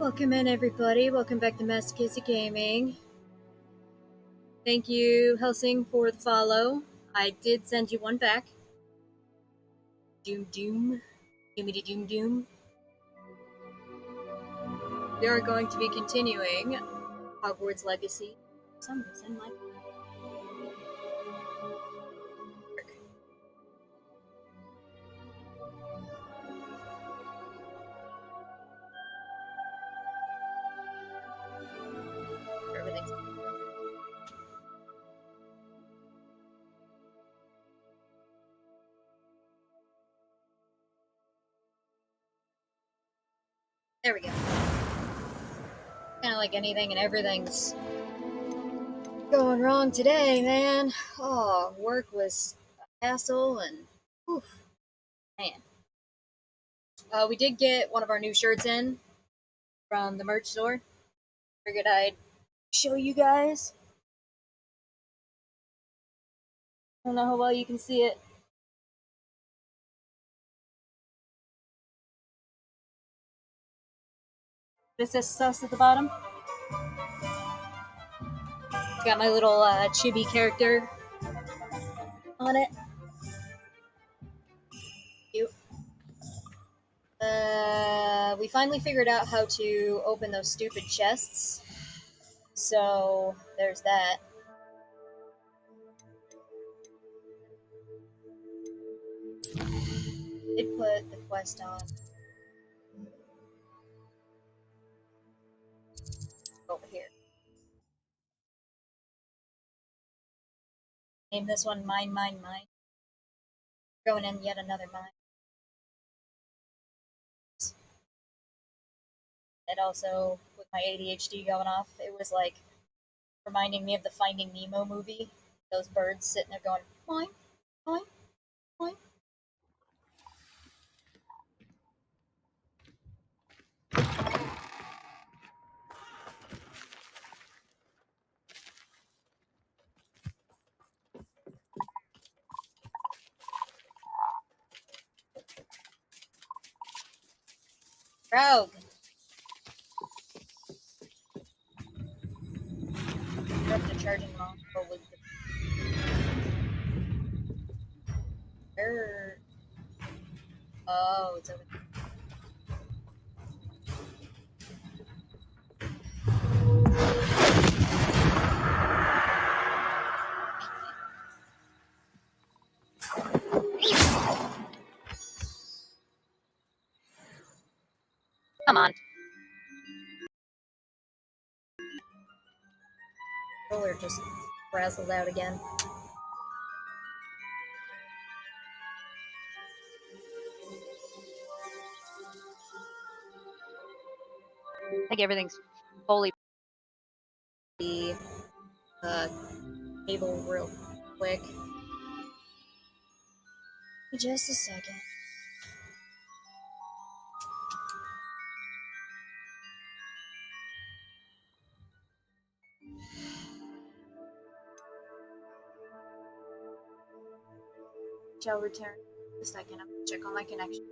Welcome in, everybody. Welcome back to Massachusetts Gaming. Thank you, Helsing, for the follow. I did send you one back. Doom doom. Doomity doom doom. We are going to be continuing Hogwarts Legacy. For some reason, my... Everything's... There we go. Kind of like anything and everything's going wrong today, man. Oh, work was a hassle and... Oof. Man. We did get one of our new shirts in from the merch store. Figured I'd show you guys. I don't know how well you can see it. This says sus at the bottom. It's got my little chibi character on it. Cute. We finally figured out how to open those stupid chests. So there's that. Did put the quest on. Over here. Name this one Mine, Mine, Mine. Throwing in yet another mine. It also, with my ADHD going off, it was like reminding me of the Finding Nemo movie. Those birds sitting there going, mine, mine, mine. Rogue. Up to charging long with the... Oh, it's over there. Come on. Controller just frazzled out again. I think everything's fully... The cable real quick. Just a second. Shall return in a second. I'm gonna check on my connection.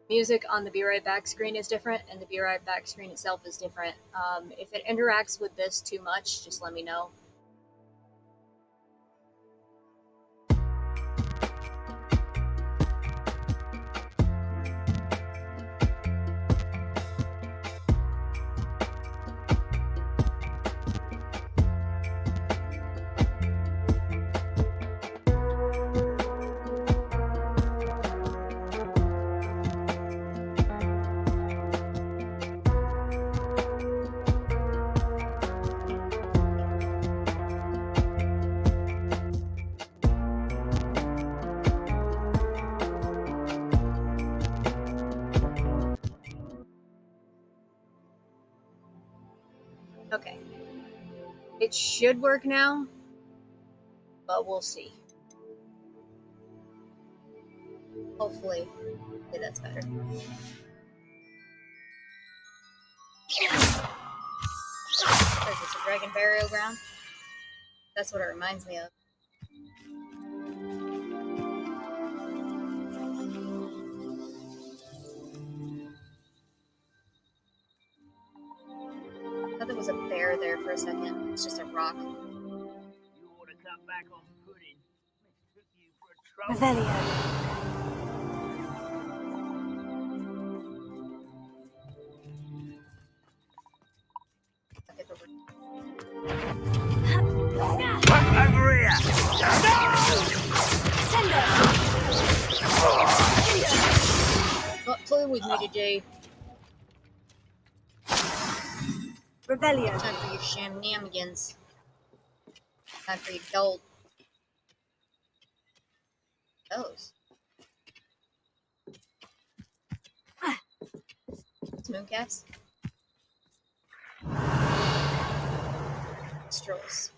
Music on the Be Right Back screen is different, and the Be Right Back screen itself is different. If it interacts with this too much, just let me know. Okay. It should work now, but we'll see. Hopefully, that's better. Is this a dragon burial ground? That's what it reminds me of. thought there was a bear there for a second. It's just a rock. You ought to come back on pudding. Mistook you for a troll. Revelio. Look at the Over here! Sender. Not play with me today. Revelio. Time for your shenanigans. Time for your gold. Those. Mooncaps. Strolls.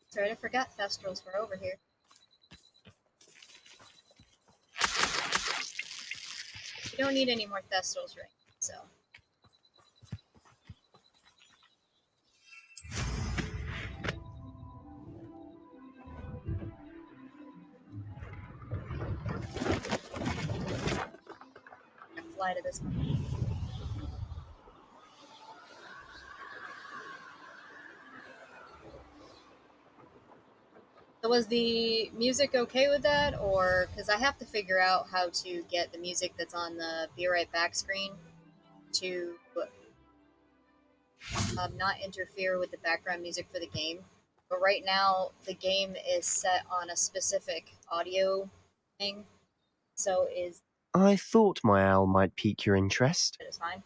That's right, I forgot Thestrals were over here. You don't need any more Thestrals right now, so. I fly to this one. So was the music okay with that, or because I have to figure out how to get the music that's on the "Be Right Back" screen to not interfere with the background music for the game. But right now, the game is set on a specific audio thing, so I thought my owl might pique your interest. it is fine.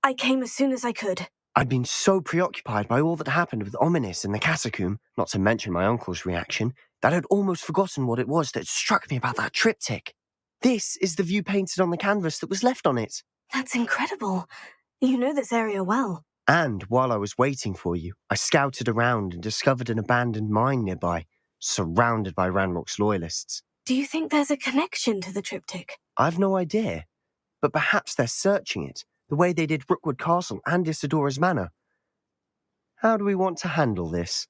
I came as soon as I could. I'd been so preoccupied by all that happened with Ominis and the catacomb, not to mention my uncle's reaction, that I'd almost forgotten what it was that struck me about that triptych. This is the view painted on the canvas that was left on it. That's incredible. You know this area well. And while I was waiting for you, I scouted around and discovered an abandoned mine nearby, surrounded by Ranrock's loyalists. Do you think there's a connection to the triptych? I've no idea, but perhaps they're searching it, the way they did Rookwood Castle and Isidora's Manor. How do we want to handle this?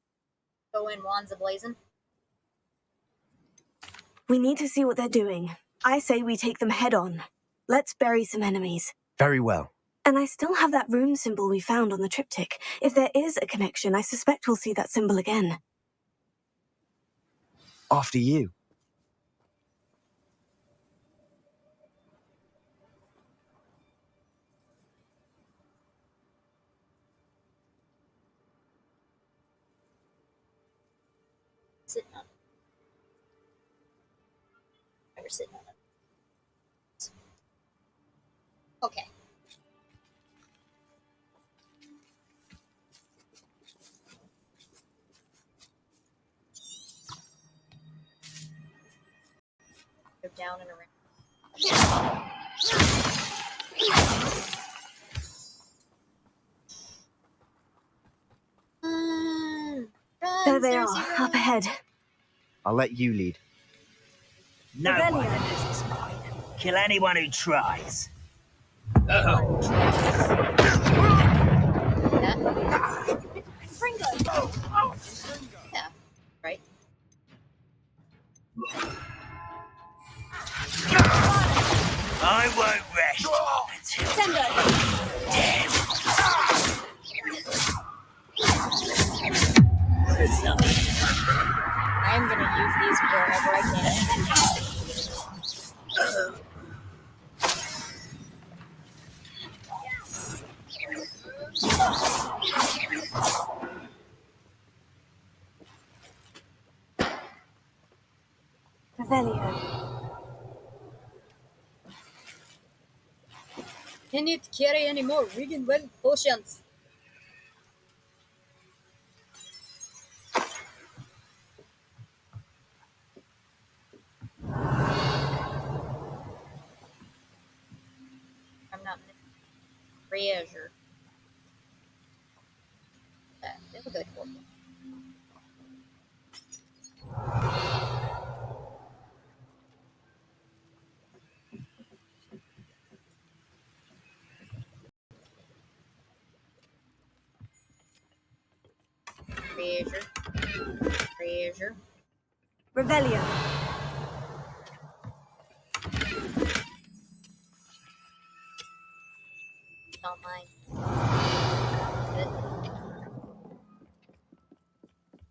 Go in, wands ablazing. We need to see what they're doing. I say we take them head on. Let's bury some enemies. Very well. And I still have that rune symbol we found on the triptych. If there is a connection, I suspect we'll see that symbol again. After you. Sitting on it. Never sitting on it. Okay. Go down and around. Run, There they Cersei, are, run. up ahead. I'll let you lead. No Revelio. one this is mine. Kill anyone who tries. Yeah. Yeah, right. I won't rest until I'm gonna use these wherever I can. Revelio. You need to carry any more reading well potions. I'm not treasure. They look like horrible. Treasure. Treasure. Revelio. Not mine. Good.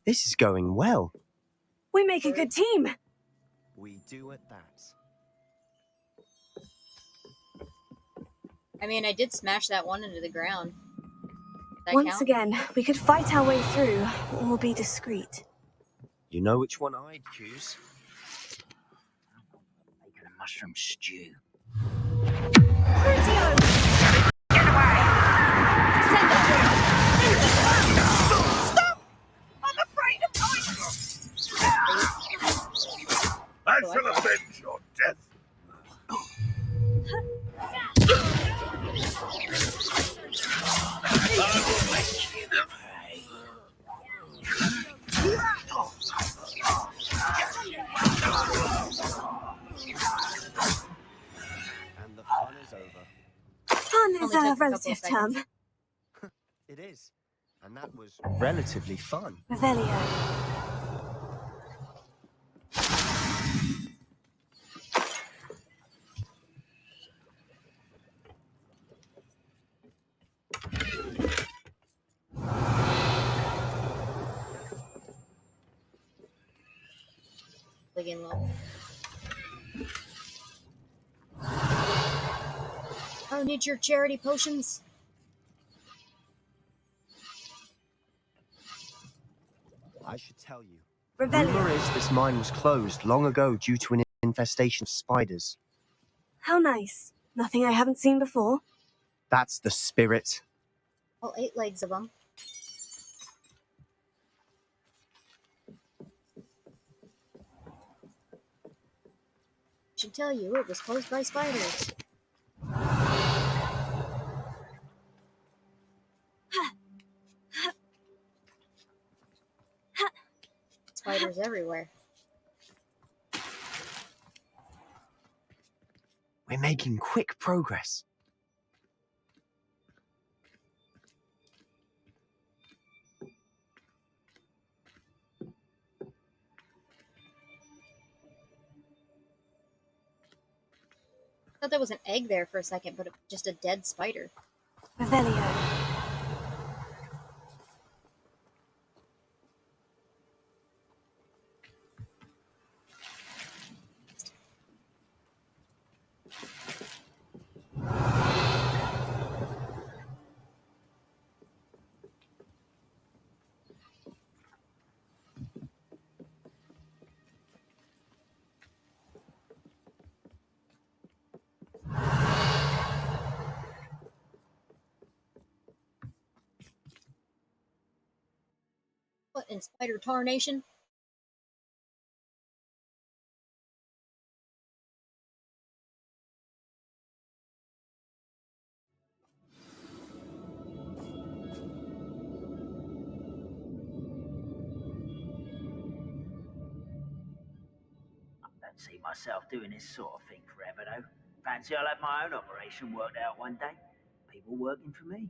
This is going well. We make a good team. We do at that. I mean, I did smash that one into the ground. That Once count? again, we could fight our way through, or be discreet. You know which one I'd choose? Making a mushroom stew. Crucio! Get away! Stop! I'm afraid of heights! I shall avenge your death. I will make you the prey. And the fun is over. Fun is Only a took a couple relative term. seconds. It is. And that was relatively fun. Revelio. Again, low. Oh, need your charity potions? I should tell you. Revelio. Rumor is this mine was closed long ago due to an infestation of spiders. How nice. Nothing I haven't seen before. That's the spirit. All 8 legs of them. Should tell you it was closed by spiders. Spiders everywhere. We're making quick progress. Thought there was an egg there for a second, but it was just a dead spider. Revelio. What in spider tarnation? Don't see myself doing this sort of thing forever, though. Fancy I'll have my own operation worked out one day. People working for me.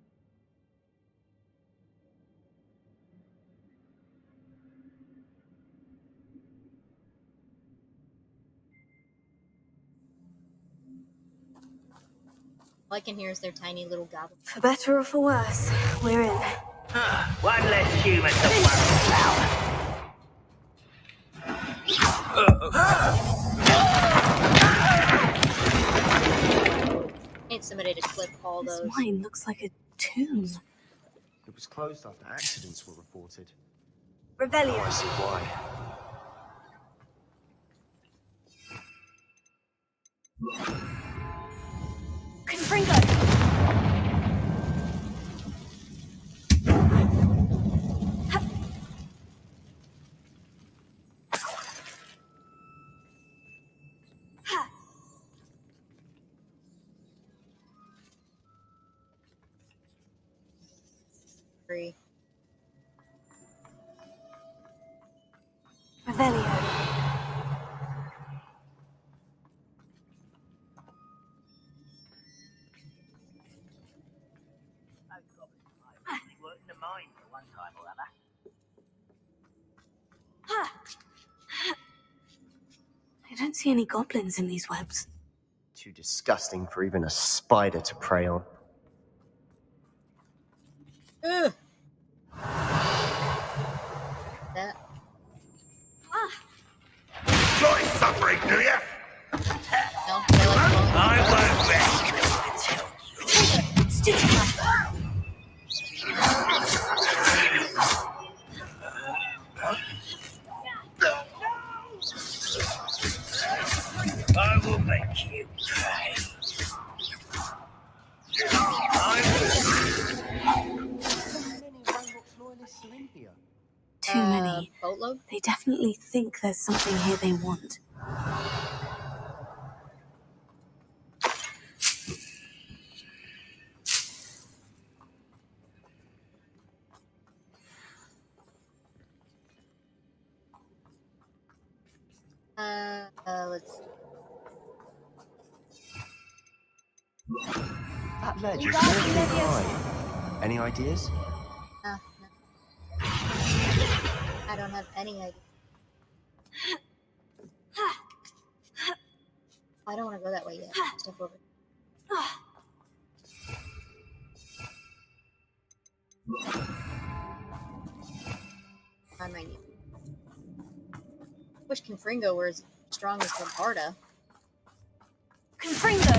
All I can hear is their tiny little goblin. For better or for worse, we're in. One less human to worry about. Need somebody to clip all This those. mine looks like a tomb. It was closed after accidents were reported. Revelio. I see why. Confringo. Free. Revelio. They work in the mine for one time or other. don't see any goblins in these webs. Too disgusting for even a spider to prey on. Ugh. That. Enjoy suffering, do you? No, they like blowing. I won't rest until I will make you pay. Too many. Boatload? They definitely think there's something here they want. Let's see. That ledge is awfully high. Any ideas? No. I don't have any idea. I don't want to go that way yet. Step over. I might need. Wish Confringo were as strong as Bombarda. Confringo!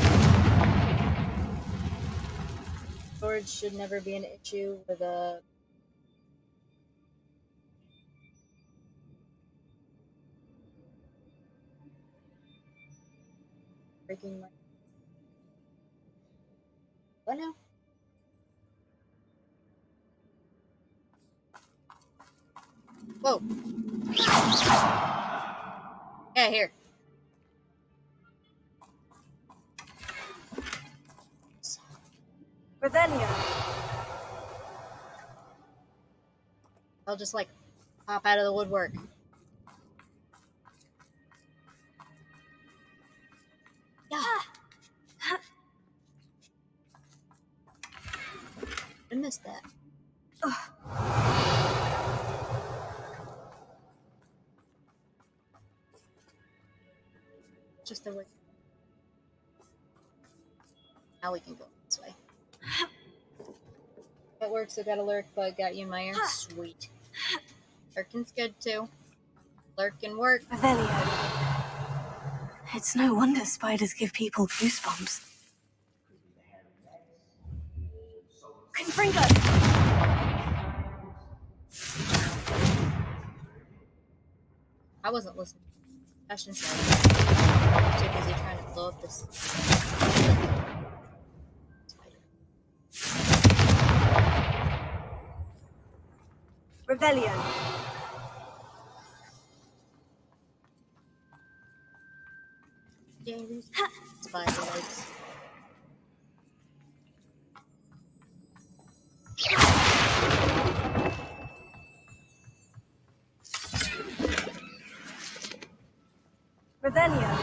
Storage should never be an issue with a. Breaking my. What now? Whoa. Yeah, here. Revelio! I'll just like pop out of the woodwork. Yeah. I missed that. Just the way. Now we can go this way. That works. I got a lurk bug. Got you, Meyer. Sweet. Lurking's good too. Lurk can work. Revelio. It's no wonder spiders give people goosebumps. Confringo! I wasn't listening. Question said. I'm too busy trying to blow up this spider. Revelio. James. Spider legs. Revelio.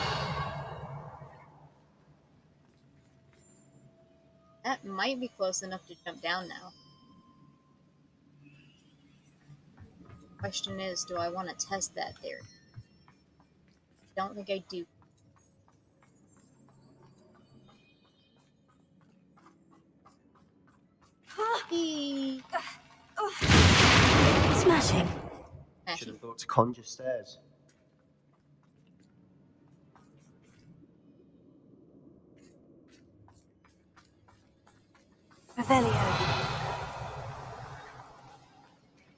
That might be close enough to jump down now. Question is, do I want to test that theory? Don't think I do. Eee. Smashing. Should have thought to conjure stairs. Revelio.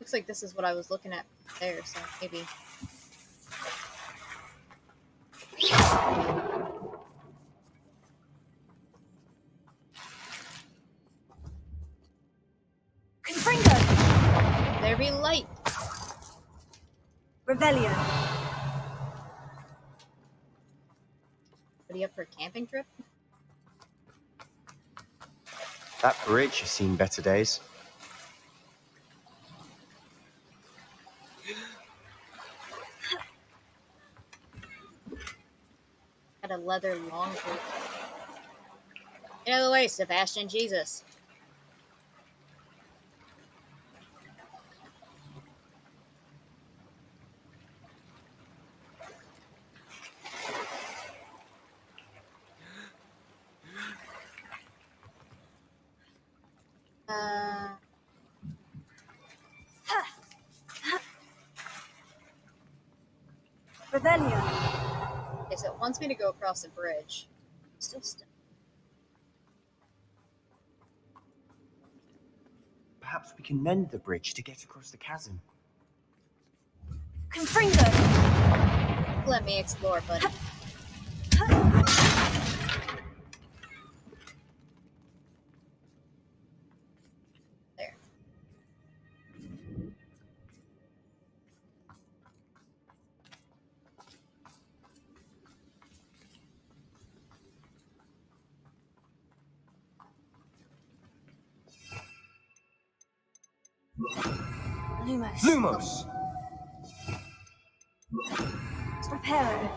Looks like this is what I was looking at there, so maybe. Confringo! There be light. Revelio. Are you up for a camping trip? That bridge has seen better days. Had a leather long coat. Get out of the way, Sebastian Jesus. Revelio. Okay, so it wants me to go across the bridge. Still stuck. Perhaps we can mend the bridge to get across the chasm. Confringo. Let me explore, buddy. There. Lumos. Lumos! Reparo.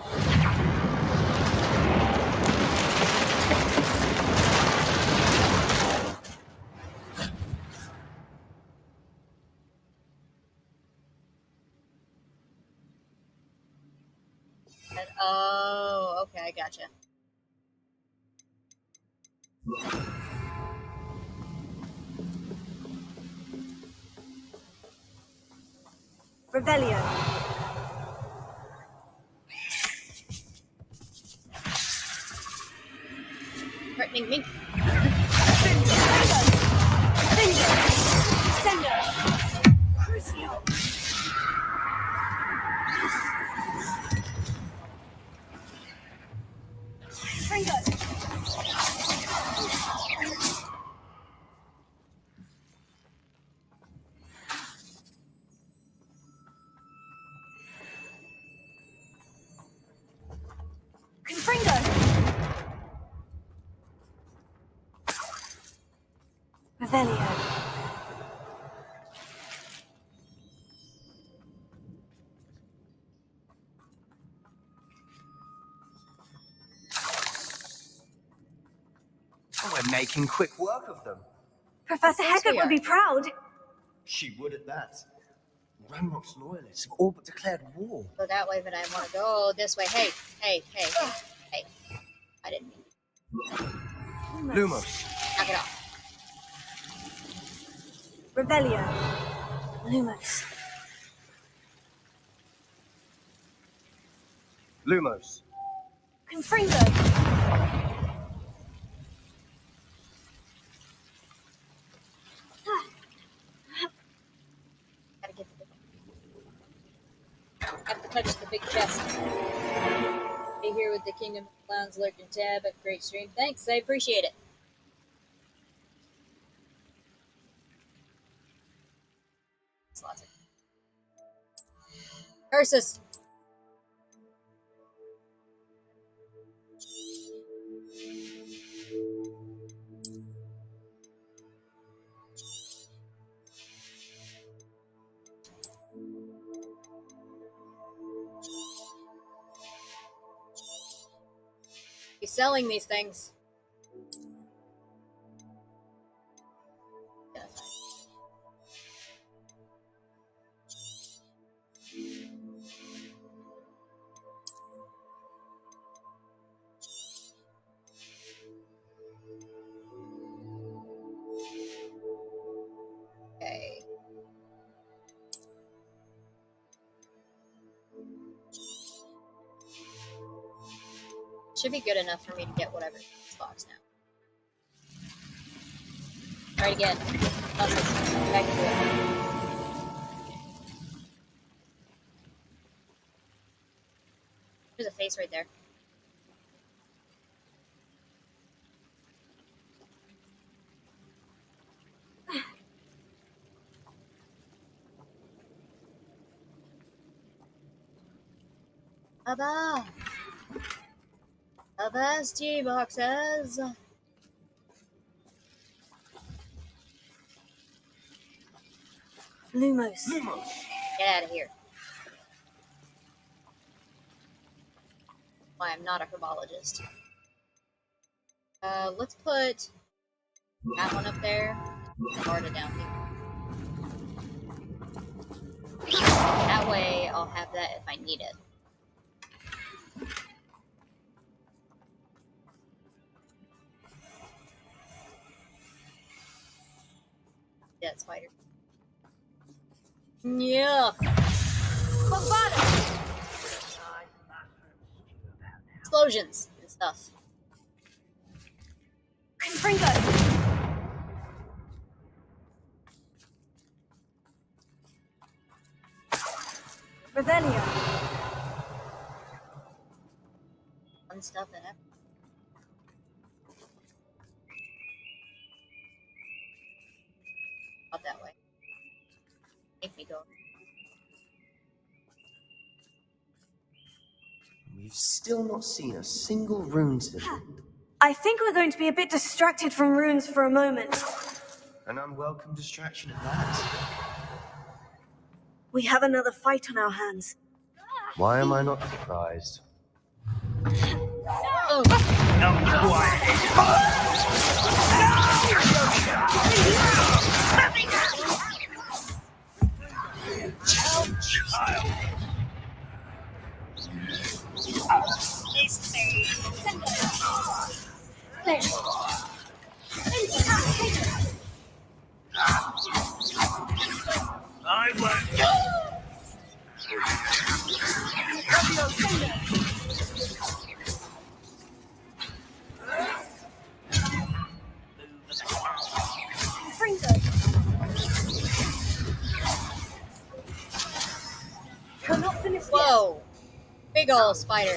Oh, okay, I gotcha. Revelio. Threatening me. Sendo. Crucio. Fringo. Confringo. Revelio. Oh, we're making quick work of them. Professor Of course Hecat we would are. be proud. She would at that. Ranrock's loyalists have all but declared war. Go that way, but I want to go this way. Hey, hey, hey, hey. I didn't mean to. Lumos. Knock it off. Revelio. Lumos. Lumos. Confringo. Gotta get the have to touch the big chest. Be here with the Kingdom of Clowns lurking tab. Have a great stream. Thanks, I appreciate it. Slots. Curses. He's selling these things. Okay. Should be good enough for me to get whatever in this box now. Try it again. Muscles. Back into it. There's a face right there. Abba! Abba's tea boxes! Lumos. Lumos. Get out of here. Why, I'm not a herbologist. Let's put that one up there. Garda down here. That way I'll have that if I need it. Dead spider. Yeah. Bombada. explosions and stuff. Confringo! Revelio. Fun stuff and everything. Not that way. Make me go. We've still not seen a single rune symbol. I think we're going to be a bit distracted from runes for a moment. An unwelcome distraction at that. We have another fight on our hands. Why am I not surprised? Oh, Not quite. I won't. Confringo. We're not finished yet. whoa. Big ol' spider.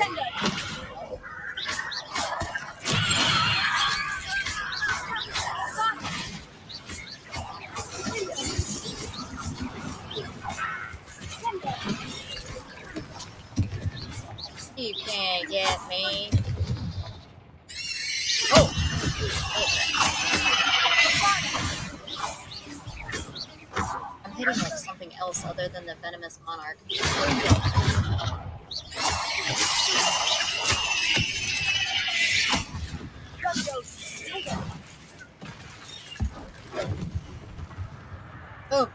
You can't get me. Oh! I'm hitting like something else other than the venomous monarch. Oh!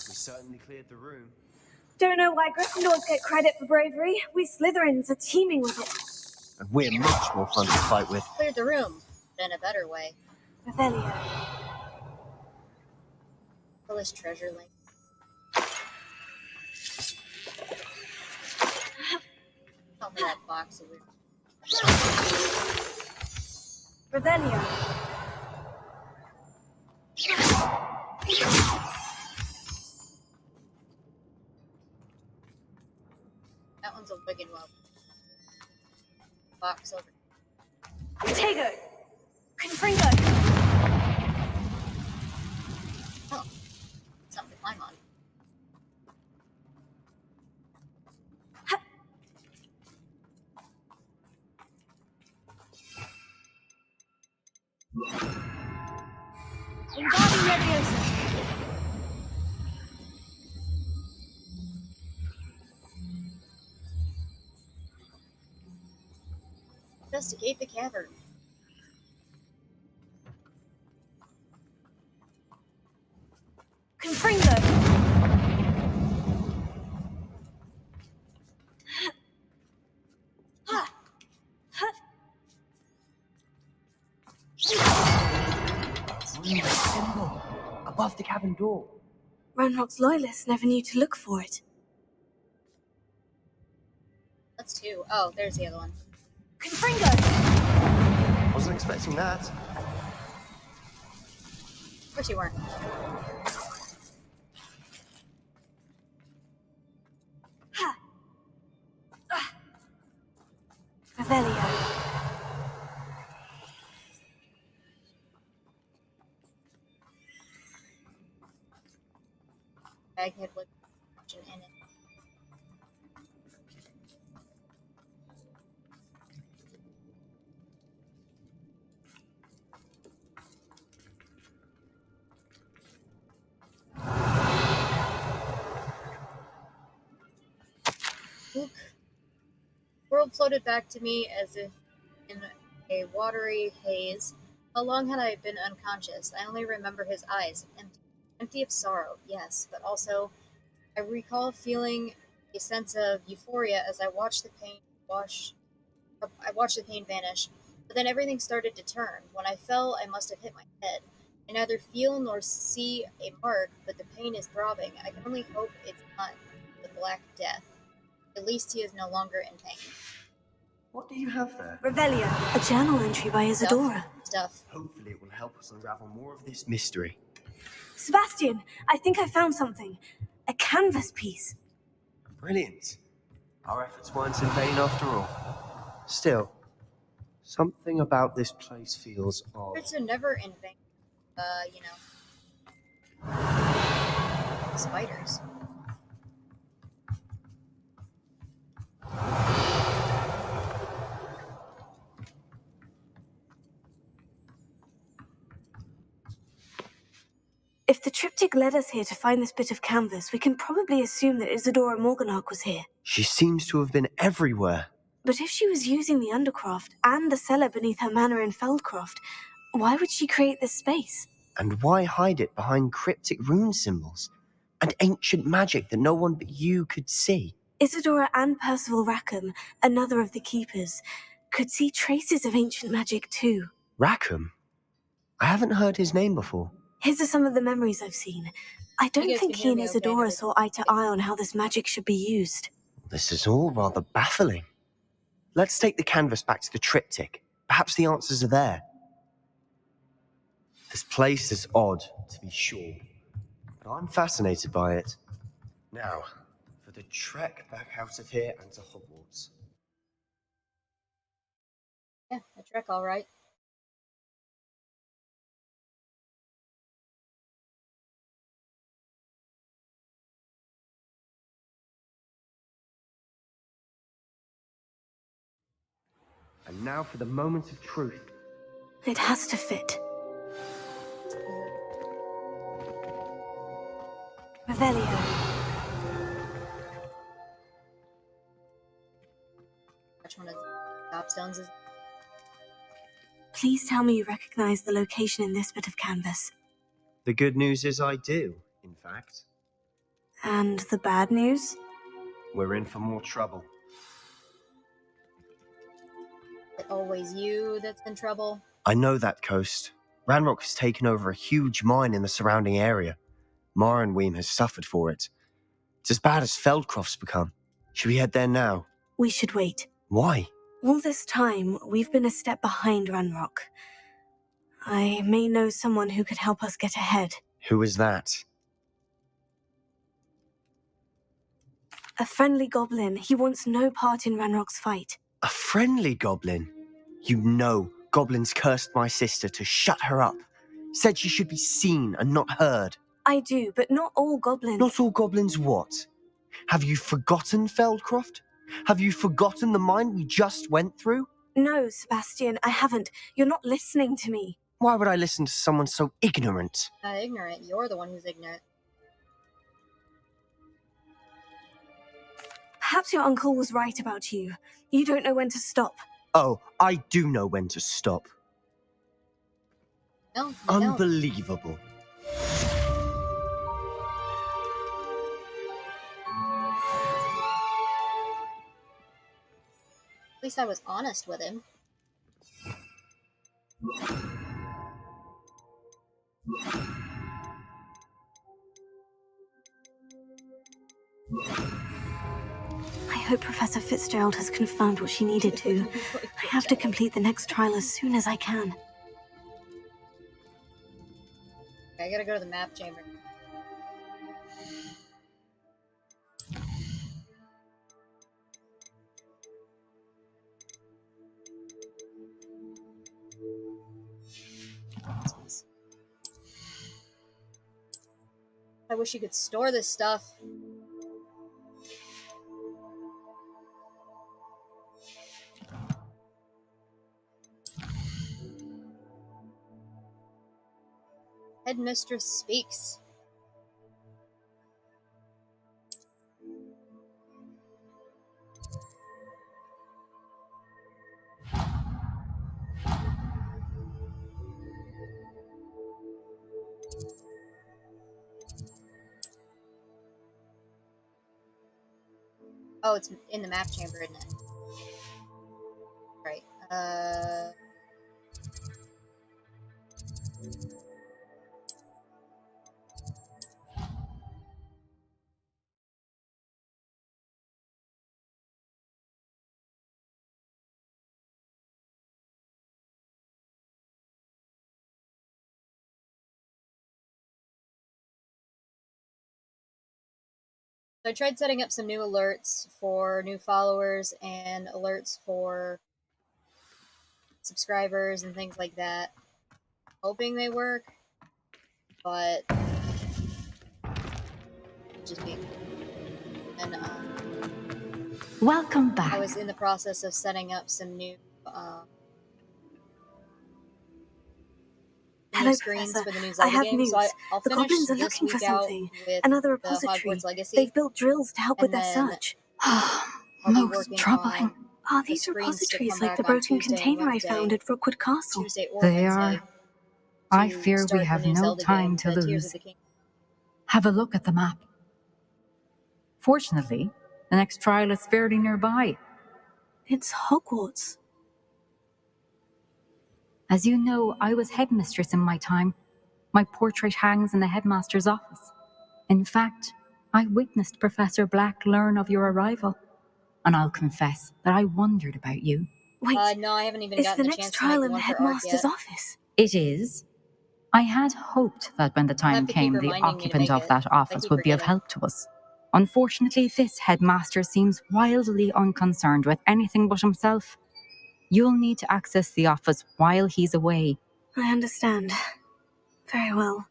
We certainly cleared the room. Don't know why Gryffindors get credit for bravery. We Slytherins are teeming with it. And we're much more fun to fight with. Cleared the room, but in a better way. Revelio. Fill his treasure link. Tell me that box of weird. Revelio. That one's a wicked one. Box over. Tego. Confringo. Oh, something to climb on. Wingardium Leviosa. Investigate the cavern. Confringo. Rune symbol above the cabin door. Ranrock's loyalists never knew to look for it. That's two. Oh, there's the other one. Confringo. Wasn't expecting that. Of course you weren't. Revelio. Baghead look in it. Oop. World floated back to me as if in a watery haze. How long had I been unconscious? I only remember his eyes, empty. Empty of sorrow, yes, but also I recall feeling a sense of euphoria as I watched the pain vanish. But then everything started to turn. When I fell, I must have hit my head. I neither feel nor see a mark, but the pain is throbbing. I can only hope it's not the Black Death. At least he is no longer in pain. What do you have there? Revelio, a journal entry by Isadora. Stuff. Hopefully it will help us unravel more of this mystery. Sebastian, I think I found something. A canvas piece. Brilliant. Our efforts weren't in vain after all. Still, something about this place feels odd. Efforts are never in vain. You know, spiders. If the triptych led us here to find this bit of canvas, we can probably assume that Isadora Morganach was here. She seems to have been everywhere. But if she was using the Undercroft and the cellar beneath her manor in Feldcroft, why would she create this space? And why hide it behind cryptic rune symbols? And ancient magic that no one but you could see? Isadora and Percival Rackham, another of the keepers, could see traces of ancient magic too. Rackham? I haven't heard his name before. His are some of the memories I've seen. I don't guys think can he hear and me okay, Isadora never- saw eye to eye on how this magic should be used. This is all rather baffling. Let's take the canvas back to the triptych. Perhaps the answers are there. This place is odd, to be sure, but I'm fascinated by it. Now, for the trek back out of here and to Hogwarts. Yeah, a trek, all right. And now for the moment of truth. It has to fit. Revelio. Which one of the gobstones is? Please tell me you recognize the location in this bit of canvas. The good news is I do, in fact. And the bad news? We're in for more trouble. Is it always you that's in trouble? I know that coast. Ranrock has taken over a huge mine in the surrounding area. Marrenweem has suffered for it. It's as bad as Feldcroft's become. Should we head there now? We should wait. Why? All this time, we've been a step behind Ranrock. I may know someone who could help us get ahead. Who is that? A friendly goblin. He wants no part in Ranrock's fight. A friendly goblin? You know, goblins cursed my sister to shut her up. Said she should be seen and not heard. I do, but not all goblins. Not all goblins what? Have you forgotten Feldcroft? Have you forgotten the mine we just went through? No, Sebastian, I haven't. You're not listening to me. Why would I listen to someone so ignorant? Not ignorant. You're the one who's ignorant. Perhaps your uncle was right about you. You don't know when to stop. Oh, I do know when to stop. No, you don't. Unbelievable. At least I was honest with him. I hope Professor Fitzgerald has confirmed what she needed to. I have to complete the next trial as soon as I can. I gotta go to the map chamber. I wish you could store this stuff. Headmistress speaks. Oh, it's in the map chamber, isn't it? Right. So I tried setting up some new alerts for new followers and alerts for subscribers and things like that, hoping they work, but just me. And Welcome I back. was in the process of setting up some new Hello, screens Professor. for the new I Zelda have game, so news. I'll The finish goblins are this looking for week out something. with Another the repository. Hogwarts Legacy, They've built drills to help with their and then search. I'll be Most working troubling. on Are the these screens to repositories come like back the on broken Tuesday and container I Wednesday, found at Rookwood Castle? Tuesday or They Wednesday, are. I to fear we start the have new no Zelda time game, to the Tears of lose. the Kingdom. Have a look at the map. Fortunately, the next trial is fairly nearby. It's Hogwarts. As you know, I was headmistress in my time. My portrait hangs in the headmaster's office. In fact, I witnessed Professor Black learn of your arrival, and I'll confess that I wondered about you. Wait, No, I haven't even is gotten the the next chance to make trial the in the one for Arc headmaster's yet. office? It is. I had hoped that when the You'll have time to keep came, the reminding me to occupant make of it. that I office keep would be of forgetting. help to us. Unfortunately, this headmaster seems wildly unconcerned with anything but himself. You'll need to access the office while he's away. I understand. Very well.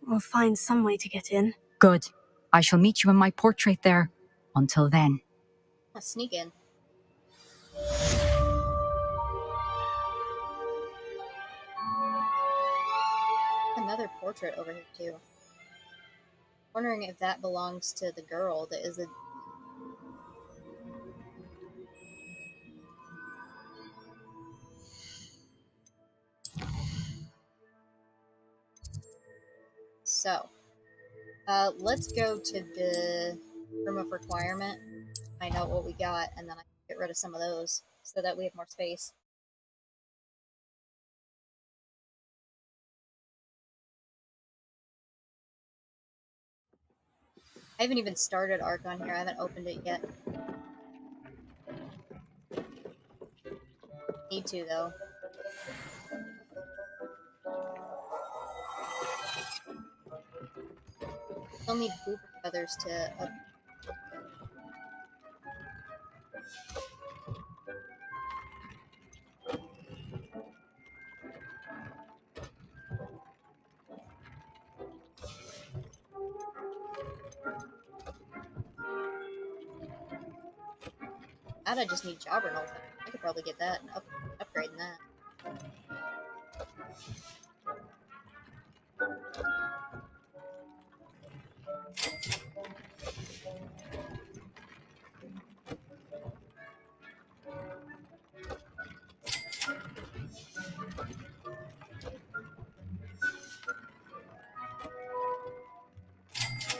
We'll find some way to get in. Good. I shall meet you in my portrait there. Until then. I'll sneak in. Another portrait over here too. Wondering if that belongs to the girl that is a. So, let's go to the room of requirement, find out what we got, and then I can get rid of some of those so that we have more space. I haven't even started Arc on here. I haven't opened it yet. Need to though. Still need blooper feathers to up. That I just need Jobberknoll. I could probably get that and upgrade in that.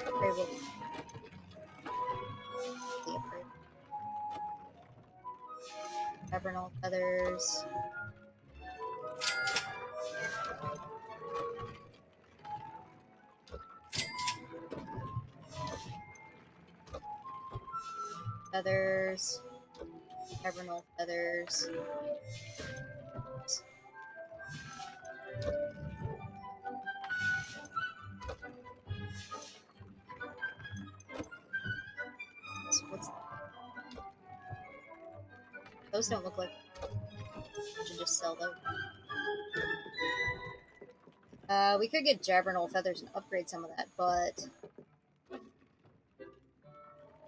Upgrade what we upgrade. Jobberknoll feathers. Feathers. Jobberknoll feathers. So what's those? Don't look like I should just sell those. We could get Jabberknoll feathers and upgrade some of that, but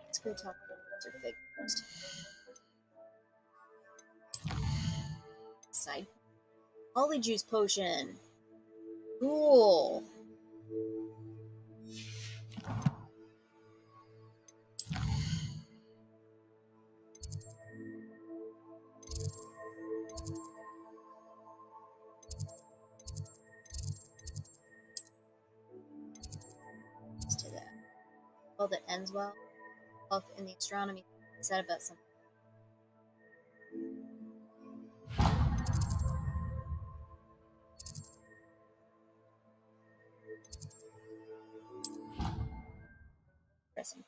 let's go talk to Fig first. Side Polyjuice potion. Cool. Let's do that. Well, that ends well. Health in the astronomy said about something. Interesting.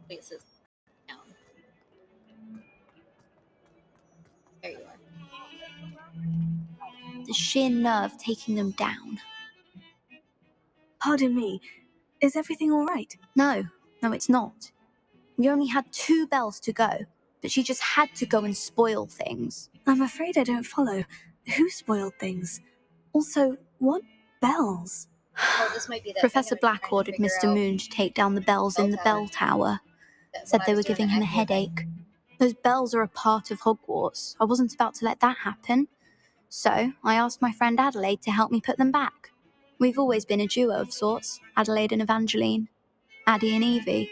Please, it's down. There you are. The sheer nerve taking them down. Pardon me, is everything all right? No, it's not. We only had 2 bells to go, but she just had to go and spoil things. I'm afraid I don't follow. Who spoiled things? Also, what bells? Oh, this might be that thing I Professor was Black trying to ordered figure Mr. out. Moon to take down the bells in the bell tower. When Said I they was were doing giving the him a Echo thing. headache. Those bells are a part of Hogwarts. I wasn't about to let that happen. So I asked my friend Adelaide to help me put them back. We've always been a duo of sorts, Adelaide and Evangeline. Addie and Evie.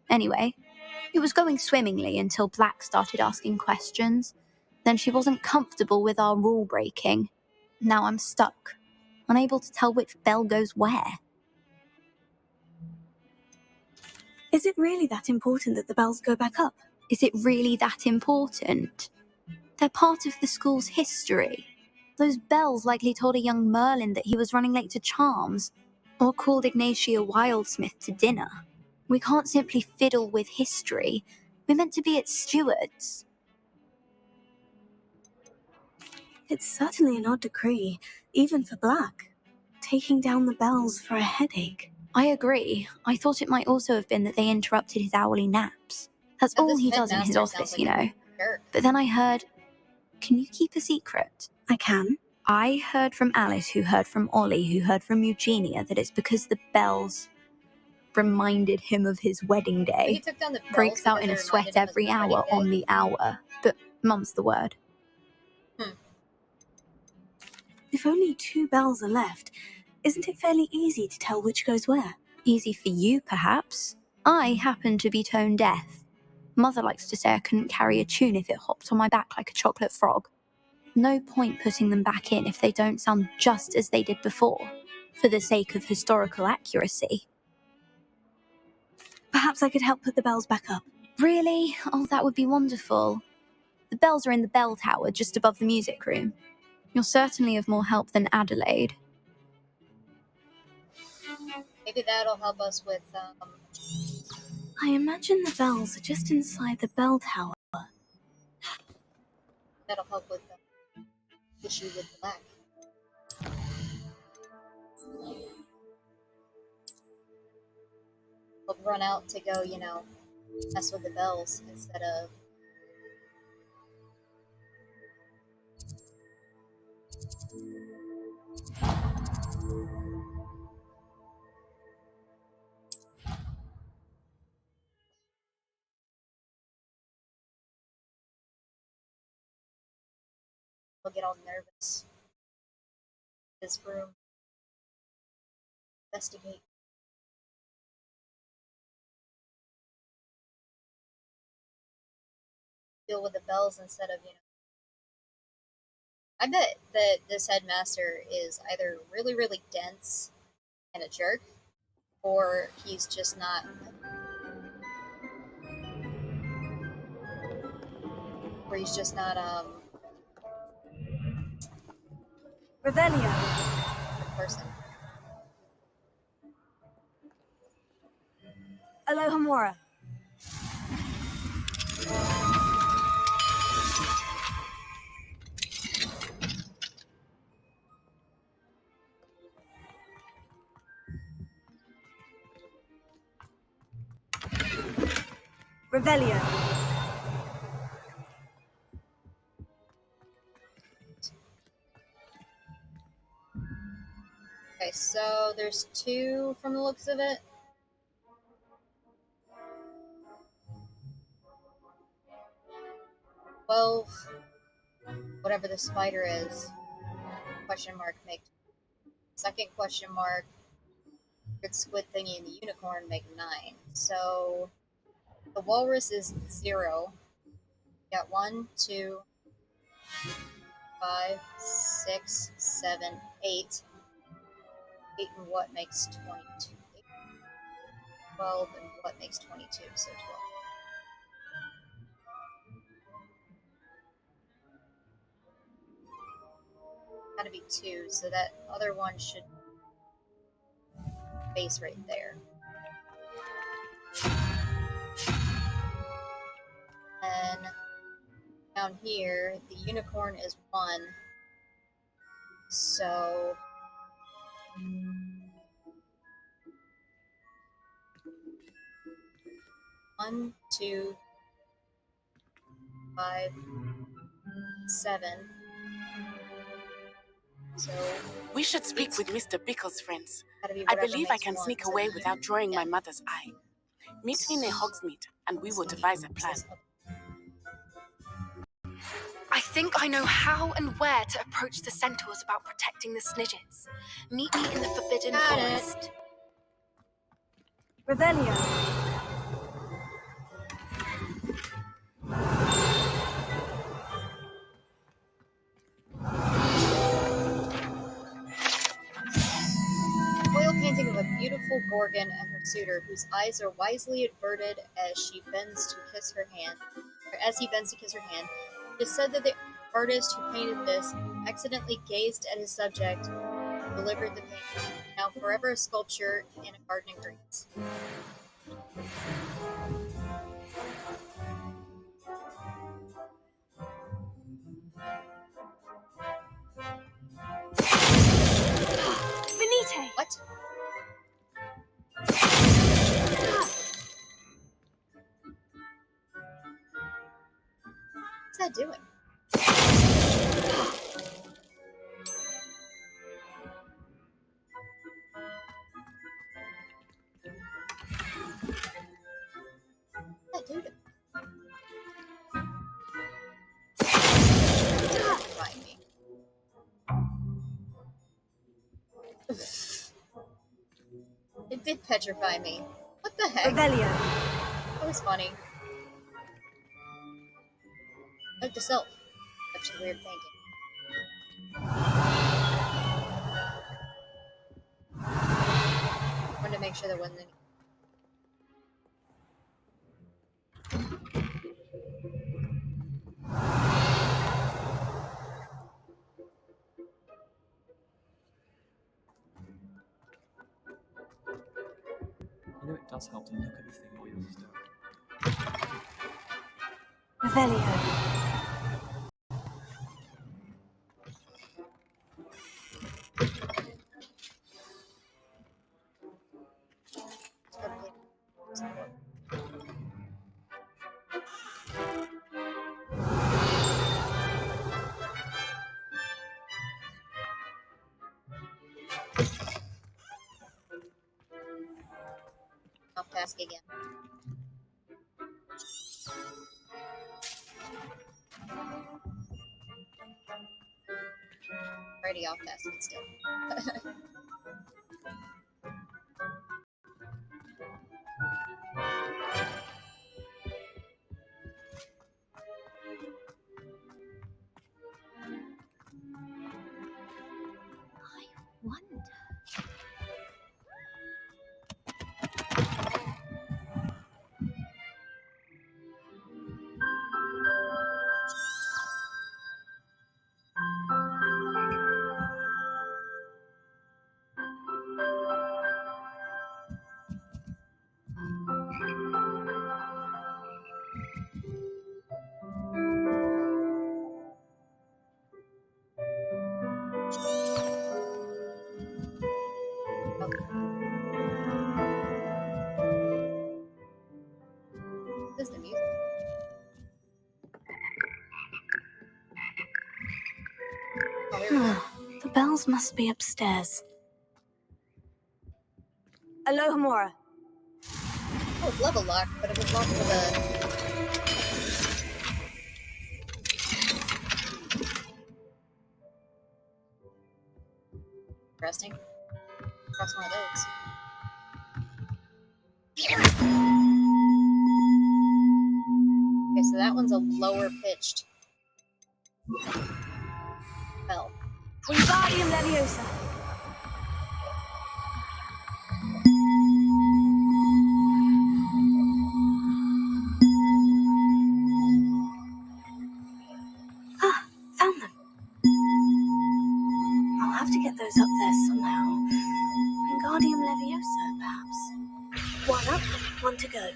Anyway, it was going swimmingly until Black started asking questions. Then she wasn't comfortable with our rule breaking. Now I'm stuck, unable to tell which bell goes where. Is it really that important that the bells go back up? Is it really that important? They're part of the school's history. Those bells likely told a young Merlin that he was running late to Charms, or called Ignatia Wildsmith to dinner. We can't simply fiddle with history. We're meant to be its stewards. It's certainly an odd decree, even for Black. Taking down the bells for a headache. I agree. I thought it might also have been that they interrupted his hourly naps. That's Now, all this he does in his headmaster sounds office, like you a know. jerk. But then I heard... Can you keep a secret? I can. I heard from Alice, who heard from Ollie, who heard from Eugenia, that it's because the bells reminded him of his wedding So he day. took down the bells Breaks out because in they a sweat reminded him of every his wedding hour day. on the hour. But mum's the word. If only 2 bells are left, isn't it fairly easy to tell which goes where? Easy for you, perhaps. I happen to be tone deaf. Mother likes to say I couldn't carry a tune if it hopped on my back like a chocolate frog. No point putting them back in if they don't sound just as they did before, for the sake of historical accuracy. Perhaps I could help put the bells back up. Really? Oh, that would be wonderful. The bells are in the bell tower just above the music room. You're certainly of more help than Adelaide. Maybe that'll help us with, I imagine the bells are just inside the bell tower. that'll help with the issue with Black. We'll run out to go, mess with the bells instead of... We'll get all nervous. This room. Investigate. Deal with the bells instead of, I bet that this headmaster is either really, really dense and a jerk, or he's just not... Or he's just not, Revelio! a person. Alohomora. Revelio. Okay, so there's 2 from the looks of it. Well, whatever the spider is, question mark make second question mark, good squid thingy, and the unicorn make 9. So the walrus is 0. You got 1, 2, 5, 6, 7, 8. 8 and what makes 22? 8, 12 and what makes 22? So 12. Gotta be 2, so that other one should base right there. then down here, the unicorn is 1. So 1, 2, 5, 7. So We should speak with Mr. Pickle's friends. gotta be I whatever believe I makes can 1. sneak So away without drawing yeah. my mother's eye. Meet me near Hogsmeade, and we will devise a plan. I think I know how and where to approach the centaurs about protecting the Snidgets. Meet me in the Forbidden Got it. Forest. Revelio. Oil painting of a beautiful Gorgon and her suitor, whose eyes are wisely averted as she bends to kiss her hand. Or as he bends to kiss her hand. It is said that the artist who painted this accidentally gazed at his subject and delivered the painting, now forever a sculpture in a garden in Greece. Venite. What? What's that doing? What's that doing? Find me. It did petrify me. What the heck? Revelio. That was funny. Note to self. Such a weird painting. Wanted to make sure there wasn't any. You know it does help to look at the thing while you're stuck. Revelio. Off task again. Already off task, but still. Wonder. This is the music. Oh, here we go. The bells must be upstairs. Alohomora. Oh, it's level locked, but it was locked with a. Interesting. Press one of those. Okay, so that one's a lower pitched bell. Wingardium Leviosa. Ah, found them. I'll have to get those up there somehow. Wingardium Leviosa, perhaps. One up, one to go.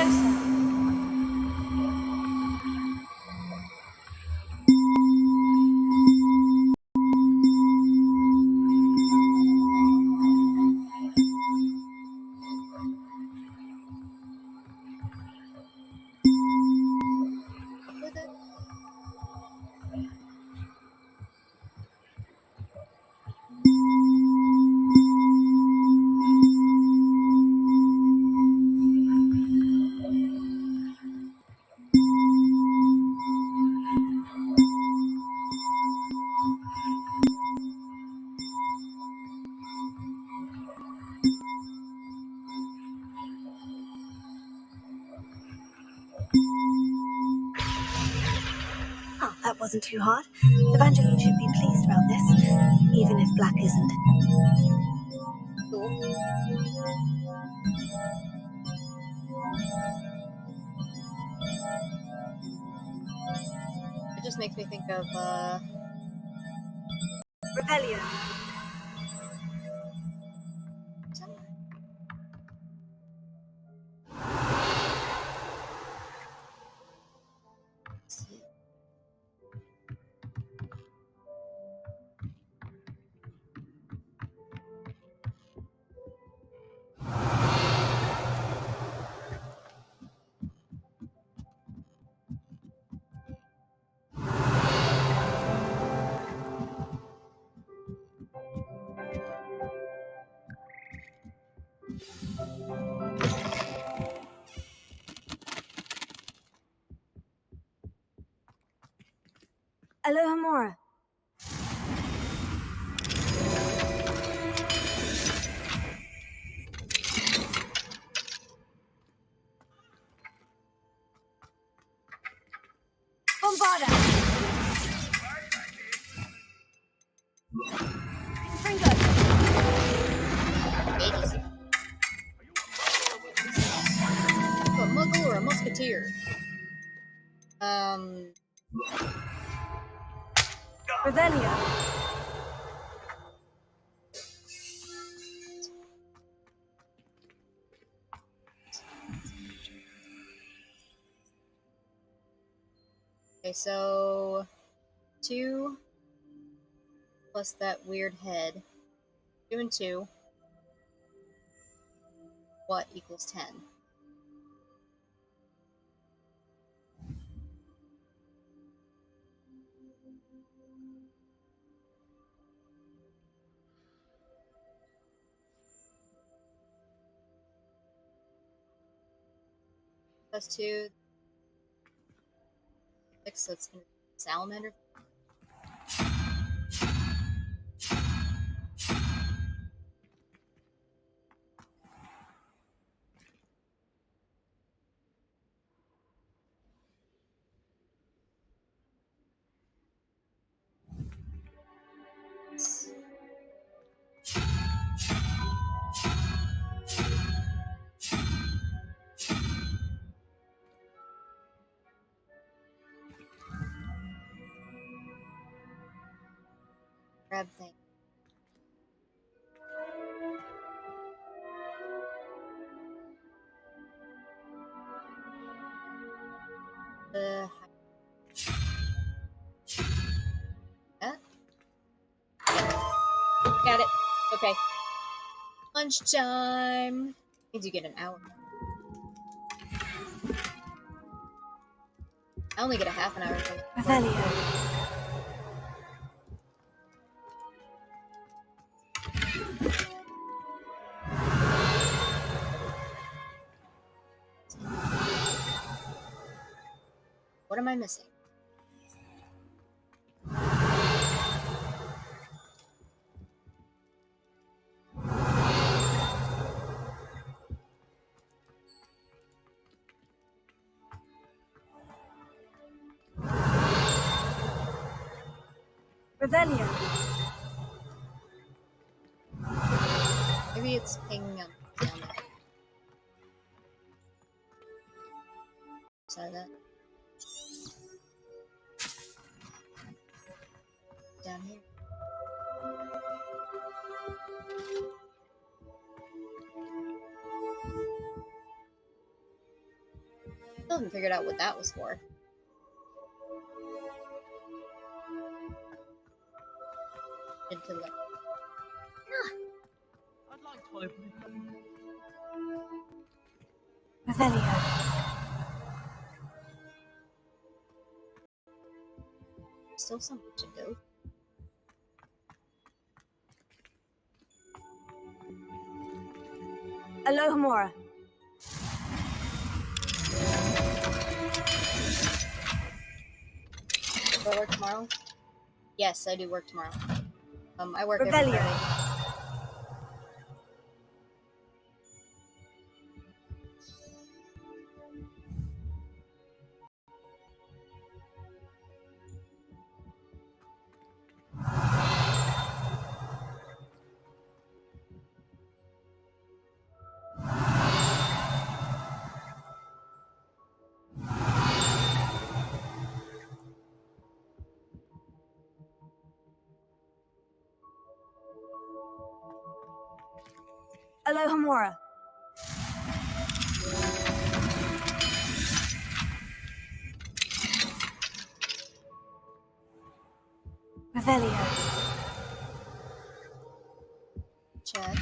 Closer. With it? Oh, that wasn't too hard. Evangeline should be pleased about this, even if Black isn't. Cool. It just makes me think of, Revelio. somewhere. Let's see. Aloha Mora. Bombarda. Fringo. Ages. A muggle or a musketeer? Revelio. Okay, so 2 plus that weird head. 2 and 2. What equals 10? Plus 2, 6, so it's gonna be salamander. Grab thing. Uh, that? Got it. Okay. Lunchtime. Means you get an hour. I only get a half an hour. Revelio. What am I missing? Revelio. Maybe it's pinging on down there. Sorry that. Down here. Still haven't figured out what that was for. Into like, I'd like to open Revelio. still something to do. Alohomora. Do I work tomorrow? Yes, I do work tomorrow. I work every Revelio. Friday. Alohomora. Revelio. Check.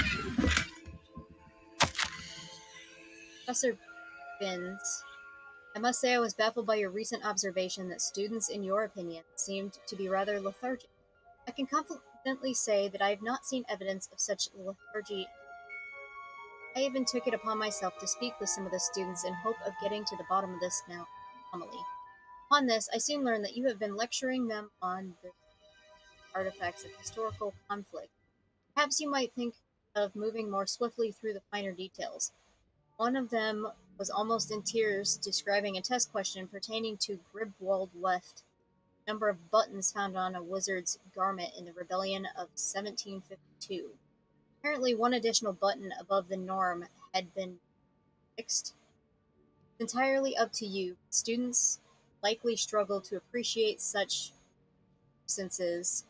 Professor Binns, I must say I was baffled by your recent observation that students, in your opinion, seemed to be rather lethargic. I can confidently say that I have not seen evidence of such lethargy. I even took it upon myself to speak with some of the students in hope of getting to the bottom of this anomaly. Upon this, I soon learned that you have been lecturing them on the artifacts of historical conflict. Perhaps you might think of moving more swiftly through the finer details. One of them was almost in tears describing a test question pertaining to Gribwald Weft, number of buttons found on a wizard's garment in the rebellion of 1752. Apparently, one additional button above the norm had been fixed. It's entirely up to you. Students likely struggle to appreciate such absences.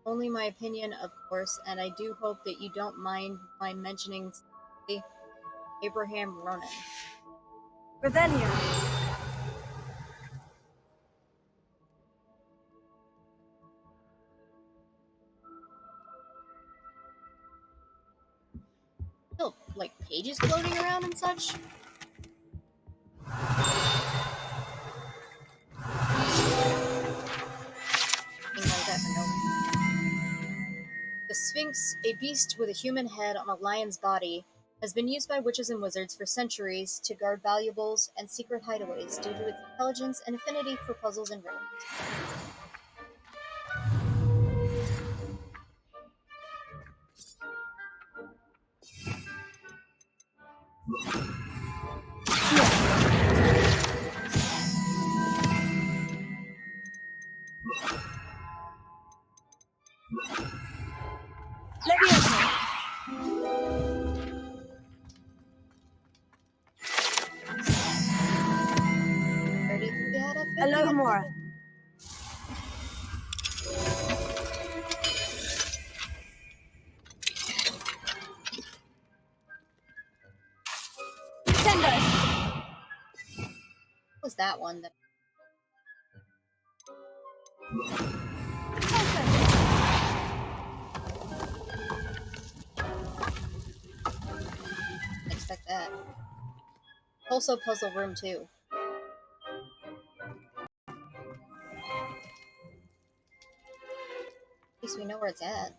Only my opinion, of course, and I do hope that you don't mind my mentioning Abraham Ronan. Revelio. Still, like, pages floating around and such? Things like that for no reason. The Sphinx, a beast with a human head on a lion's body, has been used by witches and wizards for centuries to guard valuables and secret hideaways due to its intelligence and affinity for puzzles and riddles. Levioso. Already think they had a 50 Alohomora. Sendo. What was that one? That I didn't expect that. Also, puzzle room 2. At least we know where it's at.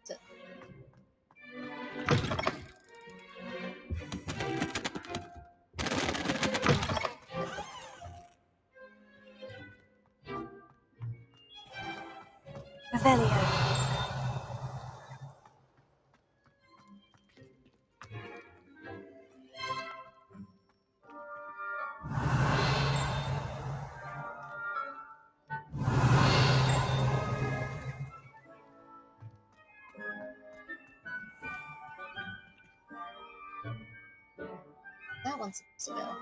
So, Revelio. that one's supposed to go.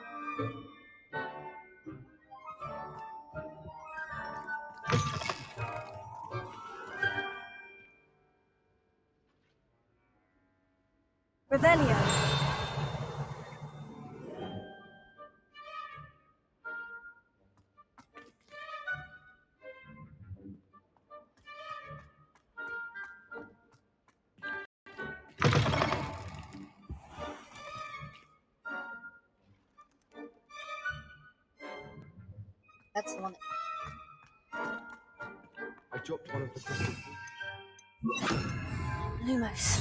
That's the one that... I dropped one of the crystal balls. Lumos.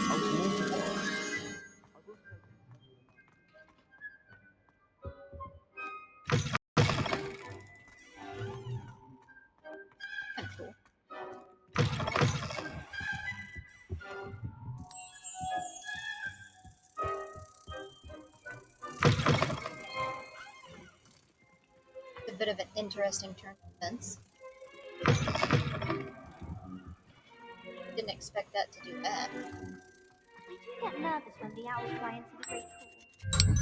I was mortified. Kind of cool. A bit of an interesting turn of events. Didn't expect that to do that. I do get nervous when the owls fly into the great hall.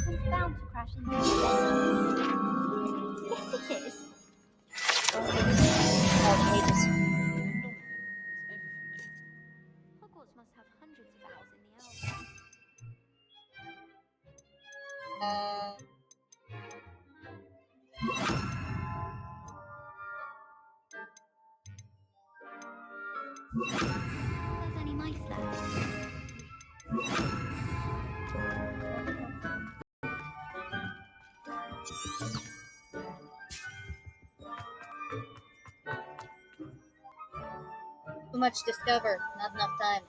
One's bound to crash into it. Yes, it is. All the pages. Hogwarts must have hundreds of owls in the owl. There's only mice there. Too much discover, not enough time.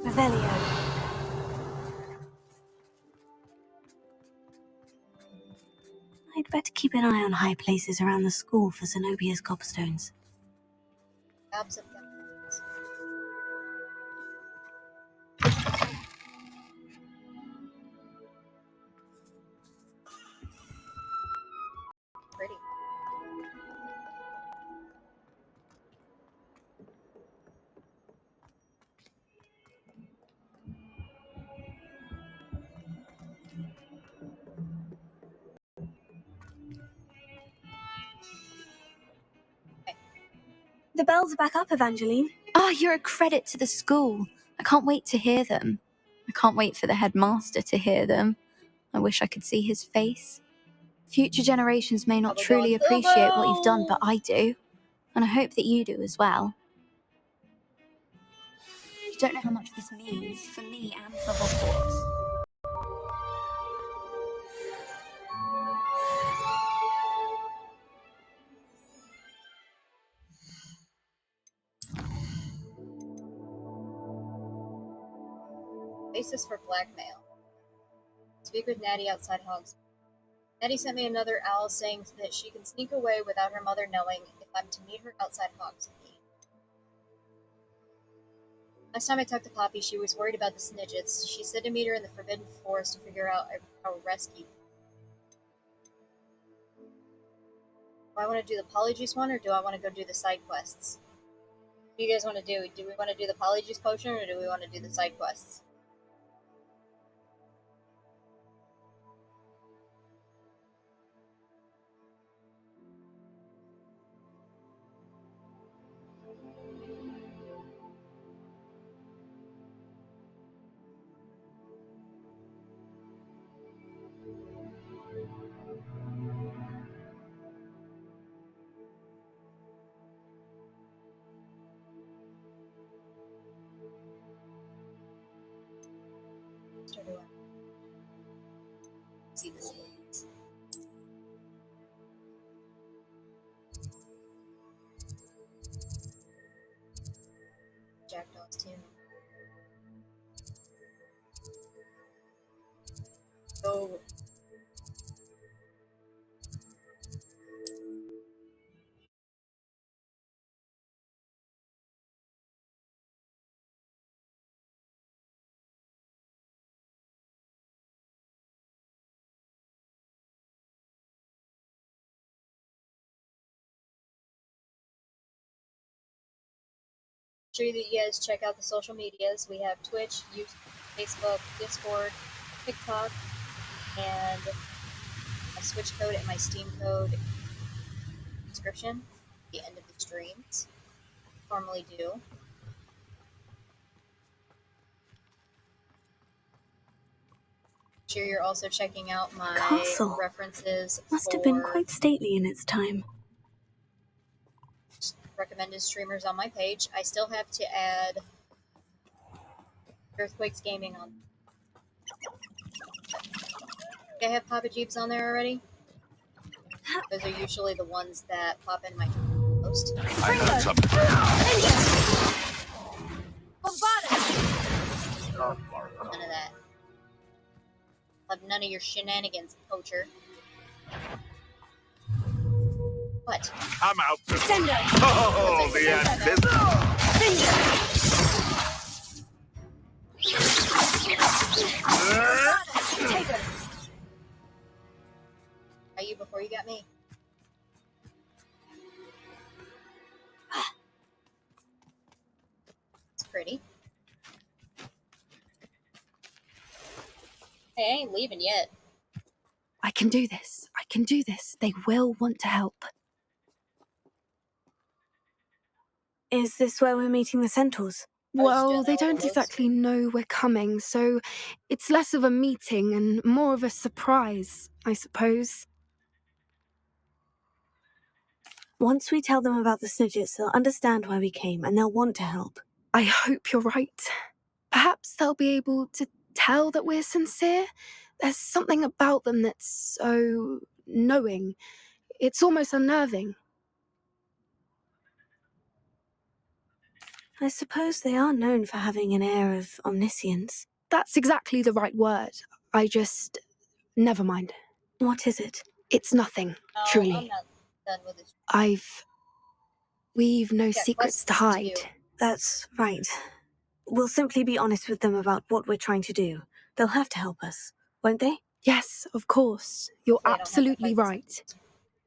Revelio. I'd better keep an eye on high places around the school for Zenobia's cobstones. Gobs of guns. Pretty. The bells are back up, Evangeline. Oh, you're a credit to the school. I can't wait to hear them. I can't wait for the headmaster to hear them. I wish I could see his face. Future generations may not truly appreciate what you've done, but I do. And I hope that you do as well. You don't know how much this means for me and for Hogwarts. Basis for blackmail. Speak with Natty outside Hogs. Natty sent me another owl saying that she can sneak away without her mother knowing if I'm to meet her outside Hogsmeade. Last time I talked to Poppy, she was worried about the Snidgets. She said to meet her in the Forbidden Forest to figure out how to rescue. Do I want to do the Polyjuice one, or do I want to go do the side quests? What do you guys want to do? Do we want to do the Polyjuice potion, or do we want to do the side quests? Or do I see the scenes? Jackdaws too. Oh. Sure that you guys check out the social medias. We have Twitch, YouTube, Facebook, Discord, TikTok, and a Switch code and my Steam code description at the end of the streams. Normally do. Sure you're also checking out my Castle references must for have been quite stately in its time. recommended streamers on my page. I still have to add Earthquakes Gaming on. I have Papa Jeeves on there already. Those are usually the ones that pop in my most. I heard something. None of that. I'll have none of your shenanigans, poacher. What? I'm out. Oh, the Are you before you got me? It's pretty. Hey, I ain't leaving yet. I can do this. I can do this. They will want to help. Is this where we're meeting the centaurs? Well, they don't Those exactly know we're coming, so it's less of a meeting and more of a surprise, I suppose. Once we tell them about the Snidgets, they'll understand why we came and they'll want to help. I hope you're right. Perhaps they'll be able to tell that we're sincere. There's something about them that's so knowing. It's almost unnerving. I suppose they are known for having an air of omniscience. That's exactly the right word. Never mind. What is it? It's nothing, truly. I'm not done with this. We've no Yeah, secrets to quests hide. do. That's right. We'll simply be honest with them about what we're trying to do. They'll have to help us, won't they? Yes, of course. You're They don't have to absolutely fight this. right.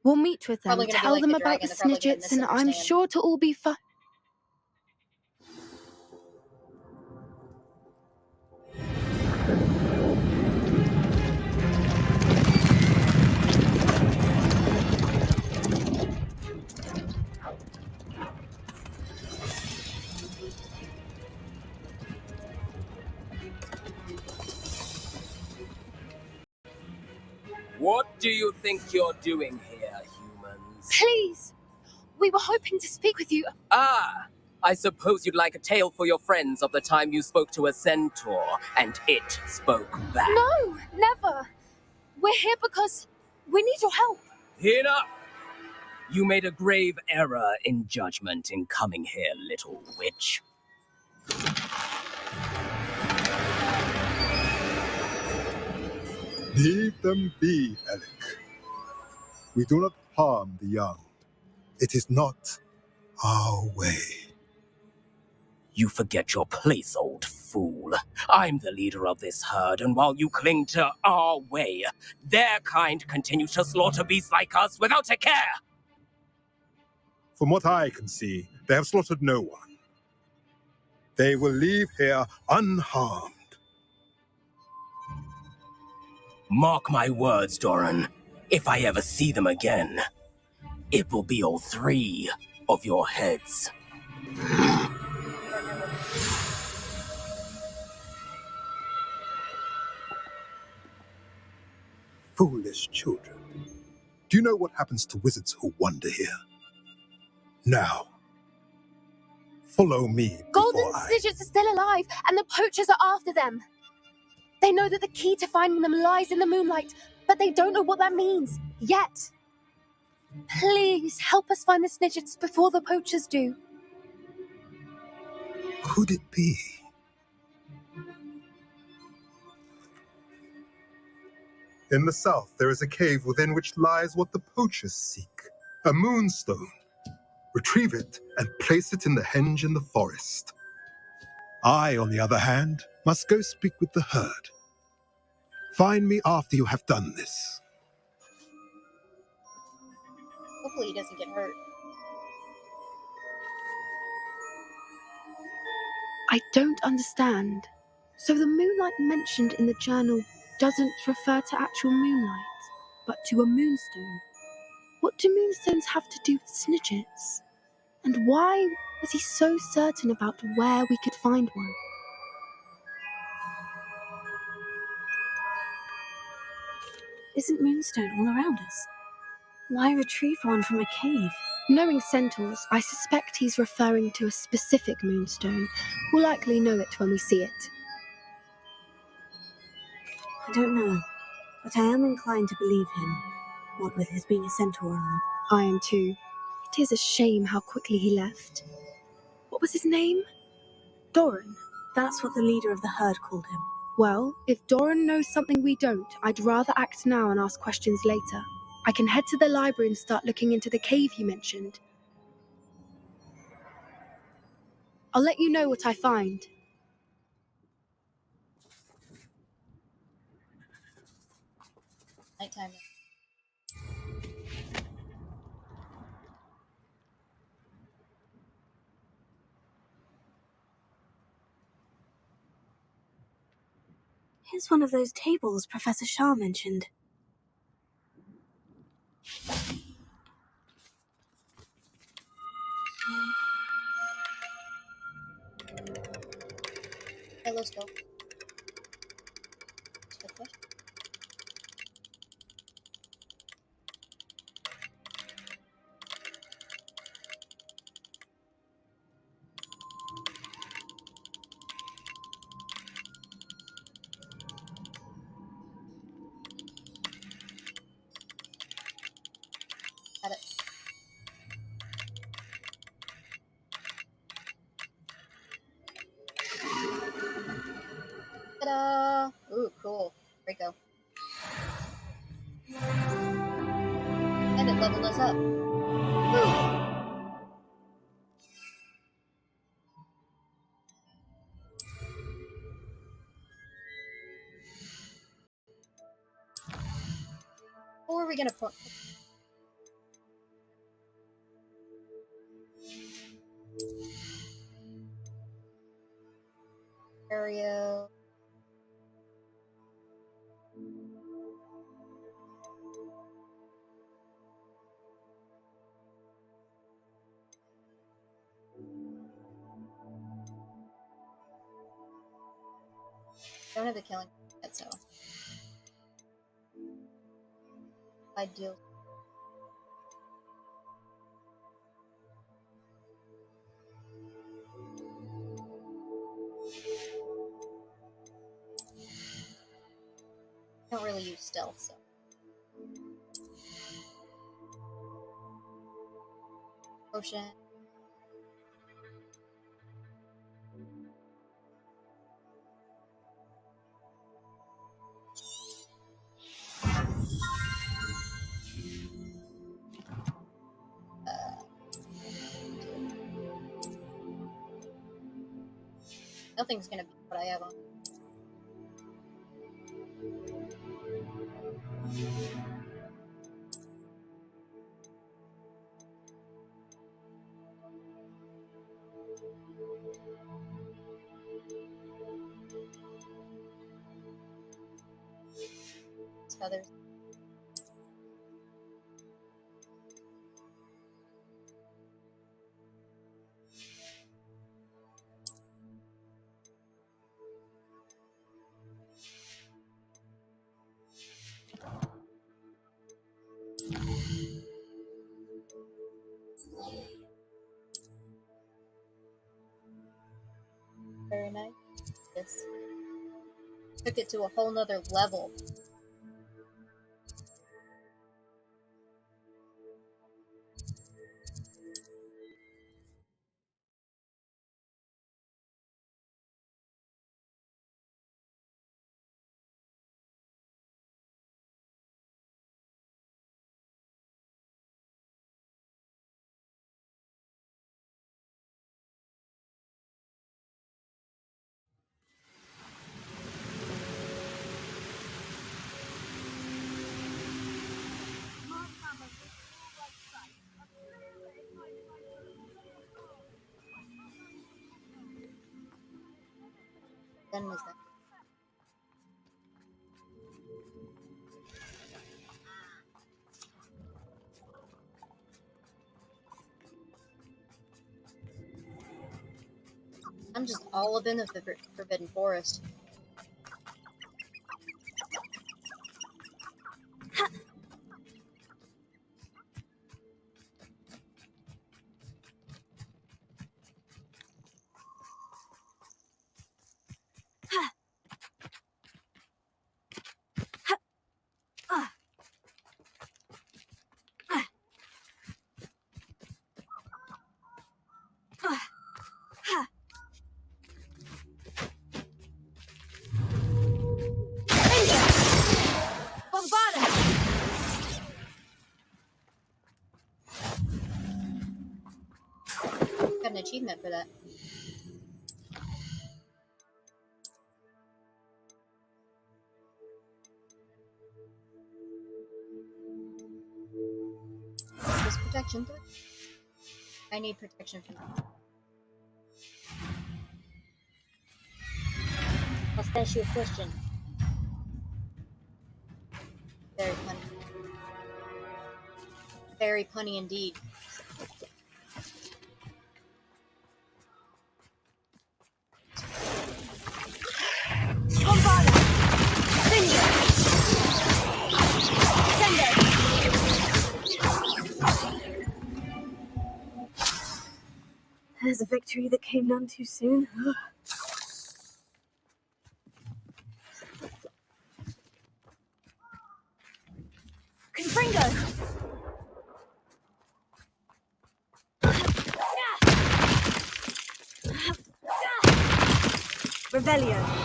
We'll meet with them, Probably gonna be tell like them the about the dragon, they're probably gonna Snidgets, and I'm misunderstand. sure to all be fine. What do you think you're doing here, humans? Please! We were hoping to speak with you. Ah, I suppose you'd like a tale for your friends of the time you spoke to a centaur, and it spoke back. No, never. We're here because we need your help. Enough! You made a grave error in judgment in coming here, little witch. Leave them be, Alec. We do not harm the young. It is not our way. You forget your place, old fool. I'm the leader of this herd, and while you cling to our way, their kind continues to slaughter beasts like us without a care. From what I can see, they have slaughtered no one. They will leave here unharmed. Mark my words, Doran. If I ever see them again, it will be all three of your heads. Foolish children. Do you know what happens to wizards who wander here? Now, follow me Golden before I... Snidgets are still alive, and the poachers are after them. They know that the key to finding them lies in the moonlight, but they don't know what that means, yet. Please, help us find the Snidgets before the poachers do. Could it be? In the south, there is a cave within which lies what the poachers seek. A moonstone. Retrieve it and place it in the henge in the forest. I, on the other hand, must go speak with the herd. Find me after you have done this. Hopefully he doesn't get hurt. I don't understand. So the moonlight mentioned in the journal doesn't refer to actual moonlight, but to a moonstone. What do moonstones have to do with Snidgets? And why was he so certain about where we could find one? Isn't Moonstone all around us? Why retrieve one from a cave? Knowing centaurs, I suspect he's referring to a specific moonstone. We'll likely know it when we see it. I don't know, but I am inclined to believe him, what with his being a centaur and all. I am too. It is a shame how quickly he left. What was his name? Doran. That's what the leader of the herd called him. Well, if Doran knows something we don't, I'd rather act now and ask questions later. I can head to the library and start looking into the cave you mentioned. I'll let you know what I find. Nighttime. Here's one of those tables Professor Shah mentioned. Okay, let's go. Got it. Ta-da! Ooh, cool. Rico. And it leveled us up. Woo! Or are we gonna put area? Don't have the killing yet, so ideal. Don't really use stealth, so. Potion. Nothing's gonna be what I have on. It's feathers. Very nice. This took it to a whole nother level. Then was that. I'm just all up in the Forbidden Forest. got an achievement for that. This protection threat? I need protection from that. Must ask you a question. Very funny. Very punny indeed. There's a victory that came none too soon. Confringo! Revelio.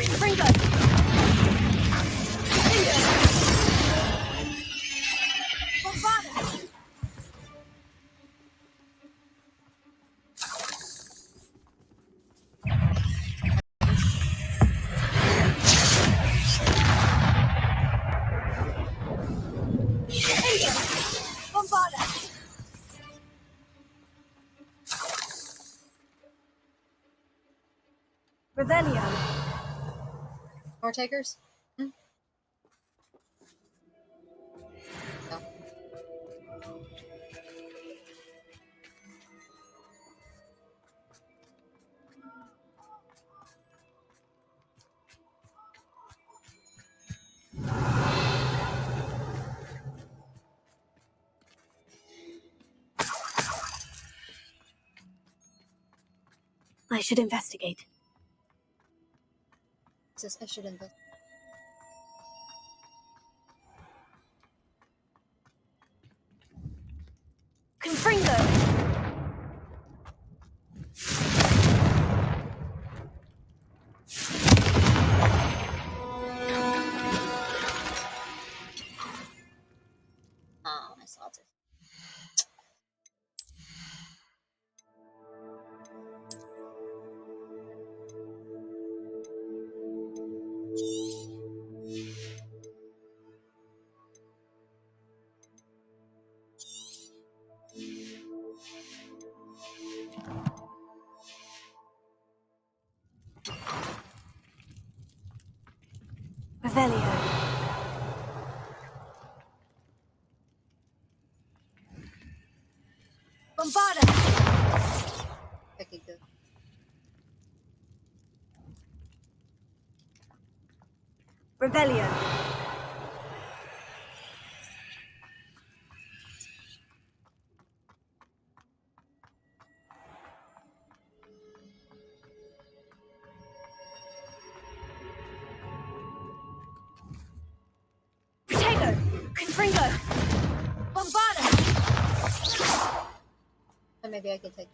Confringo! Bombada! Bombada! Revelio. More takers? Hmm? No. I should investigate. Says I should invest. Confringo! Oh, I saw it. Revelio. Bombada! Okay, good. Revelio. Protego! Confringo! Bombada! So maybe I can take.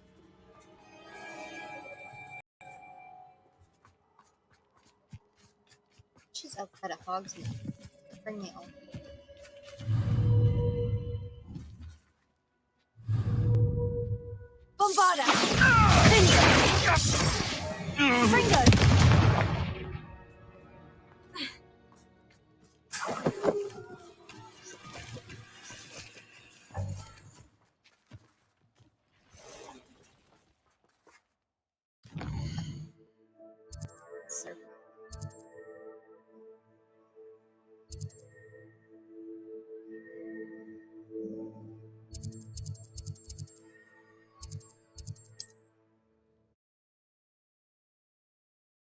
She's outside of Hogsmeade. Bring me home. Bombada! Confringo! Serpent.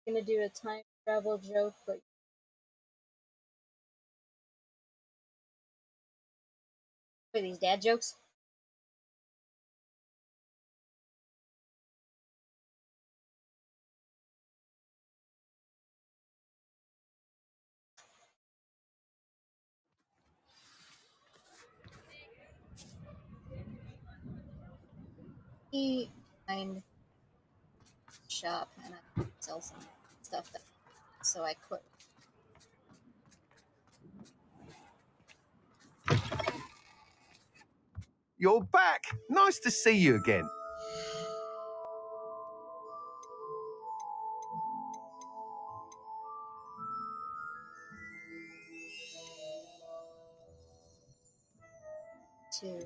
I'm gonna do a time travel joke, but what are these dad jokes? He find shop and I sell some. stuff that, so I quit. You're back. Nice to see you again. Two.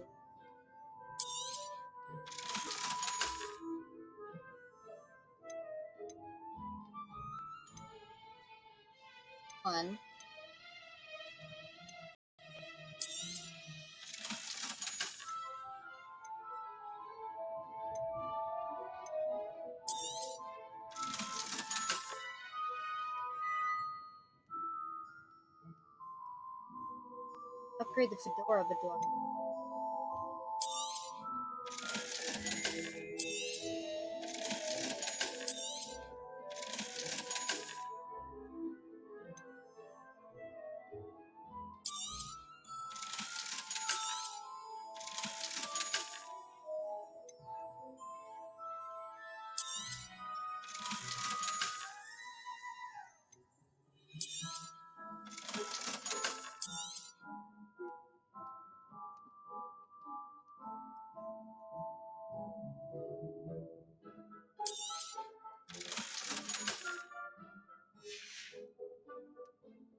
One. Upgrade the fedora door.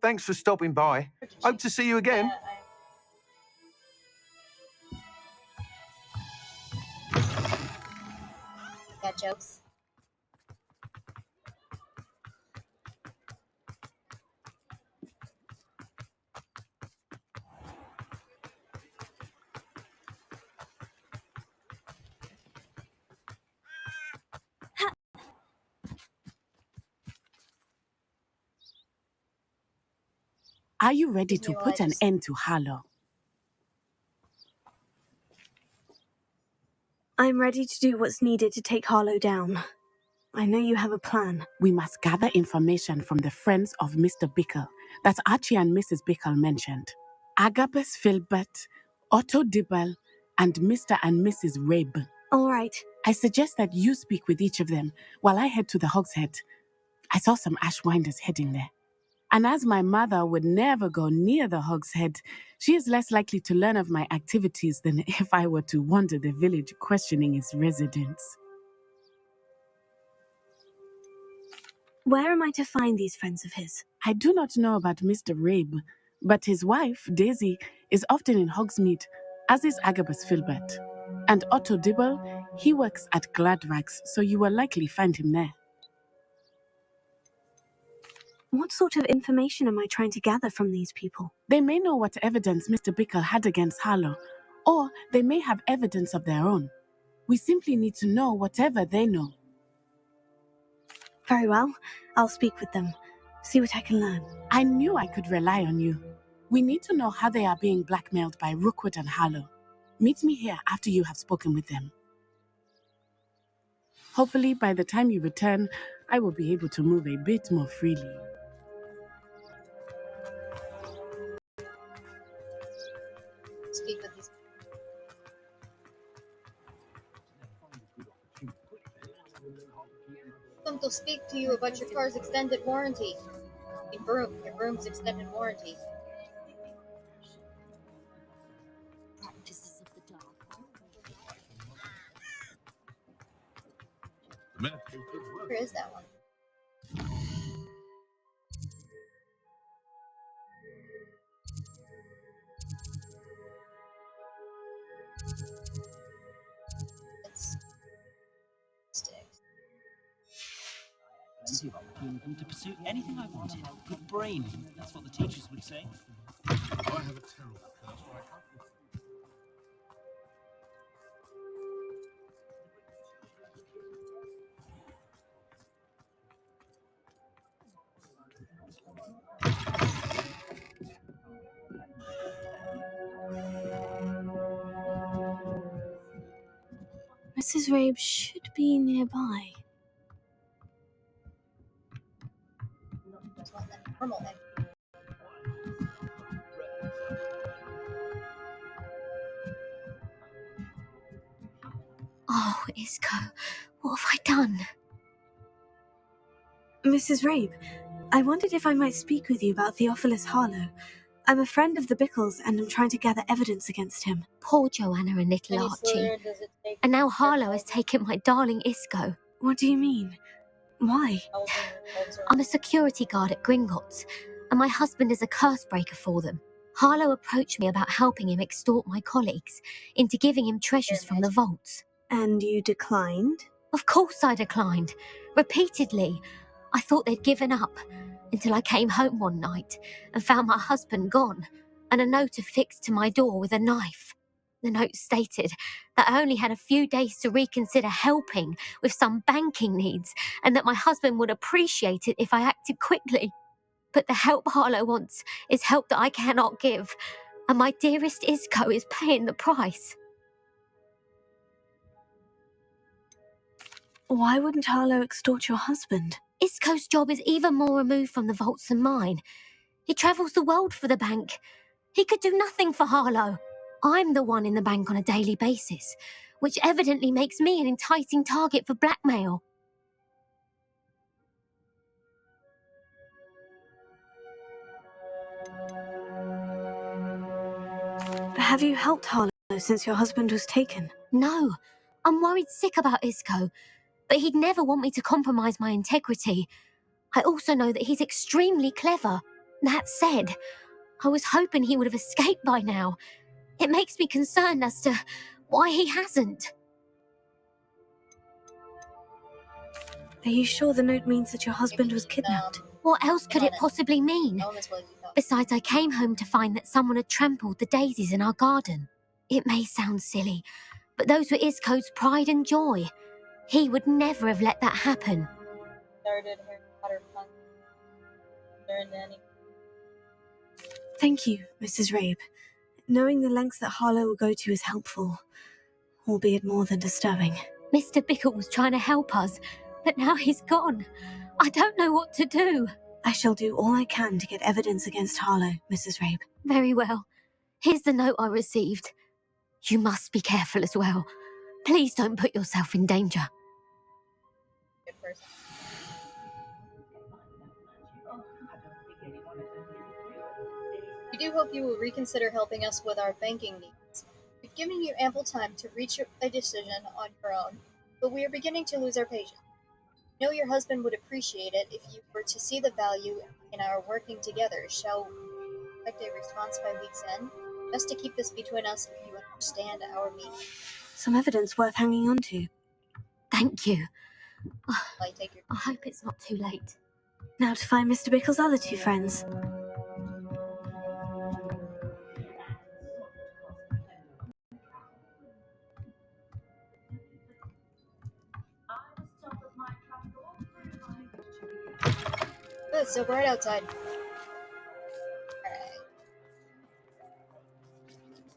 Thanks for stopping by. Hope to see you again. Got jokes. Are you ready to put an end to Harlow? I'm ready to do what's needed to take Harlow down. I know you have a plan. We must gather information from the friends of Mr. Bickle that Archie and Mrs. Bickle mentioned. Agabus Filbert, Otto Dibble, and Mr. and Mrs. Rabe. All right. I suggest that you speak with each of them while I head to the Hogshead. I saw some Ashwinders heading there. And as my mother would never go near the Hogshead, she is less likely to learn of my activities than if I were to wander the village questioning its residents. Where am I to find these friends of his? I do not know about Mr. Rabe, but his wife, Daisy, is often in Hogsmeade, as is Agabus Filbert. And Otto Dibble, he works at Gladrags, so you will likely find him there. What sort of information am I trying to gather from these people? They may know what evidence Mr. Bickle had against Harlow, or they may have evidence of their own. We simply need to know whatever they know. Very well. I'll speak with them. See what I can learn. I knew I could rely on you. We need to know how they are being blackmailed by Rookwood and Harlow. Meet me here after you have spoken with them. Hopefully, by the time you return, I will be able to move a bit more freely. Speak with these. Come to speak to you about your car's extended warranty. Your room's extended warranty. Where is that one? It's sticks. Plenty of opportunity to pursue anything I wanted. Good brain, that's what the teachers would say. I have a terrible curse where I can't. Mrs. Rabe should be nearby. Just want that normal egg. Oh, Isco, what have I done? Mrs. Rabe, I wondered if I might speak with you about Theophilus Harlow. I'm a friend of the Bickles and I'm trying to gather evidence against him. Poor Joanna and little Any Archie. Slytherin does it take And now to start Harlow has taken my darling Isco. What do you mean? Why? I'm a security guard at Gringotts, and my husband is a curse breaker for them. Harlow approached me about helping him extort my colleagues into giving him treasures from the vaults. And you declined? Of course I declined. Repeatedly. I thought they'd given up, until I came home one night and found my husband gone, and a note affixed to my door with a knife. The note stated that I only had a few days to reconsider helping with some banking needs, and that my husband would appreciate it if I acted quickly. But the help Harlow wants is help that I cannot give, and my dearest Isco is paying the price. Why wouldn't Harlow extort your husband? Isco's job is even more removed from the vaults than mine. He travels the world for the bank. He could do nothing for Harlow. I'm the one in the bank on a daily basis, which evidently makes me an enticing target for blackmail. Have you helped Harlow since your husband was taken? No. I'm worried sick about Isco, but he'd never want me to compromise my integrity. I also know that he's extremely clever. That said, I was hoping he would have escaped by now. It makes me concerned as to why he hasn't. Are you sure the note means that your husband was kidnapped? What else could it possibly mean? Besides, I came home to find that someone had trampled the daisies in our garden. It may sound silly, but those were Isco's pride and joy. He would never have let that happen. Thank you, Mrs. Rabe. Knowing the lengths that Harlow will go to is helpful, albeit more than disturbing. Mr. Bickle was trying to help us, but now he's gone. I don't know what to do. I shall do all I can to get evidence against Harlow, Mrs. Rabe. Very well. Here's the note I received. You must be careful as well. Please don't put yourself in danger. We do hope you will reconsider helping us with our banking needs. We've given you ample time to reach a decision on your own, but we are beginning to lose our patience. I know your husband would appreciate it if you were to see the value in our working together. Shall we expect a response by week's end? Just to keep this between us if you understand our meaning. Some evidence worth hanging on to. Thank you. I hope it's not too late. Now to find Mr. Bickle's other two friends. Oh, it's so bright outside. Alright.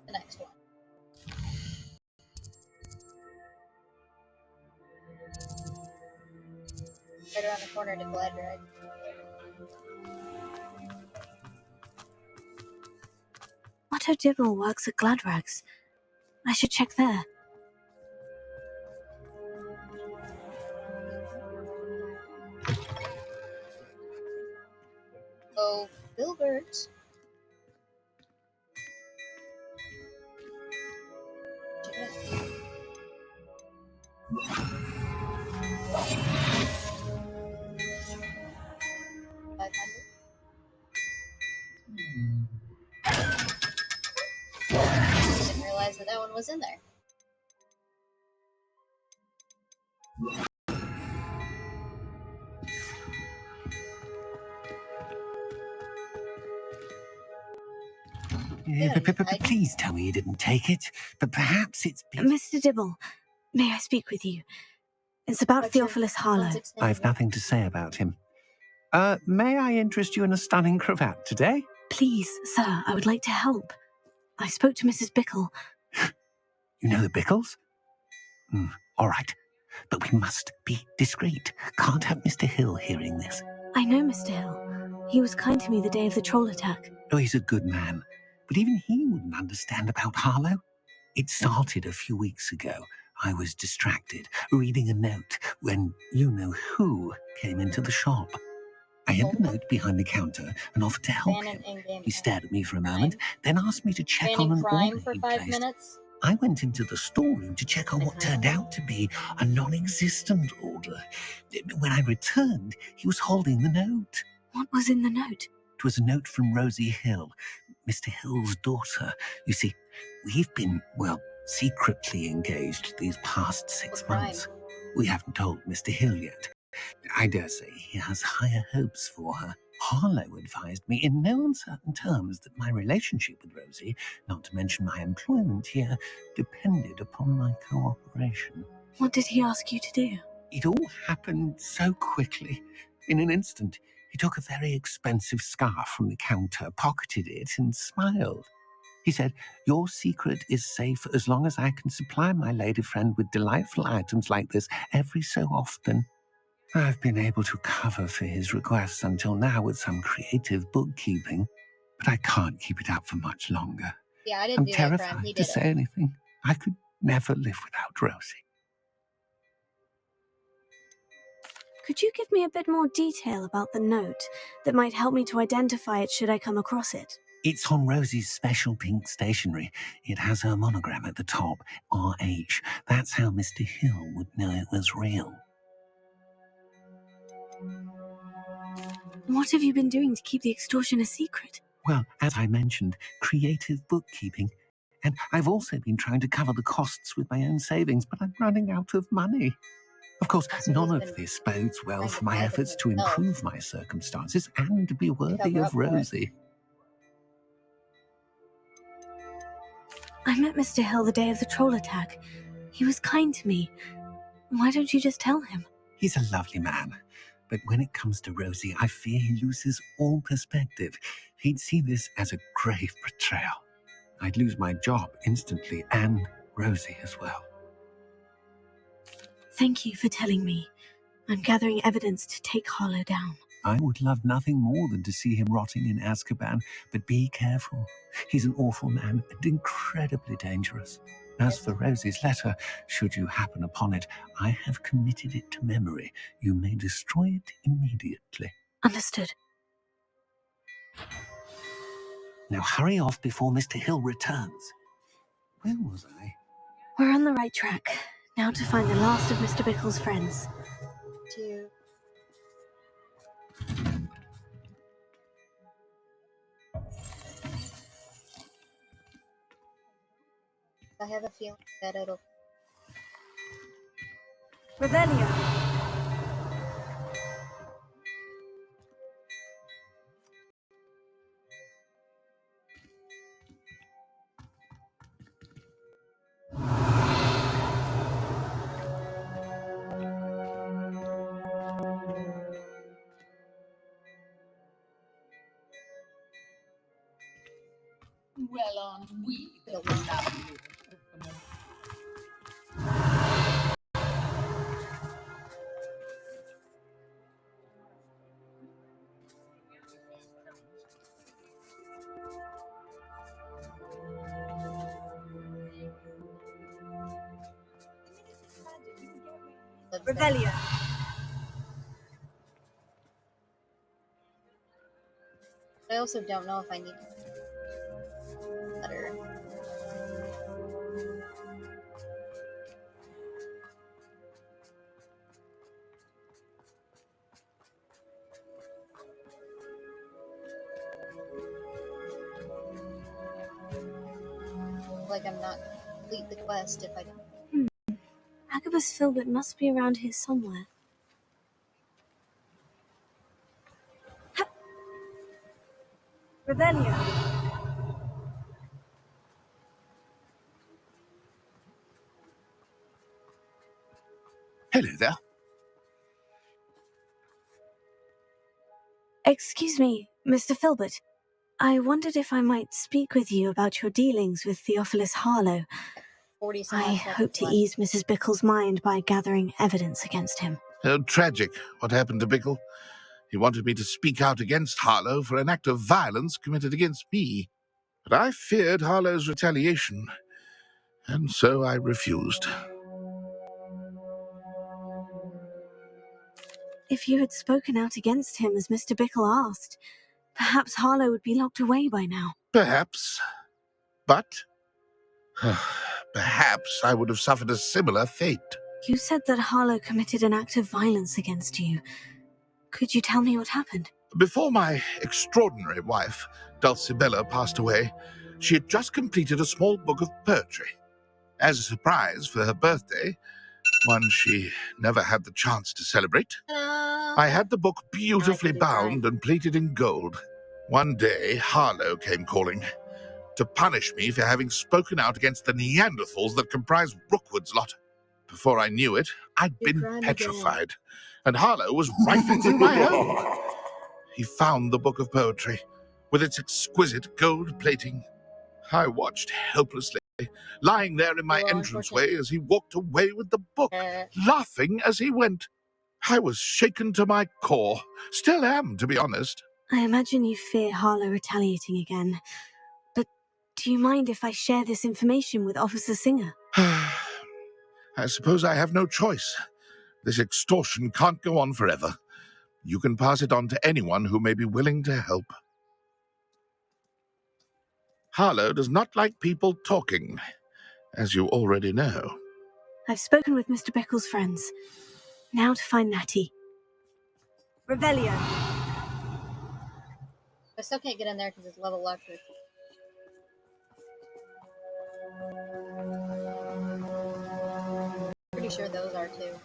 The next one. Right around the corner to Glad Ride. Otto Dibble works at Gladrags. I should check there. Oh, Filbert. Check it out. Didn't realize that one was in there. Please tell me you didn't take it, but perhaps it's... Mr. Dibble, may I speak with you? It's about Theophilus Harlow. I've nothing to say about him. May I interest you in a stunning cravat today? Please, sir, I would like to help. I spoke to Mrs. Bickle. You know the Bickles? All right, but we must be discreet. Can't have Mr. Hill hearing this. I know Mr. Hill. He was kind to me the day of the troll attack. Oh, he's a good man. But even he wouldn't understand about Harlow. It started a few weeks ago. I was distracted, reading a note when you-know-who came into the shop. I hid the note behind the counter and offered to help him. He stared at me for a moment, then asked me to check on an order for he'd 5 placed. minutes. I went into the storeroom to check on what turned out to be a non-existent order. When I returned, he was holding the note. What was in the note? It was a note from Rosie Hill, Mr. Hill's daughter. You see, we've been, well, secretly engaged these past 6 months. We haven't told Mr. Hill yet. I dare say he has higher hopes for her. Harlow advised me in no uncertain terms that my relationship with Rosie, not to mention my employment here, depended upon my cooperation. What did he ask you to do? It all happened so quickly. In an instant, he took a very expensive scarf from the counter, pocketed it, and smiled. He said, "Your secret is safe as long as I can supply my lady friend with delightful items like this every so often." I've been able to cover for his requests until now with some creative bookkeeping, but I can't keep it up for much longer. Yeah, I didn't I'm do that crime. terrified He to did say it. anything. I could never live without Rosie. Could you give me a bit more detail about the note that might help me to identify it should I come across it? It's on Rosie's special pink stationery. It has her monogram at the top, RH. That's how Mr. Hill would know it was real. What have you been doing to keep the extortion a secret? Well, as I mentioned, creative bookkeeping. And I've also been trying to cover the costs with my own savings, but I'm running out of money. Of course, none of this bodes well for my efforts to improve my circumstances and to be worthy of Rosie. I met Mr. Hill the day of the troll attack. He was kind to me. Why don't you just tell him? He's a lovely man. But when it comes to Rosie, I fear he loses all perspective. He'd see this as a grave betrayal. I'd lose my job instantly, and Rosie as well. Thank you for telling me. I'm gathering evidence to take Harlow down. I would love nothing more than to see him rotting in Azkaban, but be careful. He's an awful man and incredibly dangerous. As for Rosie's letter, should you happen upon it, I have committed it to memory. You may destroy it immediately. Understood. Now hurry off before Mr. Hill returns. Where was I? We're on the right track. Now to find the last of Mr. Bickle's friends. I have a feeling that it'll... Revelio! Well, aren't we the value? Revelio! I also don't know if I need letter. Like I'm not gonna complete the quest if I don't. Agabus Filbert must be around here somewhere. Revelio! Hello there. Excuse me, Mr. Filbert. I wondered if I might speak with you about your dealings with Theophilus Harlow. 40 some I hope to ease Mrs. Bickle's mind by gathering evidence against him. Oh, tragic what happened to Bickle. He wanted me to speak out against Harlow for an act of violence committed against me. But I feared Harlow's retaliation, and so I refused. If you had spoken out against him as Mr. Bickle asked, perhaps Harlow would be locked away by now. Perhaps. But perhaps I would have suffered a similar fate. You said that Harlow committed an act of violence against you. Could you tell me what happened? Before my extraordinary wife, Dulcibella, passed away, she had just completed a small book of poetry. As a surprise for her birthday, one she never had the chance to celebrate, I had the book beautifully bound and plated in gold. One day, Harlow came calling to punish me for having spoken out against the Neanderthals that comprise Rookwood's lot. Before I knew it, I'd been petrified, and Harlow was rifling through my home. He found the book of poetry, with its exquisite gold plating. I watched helplessly, lying there in my entranceway as he walked away with the book, laughing as he went. I was shaken to my core. Still am, to be honest. I imagine you fear Harlow retaliating again. But do you mind if I share this information with Officer Singer? I suppose I have no choice. This extortion can't go on forever. You can pass it on to anyone who may be willing to help. Harlow does not like people talking, as you already know. I've spoken with Mr. Bickle's friends. Now to find Natty. Revelio. I still can't get in there because it's level electric. Pretty sure those are too.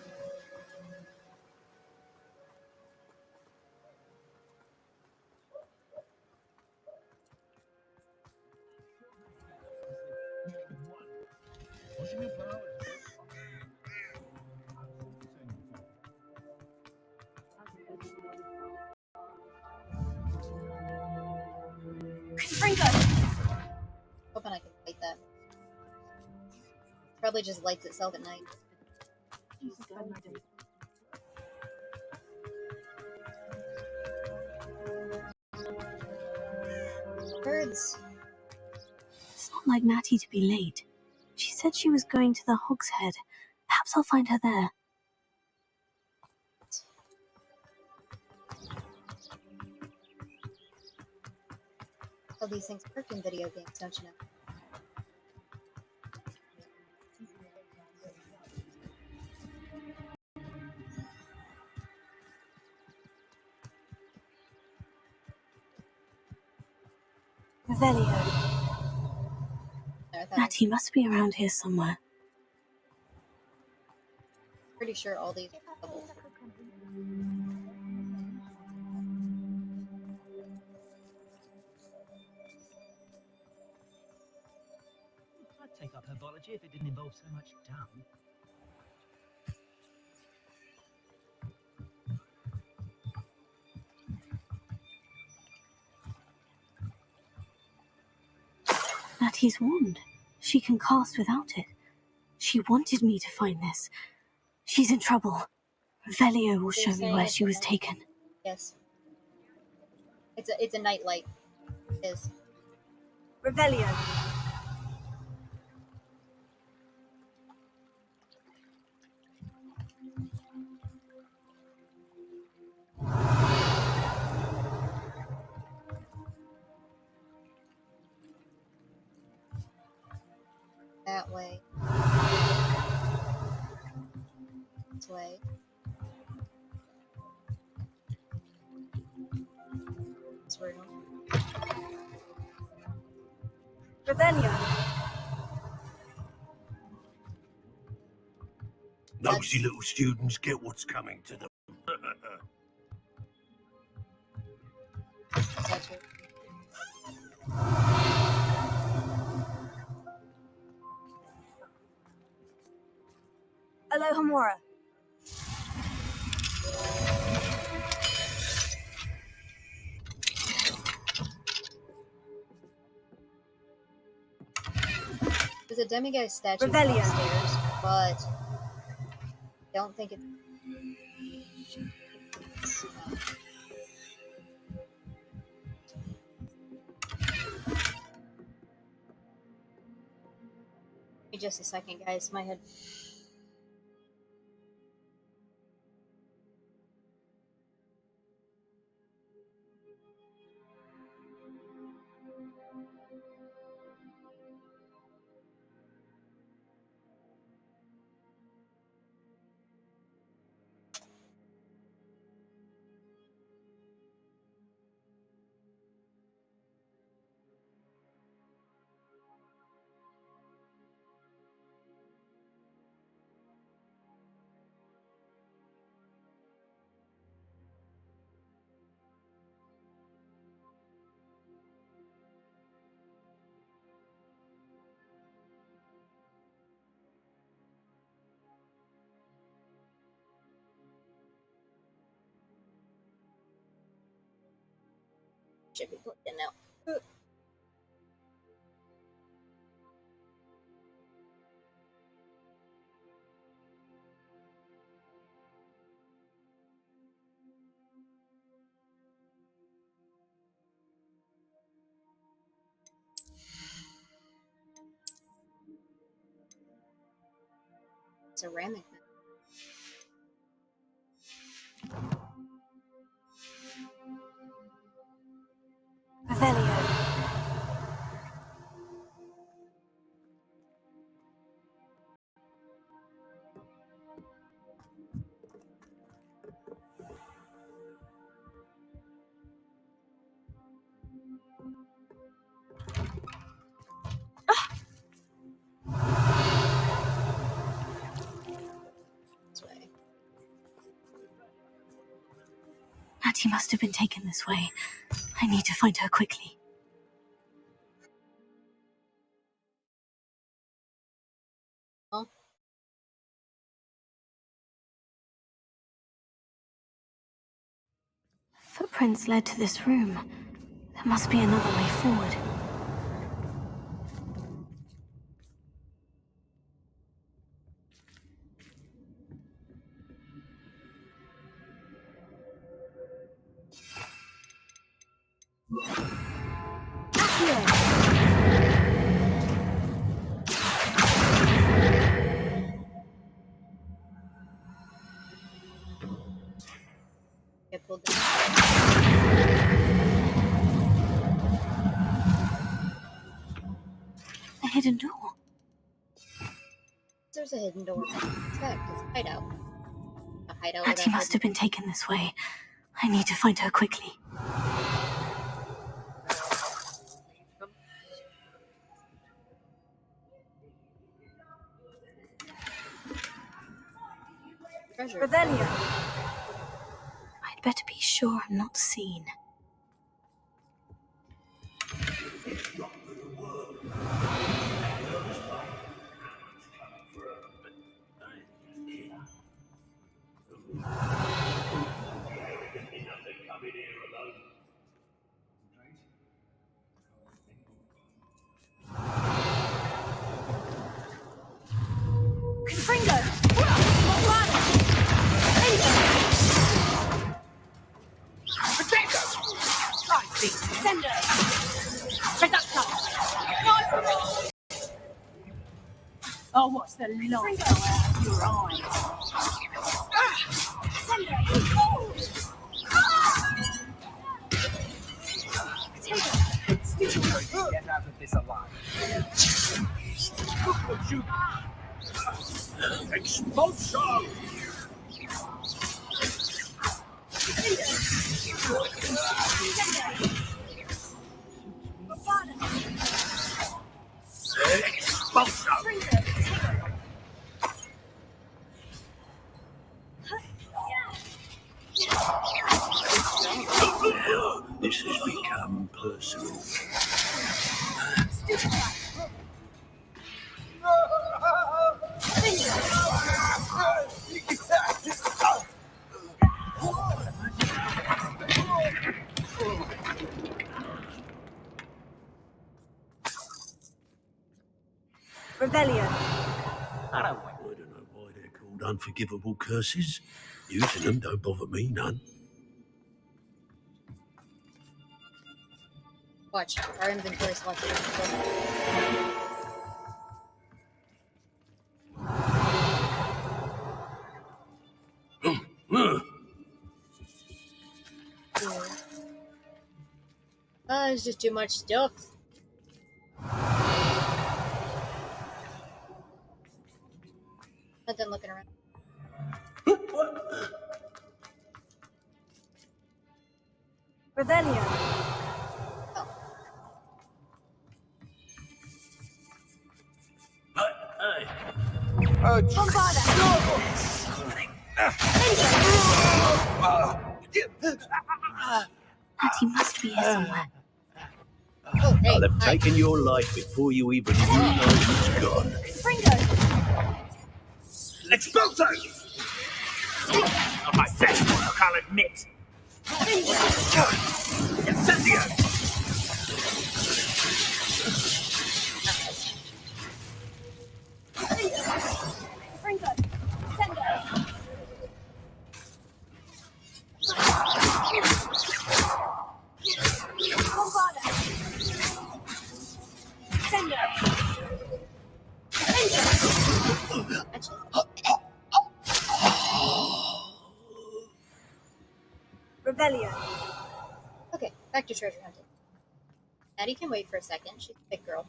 Hoping I can light that. Probably just lights itself at night. Birds. It's not like Natty to be late. She said she was going to the Hogshead. Perhaps I'll find her there. All these things work in video games, don't you know? Revelio. Natty must be around here somewhere. Pretty sure all these are double. I'd take up herbology if it didn't involve so much dung. Natty's wand. She can cast without it. She wanted me to find this. She's in trouble. Revelio will show me where she was taken. Yes. It's a night light. It is. Revelio. That way. This way. This room. Revelio. Nosy little students get what's coming to them. Alohomora. There's a demiguise statue Revelio. downstairs, but I don't think it's. Give me just a second, guys. My head. Should be plugged in now. Ceramic. Revelio. This way. Natty must have been taken this way. I need to find her quickly. Huh? Footprints led to this room. There must be another way forward. Get pulled down. A hidden door. There's a hidden door. Expect it's a hideout. A hideout Natty without must have been taken this way. I need to find her quickly. treasure. Revelio. I'd better be sure I'm not seen. Oh, what's the light out of your eyes? Get out of this alive. Look what you... Expulsion! This has become personal. Revelio. I don't know why they're called unforgivable curses. Using them don't bother me none. Watch, our inventory selected. There's just too much stuff. Not done looking around. Revelio. Natty must be here somewhere. Oh, hey, I'll have taken your life before you even knew I was gone. Expulso! Not my best work, I'll admit. Incendio! Revelio. Okay, back to treasure hunting. Maddie can wait for a second. She's a big girl.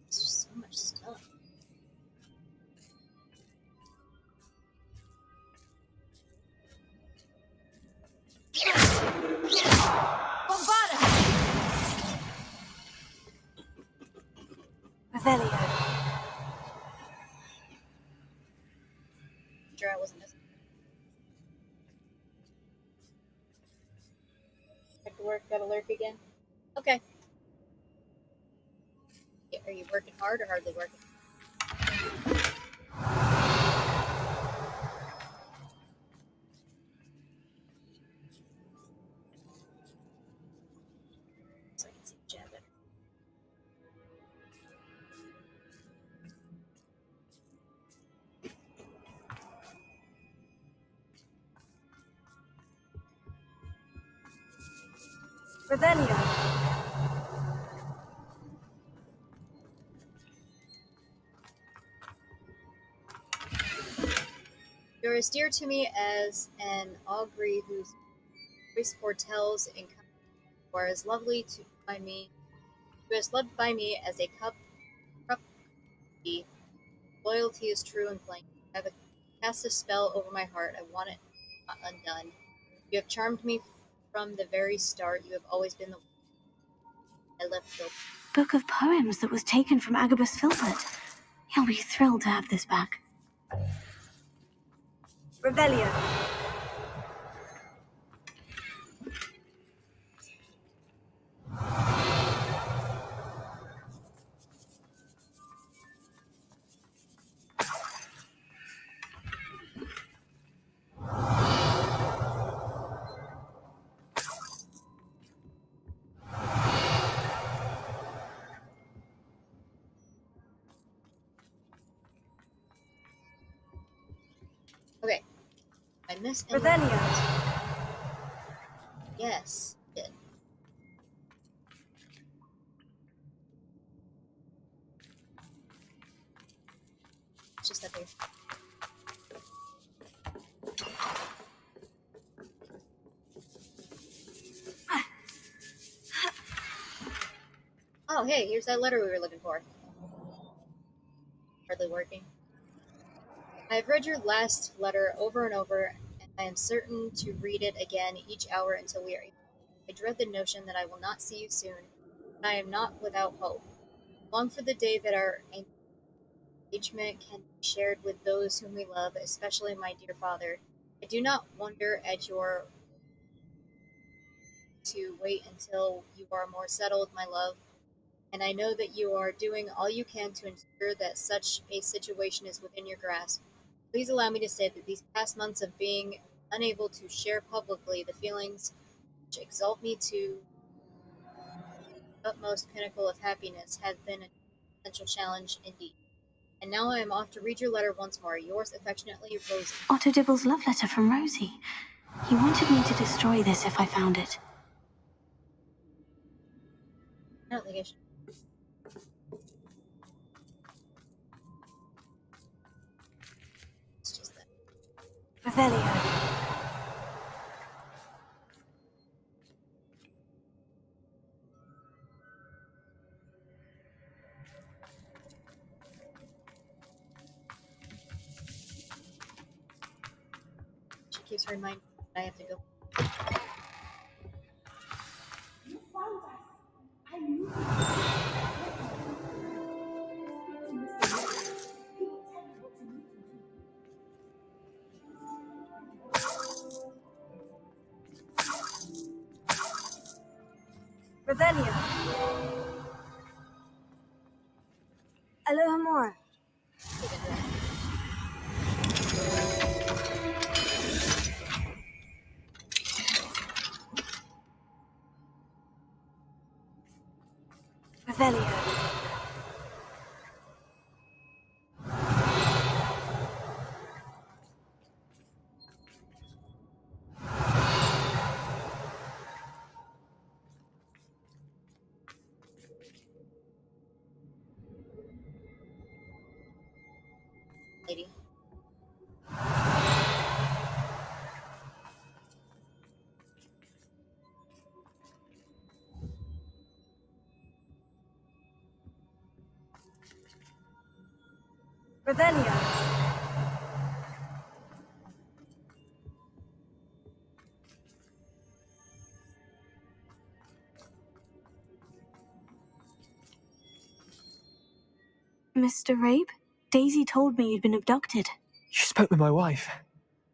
There's just so much stuff. Bombada! Revelio. Sure, I wasn't missing. Back to work, gotta lurk again. Okay. Are you working hard or hardly working? So I can see the chat better. Revelio. You're as dear to me as an augury whose voice foretells in company. You are as lovely by me. You are as loved by me as a cup be. Loyalty is true and plain. I have cast a spell over my heart. I want it not undone. You have charmed me from the very start. You have always been the one I left filled. Book of poems that was taken from Agabus Filbert. He'll be thrilled to have this back. Revelio. Okay. I missed Revelio. Yes, I did. It's just up here. Oh, hey, here's that letter we were looking for. Hardly working. I have read your last letter over and over, and I am certain to read it again each hour until we are able. I dread the notion that I will not see you soon, but I am not without hope. I long for the day that our engagement can be shared with those whom we love, especially my dear father. I do not wonder at your to wait until you are more settled, my love, and I know that you are doing all you can to ensure that such a situation is within your grasp. Please allow me to say that these past months of being unable to share publicly the feelings which exalt me to the utmost pinnacle of happiness have been an essential challenge indeed. And now I am off to read your letter once more. Yours affectionately, Rosie. Otto Dibble's love letter from Rosie. He wanted me to destroy this if I found it. I don't think I should. It's just that. Revelio. She keeps reminding me that I have to go. You found us. I knew Revelio. Alohomora. Revelio. lady. Revelio. Mr. Rabe, Daisy told me you'd been abducted. You spoke with my wife.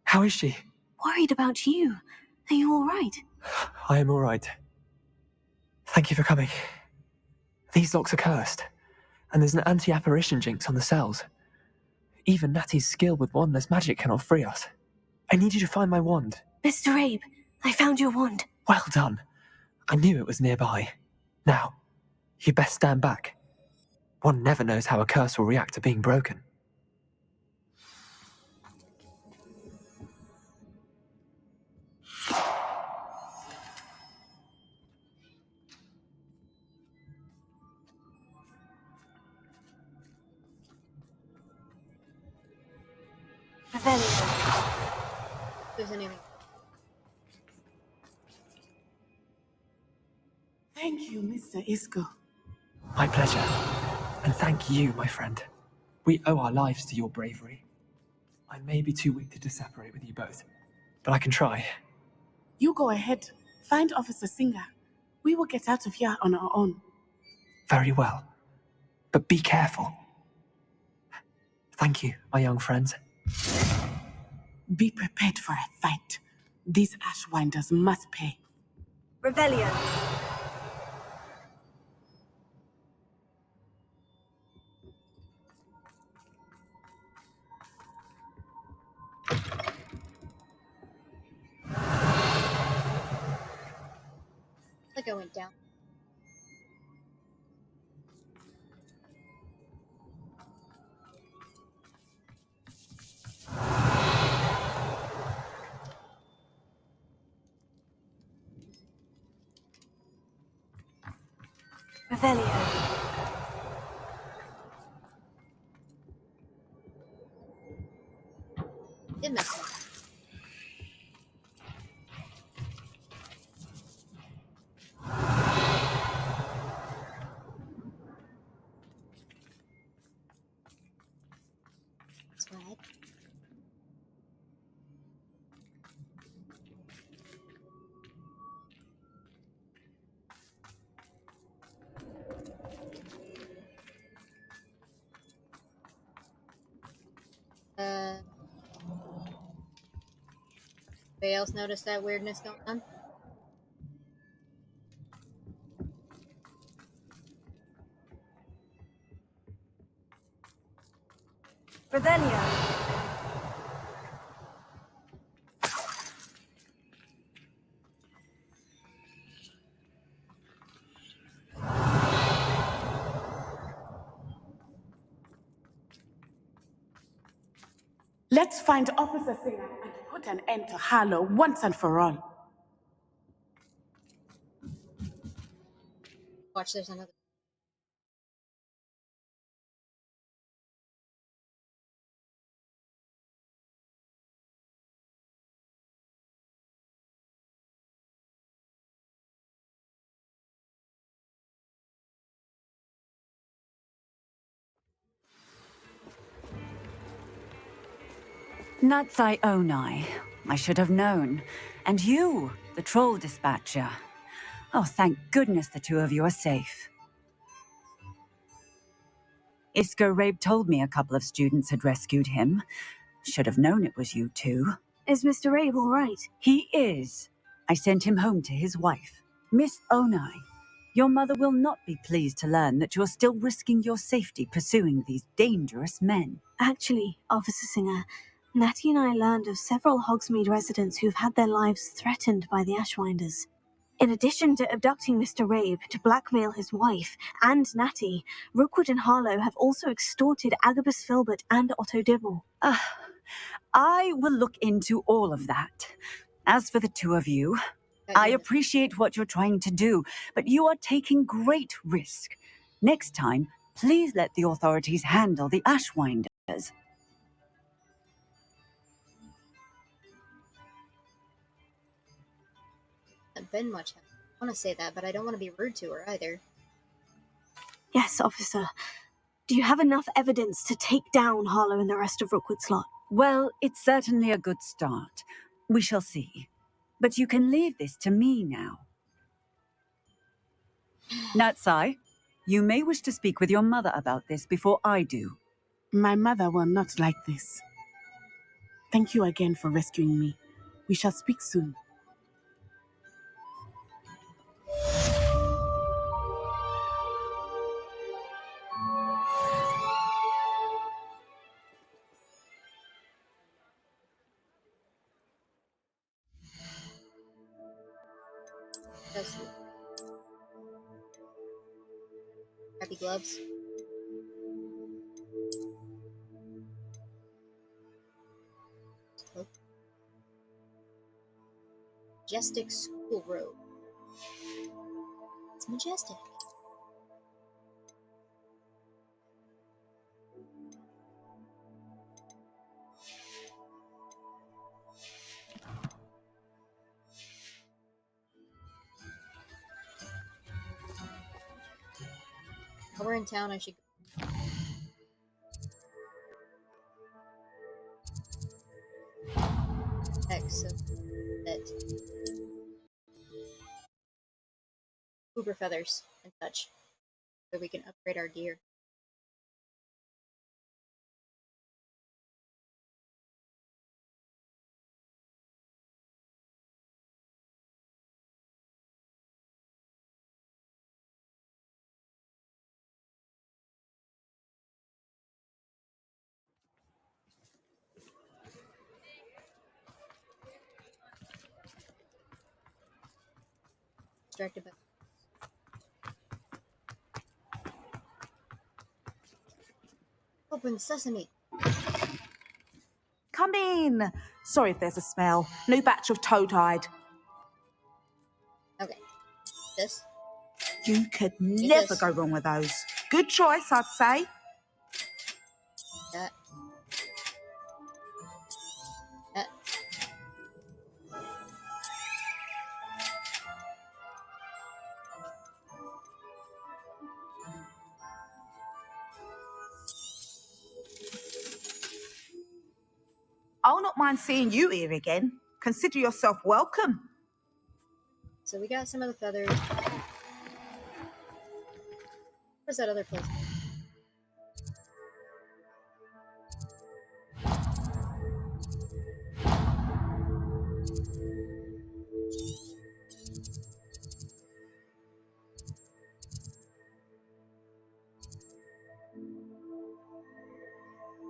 How is she? Worried about you. Are you all right? I am all right. Thank you for coming. These locks are cursed, and there's an anti-apparition jinx on the cells. Even Natty's skill with wandless magic cannot free us. I need you to find my wand. Mr. Rabe, I found your wand. Well done. I knew it was nearby. Now, you best stand back. One never knows how a curse will react to being broken. Revelio. There's anything. Thank you, Mr. Isco. My pleasure. And thank you, my friend. We owe our lives to your bravery. I may be too weak to separate with you both, but I can try. You go ahead. Find Officer Singer. We will get out of here on our own. Very well. But be careful. Thank you, my young friends. Be prepared for a fight. These Ashwinders must pay. Revelio. Like I went down. Revelio. It messed up. That's right. Anybody else notice that weirdness going on? Revelio. Let's find Officer Singer and put an end to Harlow once and for all. Watch, there's another. Natsai Onai. I should have known. And you, the troll dispatcher. Oh, thank goodness the two of you are safe. Isco Rabe told me a couple of students had rescued him. Should have known it was you two. Is Mr. Rabe all right? He is. I sent him home to his wife. Miss Onai, your mother will not be pleased to learn that you're still risking your safety pursuing these dangerous men. Actually, Officer Singer, Natty and I learned of several Hogsmeade residents who've had their lives threatened by the Ashwinders. In addition to abducting Mr. Rabe to blackmail his wife and Natty, Rookwood and Harlow have also extorted Agabus Filbert and Otto Dibble. I will look into all of that. As for the two of you, I appreciate what you're trying to do, but you are taking great risk. Next time, please let the authorities handle the Ashwinders. been much help. I want to say that, but I don't want to be rude to her either. Yes, officer. Do you have enough evidence to take down Harlow and the rest of Rookwood Slot? Well, it's certainly a good start. We shall see. But you can leave this to me now. Natsai, you may wish to speak with your mother about this before I do. My mother will not like this. Thank you again for rescuing me. We shall speak soon. That's happy gloves. Majestic School Road. It's majestic. While we're in town, I should go so that Uber feathers and such, so we can upgrade our gear. Distracted by open sesame. Come in. Sorry if there's a smell. New batch of toad-hide. Okay, this. You could never go wrong with those. Good choice, I'd say. That. That. I'll not mind seeing you here again. Consider yourself welcome. So we got some of the feathers. Where's that other place?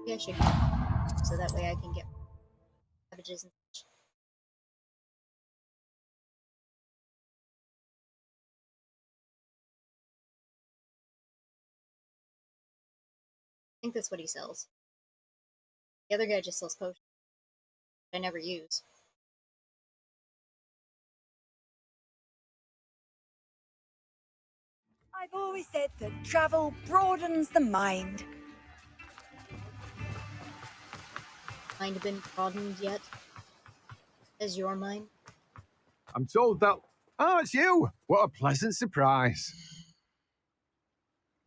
Yeah, sure. So that way I can get cabbages and such. I think that's what he sells. The other guy just sells potions I never use. I've always said that travel broadens the mind. Mind been broadened yet? As your mind? I'm told that... Oh, it's you! What a pleasant surprise.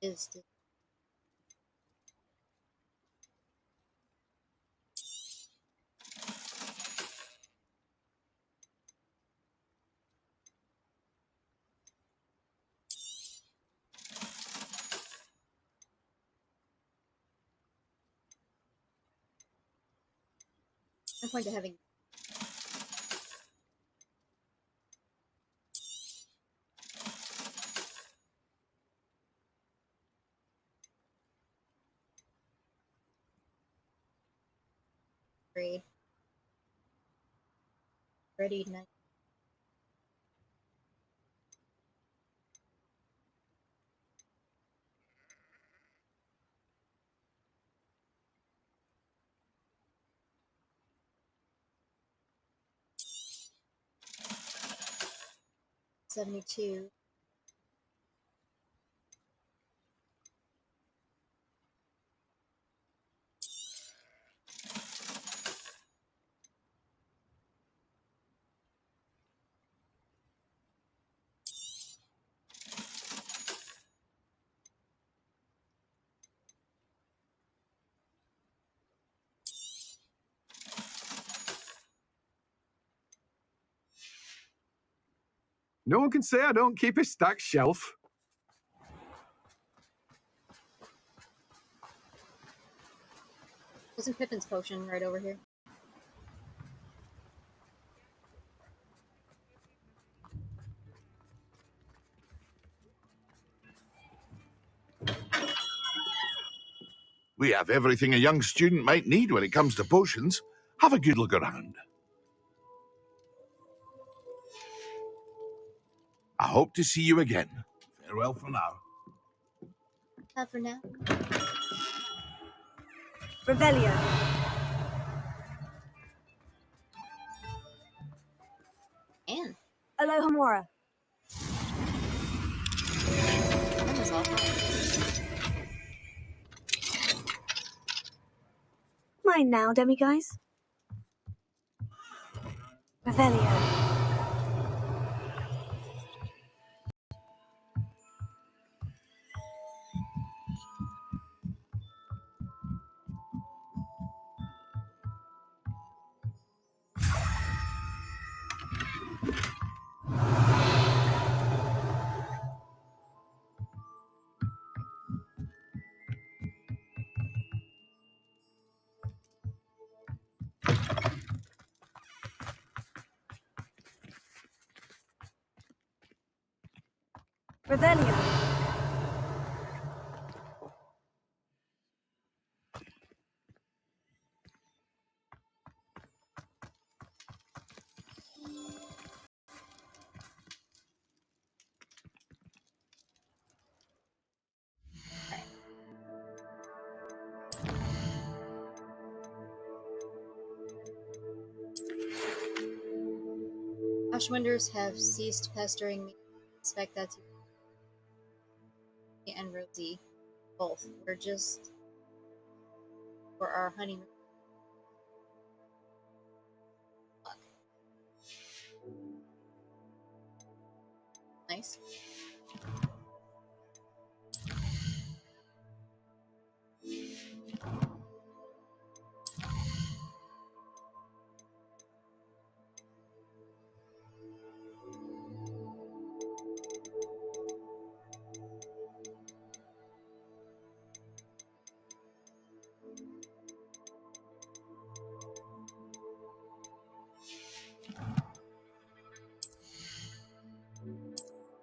Is no point to having grade. Ready night. $72. No one can say I don't keep a stacked shelf. Isn't Pippin's potion right over here? We have everything a young student might need when it comes to potions. Have a good look around. I hope to see you again. Farewell for now. For now. Revelio. And Alohomora. that was awful. Mine now, demiguise. Revelio. Revelio. Ashwinders have ceased pestering me. I expect that to me and Rosie both. We're just for our honeymoon. Nice.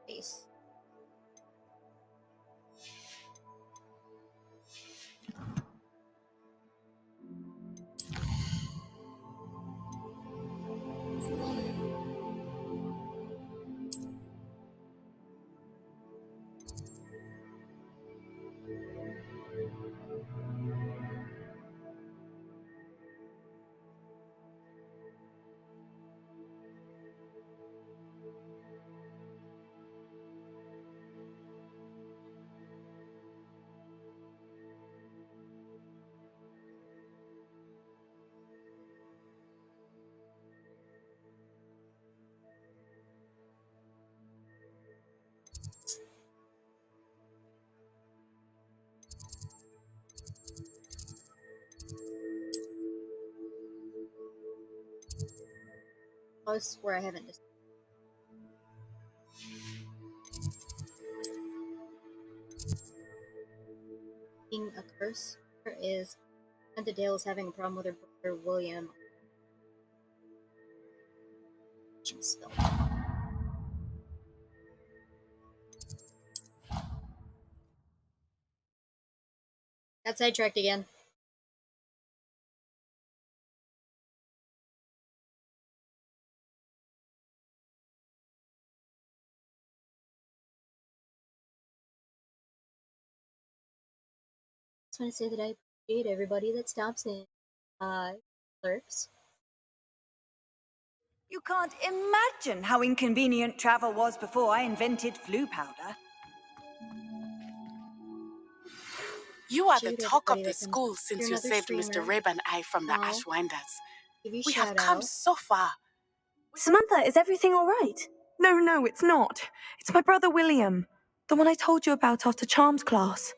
Nice. I swear I haven't just being a curse is Santa Dale is having a problem with her brother William. Spell. Got sidetracked again. Just want to say that I appreciate everybody that stops in. Clerks. You can't imagine how inconvenient travel was before I invented flu powder. You are the Appreciate talk of everybody the that comes. school If you're since you another saved Mr. streamer, Rabe and I from the I'll Ashwinders. give you a We have shout come out. so far. Samantha, is everything all right? No, it's not. It's my brother William, the one I told you about after charms class.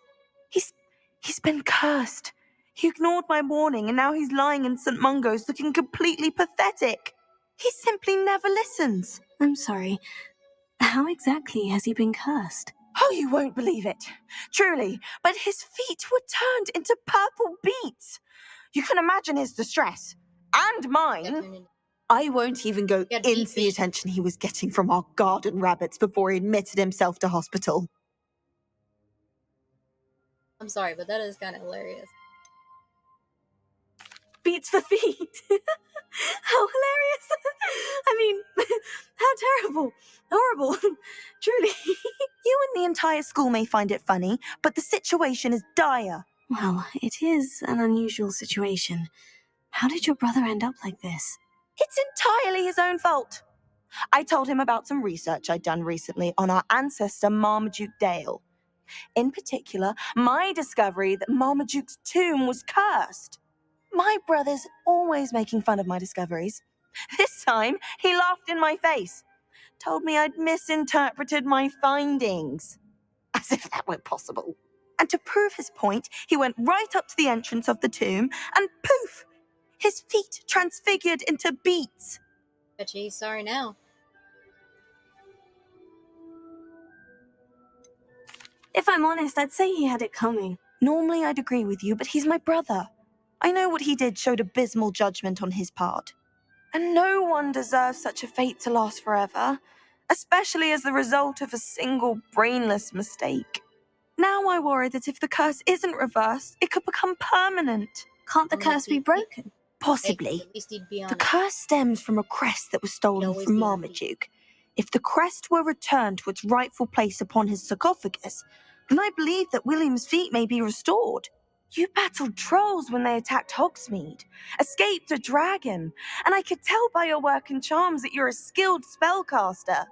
He's been cursed. He ignored my warning and now he's lying in St. Mungo's looking completely pathetic. He simply never listens. I'm sorry. How exactly has he been cursed? Oh, you won't believe it. Truly, but his feet were turned into purple beets. You can imagine his distress. And mine. I won't even go into the attention he was getting from our garden rabbits before he admitted himself to hospital. I'm sorry, but that is kind of hilarious. Beats for feet. How hilarious. I mean, how terrible. Horrible. Truly. You and the entire school may find it funny, but the situation is dire. Well, it is an unusual situation. How did your brother end up like this? It's entirely his own fault. I told him about some research I'd done recently on our ancestor Marmaduke Dale. In particular, my discovery that Marmaduke's tomb was cursed. My brother's always making fun of my discoveries. This time, he laughed in my face, told me I'd misinterpreted my findings. As if that were possible. And to prove his point, he went right up to the entrance of the tomb and poof! His feet transfigured into beets. Bet you he's sorry now. If I'm honest, I'd say he had it coming. Normally I'd agree with you, but he's my brother. I know what he did showed abysmal judgment on his part. And no one deserves such a fate to last forever, especially as the result of a single brainless mistake. Now I worry that if the curse isn't reversed, it could become permanent. Can't the curse be broken? Possibly. At least he'd be on The curse stems from a crest that was stolen from Marmaduke. If the crest were returned to its rightful place upon his sarcophagus, then I believe that William's feet may be restored. You battled trolls when they attacked Hogsmeade, escaped a dragon, and I could tell by your work and charms that you're a skilled spellcaster.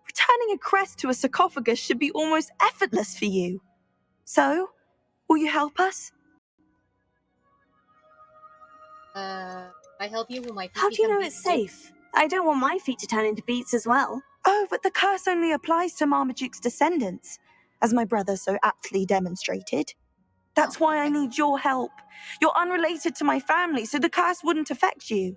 Returning a crest to a sarcophagus should be almost effortless for you. So, will you help us? If I help you, will my feet How do you become know it's beets too? safe? I don't want my feet to turn into beets as well. Oh, but the curse only applies to Marmaduke's descendants, as my brother so aptly demonstrated. That's why I need your help. You're unrelated to my family, so the curse wouldn't affect you.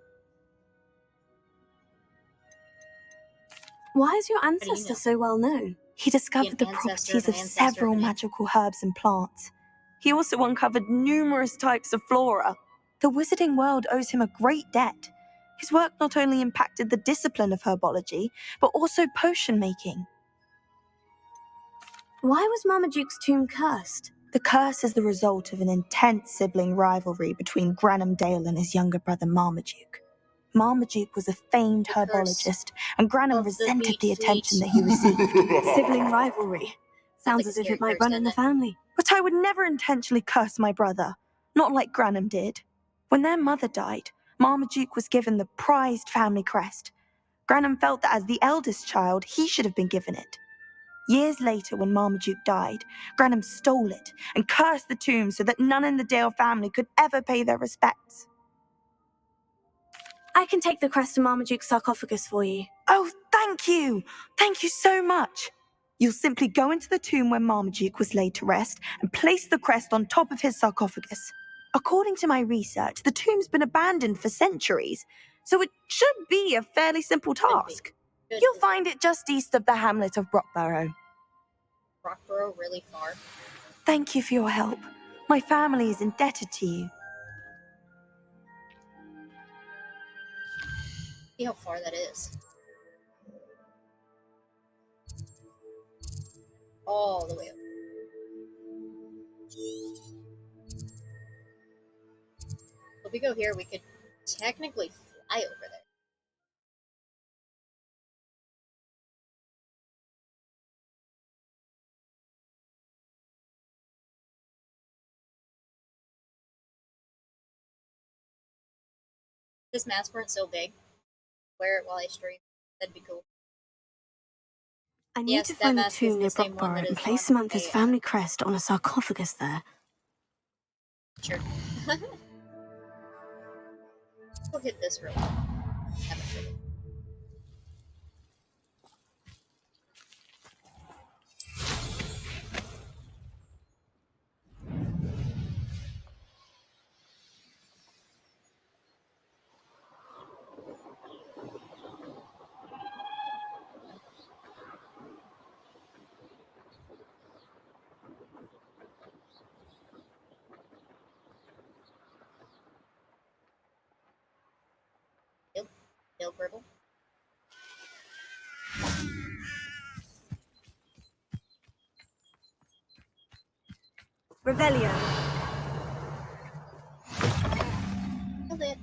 Why is your do you ancestor know? so well known? He discovered the ancestor of properties an of ancestor several of an magical herbs and plants. He also uncovered numerous types of flora. The wizarding world owes him a great debt. His work not only impacted the discipline of herbology, but also potion making. Why was Marmaduke's tomb cursed? The curse is the result of an intense sibling rivalry between Granham Dale and his younger brother Marmaduke. Marmaduke was a famed herbologist, and Granham resented the attention that he received. Sibling rivalry. Sounds as if it might run in the family. But I would never intentionally curse my brother, not like Granham did. When their mother died, Marmaduke was given the prized family crest. Granham felt that as the eldest child, he should have been given it. Years later, when Marmaduke died, Granham stole it and cursed the tomb so that none in the Dale family could ever pay their respects. I can take the crest to Marmaduke's sarcophagus for you. Oh, thank you! Thank you so much! You'll simply go into the tomb where Marmaduke was laid to rest and place the crest on top of his sarcophagus. According to my research, the tomb's been abandoned for centuries, so it should be a fairly simple task. You'll find it just east of the hamlet of Brockborough. Brockborough really far. Thank you for your help. My family is indebted to you. See how far that is. All the way up. If we go here, we could technically fly over there. If this maps weren't so big, wear it while I stream. That'd be cool. I need to find the tomb near Brockborough and place Samantha's family crest on a sarcophagus there. Sure. We'll hit this real quick. Pale purple. Revelio. Killed it.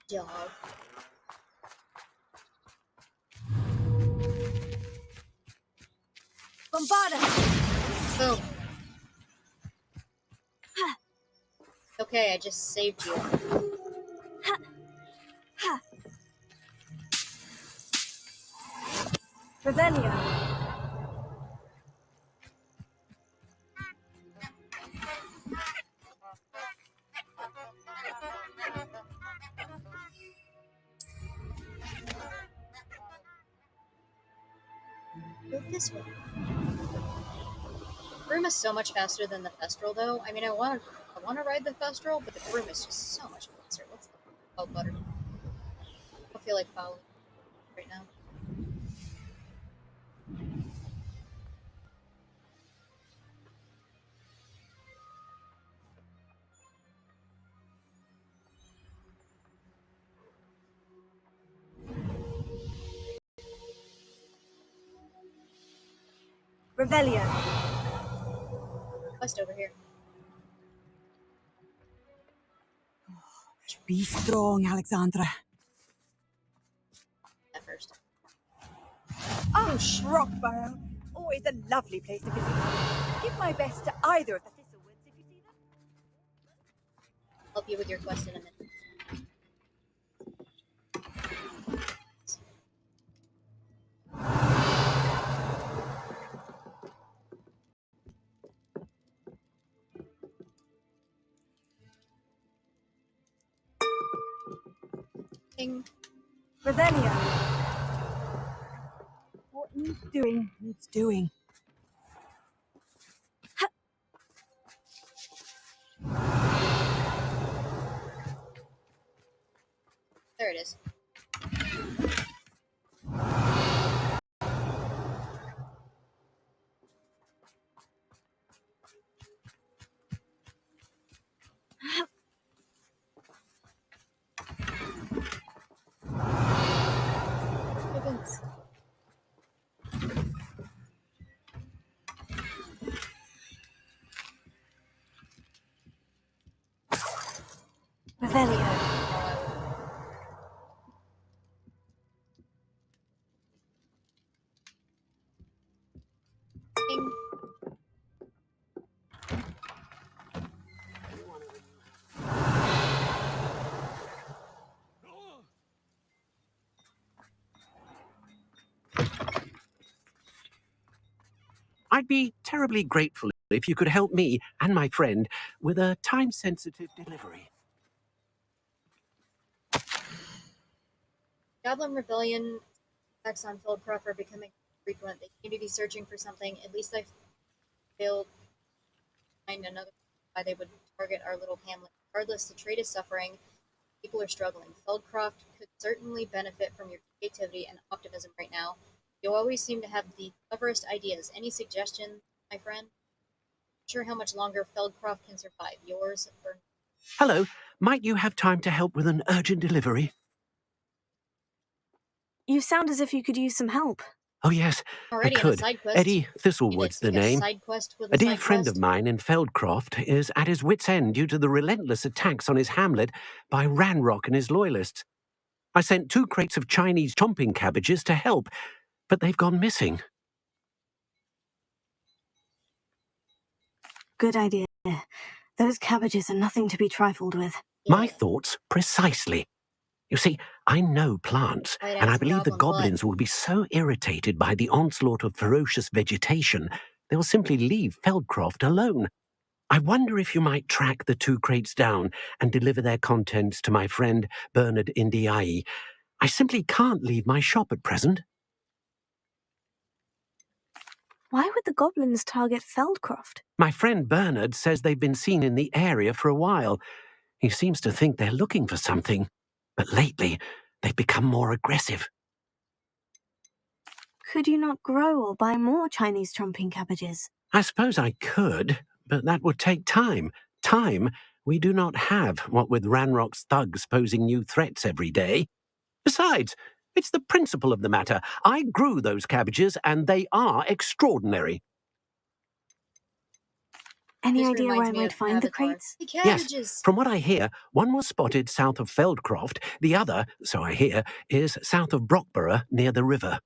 Dog. Bombarda. Boom. Okay, I just saved you. Revelio. Move this way. Broom is so much faster than the Thestral, though. I mean, I want to ride the Thestral, but the Broom is just so much faster. What's the butter? I don't feel like following right now. Revelio. Quest over here. Be strong, Alexandra. At first. Oh, Rockborough. Always a lovely place to visit. Give my best to either of the Thistlewoods if you see them. Help you with your quest in a minute. Ding. Revelio. What needs doing needs doing. There it is. Heavens. Revelio. Ding. I'd be terribly grateful if you could help me and my friend with a time-sensitive delivery. Goblin Rebellion attacks on Feldcroft are becoming frequent. They seem to be searching for something. At least I failed to find another why they would target our little hamlet. Regardless, the trade is suffering. People are struggling. Feldcroft could certainly benefit from your creativity and optimism right now. You always seem to have the cleverest ideas. Any suggestions, my friend? Not sure how much longer Feldcroft can survive. Yours, Bernard. Hello, might you have time to help with an urgent delivery? You sound as if you could use some help. Oh, yes, Already I on a could. side quest. Eddie You Thistlewood's did the a name. side quest with A a dear side friend quest. of mine in Feldcroft is at his wit's end due to the relentless attacks on his hamlet by Ranrock and his loyalists. I sent 2 crates of Chinese chomping cabbages to help, but they've gone missing. Good idea. Those cabbages are nothing to be trifled with. My thoughts precisely. You see, I know plants, and I believe the goblins will be so irritated by the onslaught of ferocious vegetation, they'll simply leave Feldcroft alone. I wonder if you might track the 2 crates down and deliver their contents to my friend Bernard Indiai. I simply can't leave my shop at present. Why would the goblins target Feldcroft? My friend Bernard says they've been seen in the area for a while. He seems to think they're looking for something, but lately they've become more aggressive. Could you not grow or buy more Chinese chomping cabbages? I suppose I could, but that would take time. Time we do not have, what with Ranrock's thugs posing new threats every day. Besides, it's the principle of the matter. I grew those cabbages, and they are extraordinary. Any This idea where reminds I me might of find the Avatar. crates? The Yes, cabbages! from what I hear, one was spotted south of Feldcroft, the other, so I hear, is south of Brockborough near the river.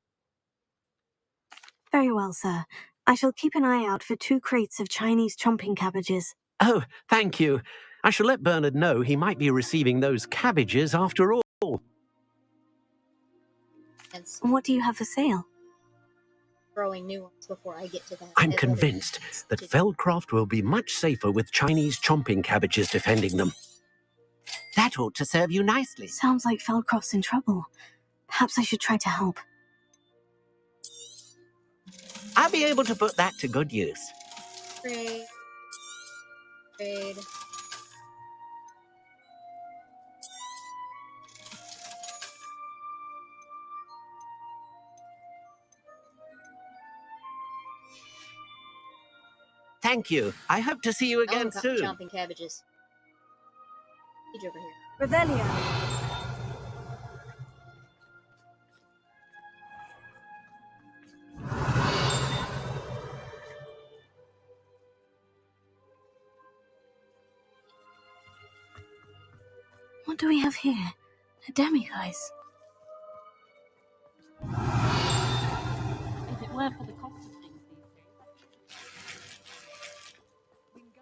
Very well, sir. I shall keep an eye out for 2 crates of Chinese chomping cabbages. Oh, thank you. I shall let Bernard know he might be receiving those cabbages after all. What do you have for sale? Growing new ones before I get to that. I'm convinced that Feldcroft will be much safer with Chinese chomping cabbages defending them. That ought to serve you nicely. Sounds like Feldcroft's in trouble. Perhaps I should try to help. I'll be able to put that to good use. Trade. Trade. Thank you. I hope to see you again soon. Chomping cabbages. He's over here. Revelio. What do we have here? A demiguise. If it weren't for the cost of things these days.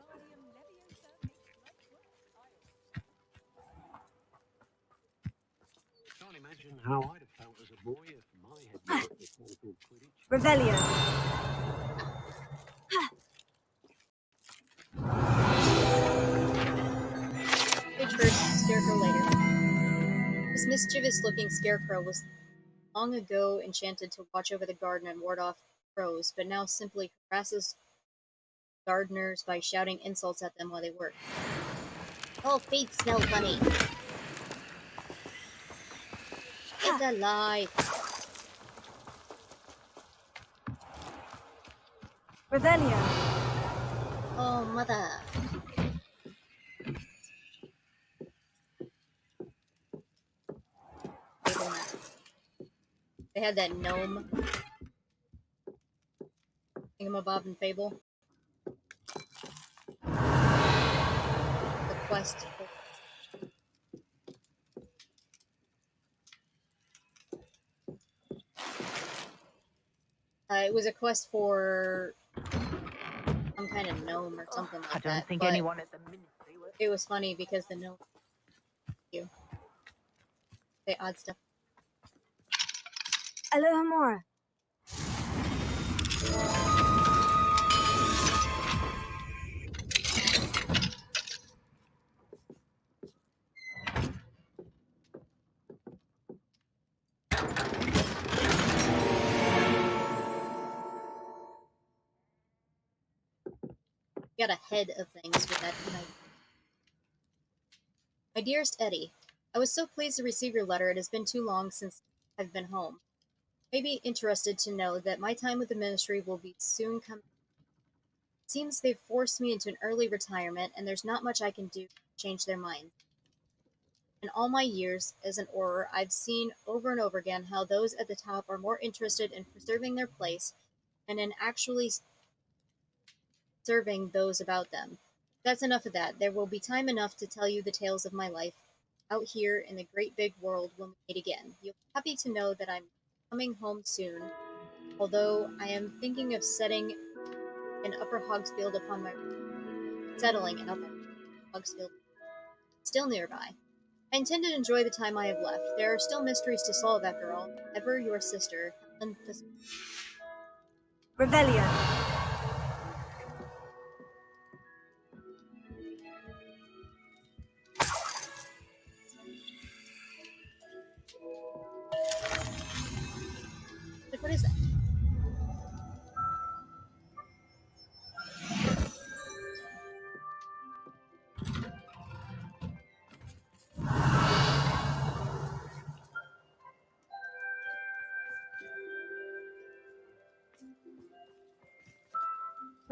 Can't imagine how I'd have felt as a boy if my head was called Quidditch. Revelio. Page first, Scarecrow later. This mischievous-looking Scarecrow was long ago enchanted to watch over the garden and ward off crows, but now simply harasses gardeners by shouting insults at them while they work. All feet smell funny. It's a lie. Revelio. Oh, mother. They had that gnome thingamabob in Fable. The quest for... it was a quest for some kind of gnome or something like that. I don't think but anyone at the ministry would. It was funny because the gnome... You. Say odd stuff. Alohomora. Got ahead of things with that tonight. My dearest Eddie, I was so pleased to receive your letter. It has been too long since I've been home. You may be interested to know that my time with the ministry will be soon coming. It seems they've forced me into an early retirement, and there's not much I can do to change their minds. In all my years as an Auror, I've seen over and over again how those at the top are more interested in preserving their place than in actually serving those about them. That's enough of that. There will be time enough to tell you the tales of my life out here in the great big world when we meet again. You'll be happy to know that I'm coming home soon, although I am thinking of settling in Upper Hogsfield upon my Hogsfield, still nearby. I intend to enjoy the time I have left. There are still mysteries to solve after all. Ever your sister, Helen Revelio. What is that?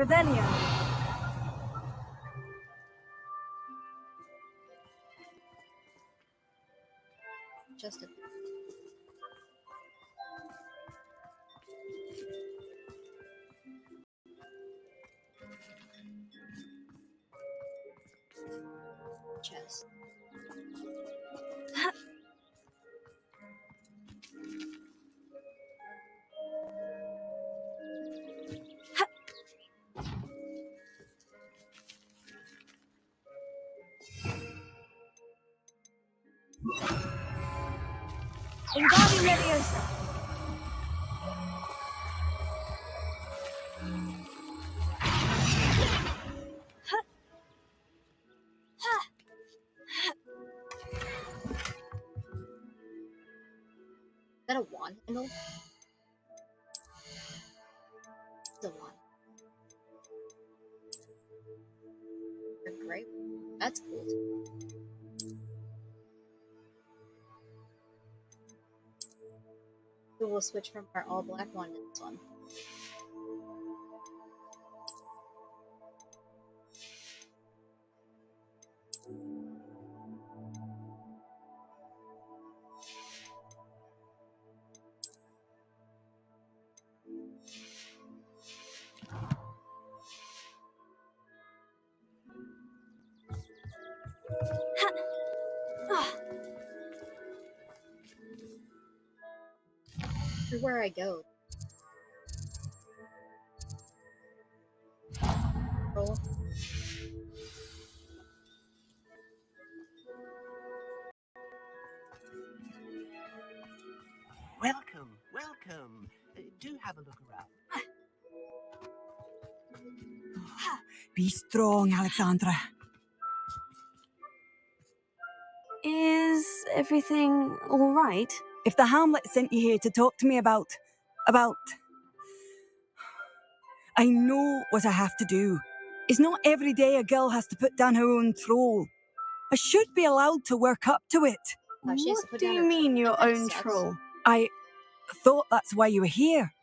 Revelio. Just a chest. Wingardium Leviosa. Is that a wand handle? It's a wand. Great. That's cool. So we'll switch from our all black one to this one. Everywhere I go. Roll. Welcome, welcome. Do have a look around. Be strong, Alexandra. Is everything all right? If the Hamlet sent you here to talk to me about... I know what I have to do. It's not every day a girl has to put down her own troll. I should be allowed to work up to it. What do you mean, your own troll? I thought that's why you were here.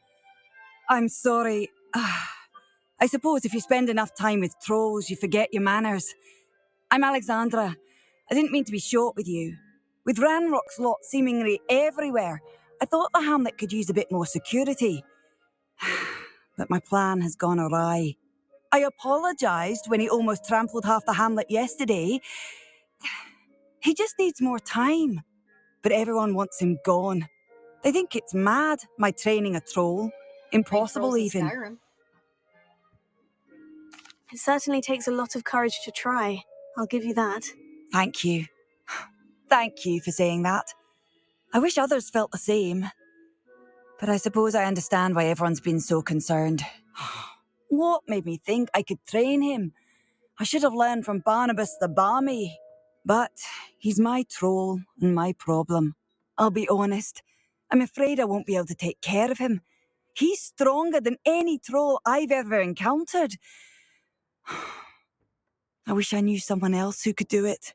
I'm sorry. I suppose if you spend enough time with trolls, you forget your manners. I'm Alexandra. I didn't mean to be short with you. With Ranrock's lot seemingly everywhere, I thought the Hamlet could use a bit more security. But my plan has gone awry. I apologised when he almost trampled half the Hamlet yesterday. He just needs more time. But everyone wants him gone. They think it's mad, my training a troll. Impossible even. Skyrim. It certainly takes a lot of courage to try. I'll give you that. Thank you. Thank you for saying that. I wish others felt the same. But I suppose I understand why everyone's been so concerned. What made me think I could train him? I should have learned from Barnabas the Balmy. But he's my troll and my problem. I'll be honest. I'm afraid I won't be able to take care of him. He's stronger than any troll I've ever encountered. I wish I knew someone else who could do it.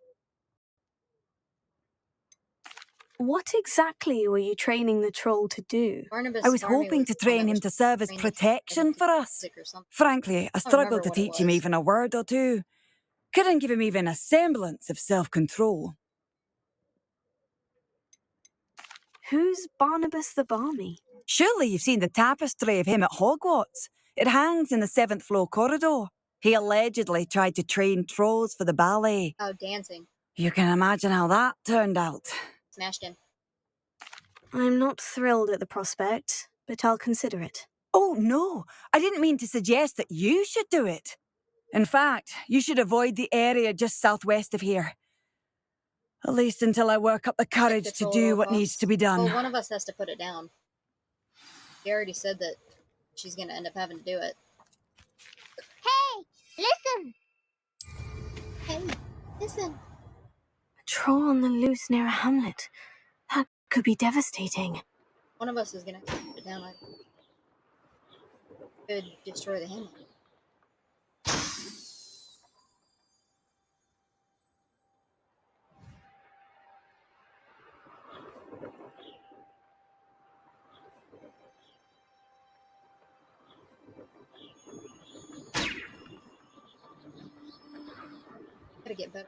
What exactly were you training the troll to do? Barnabas I was Farmy hoping to the one train that him was to serve as training the protection for us. sick or something. Frankly, I I don't remember struggled to what it teach him was. even a word or two. Couldn't give him even a semblance of self-control. Who's Barnabas the Balmy? Surely you've seen the tapestry of him at Hogwarts. It hangs in the 7th floor corridor. He allegedly tried to train trolls for the ballet. Oh, dancing. You can imagine how that turned out. Smashed him. I'm not thrilled at the prospect, but I'll consider it. Oh, no. I didn't mean to suggest that you should do it. In fact, you should avoid the area just southwest of here. At least until I work up the courage to do what needs to be done. Well, one of us has to put it down. She already said that she's going to end up having to do it. Hey, listen! Hey, listen. A troll on the loose near a hamlet. That could be devastating. One of us is going to put it down. I could destroy the hamlet. Gotta get better.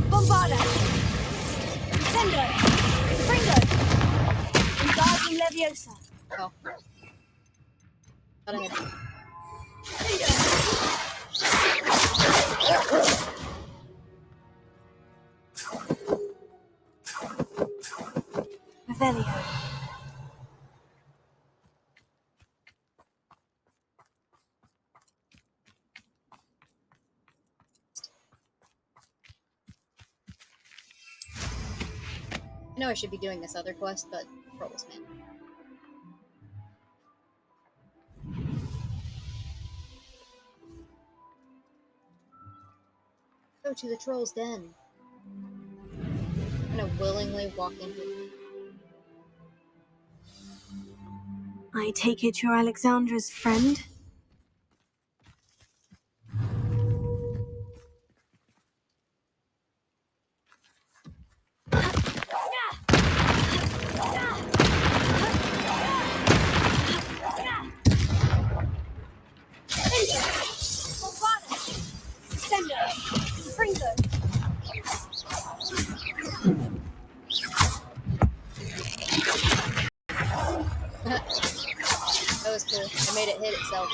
Bombarda! Incendio! Fringo! Engaging Leviosa! Oh. Thought I had... Revelio. I know I should be doing this other quest, but trolls, man. Go to the troll's den. I'm gonna willingly walk into. I take it you're Alexandra's friend? That was cool. I made it hit itself.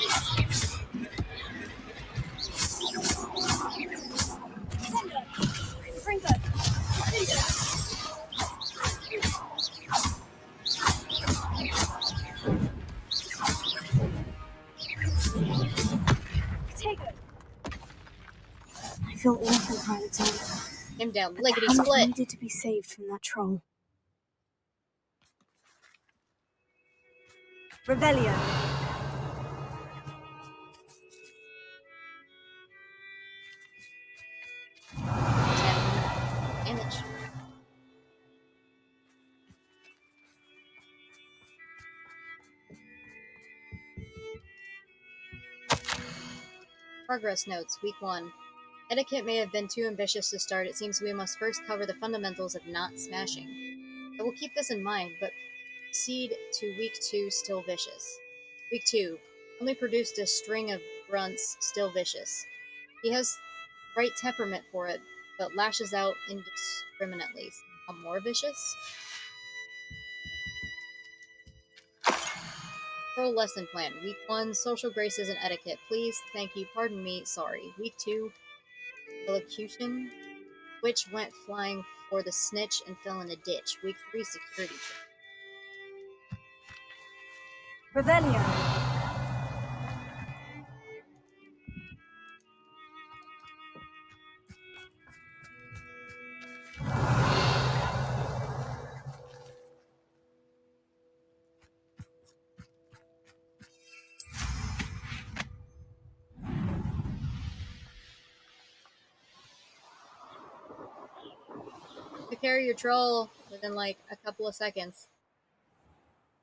I feel awful for Alexandra. Him down, But lickety the hamlet split. needed to be saved from that troll. Revelio. Damage. Progress notes, week 1. Etiquette may have been too ambitious to start. It seems we must first cover the fundamentals of not smashing. I will keep this in mind, but proceed to week 2 still vicious. Week 2. Only produced a string of grunts still vicious. He has right temperament for it, but lashes out indiscriminately. More vicious? Troll lesson plan. Week 1, social graces and etiquette. Please, thank you, pardon me, sorry. Week 2, elocution. Witch went flying for the snitch and fell in a ditch. Week 3, security check. Revelio. To carry your troll within like a couple of seconds.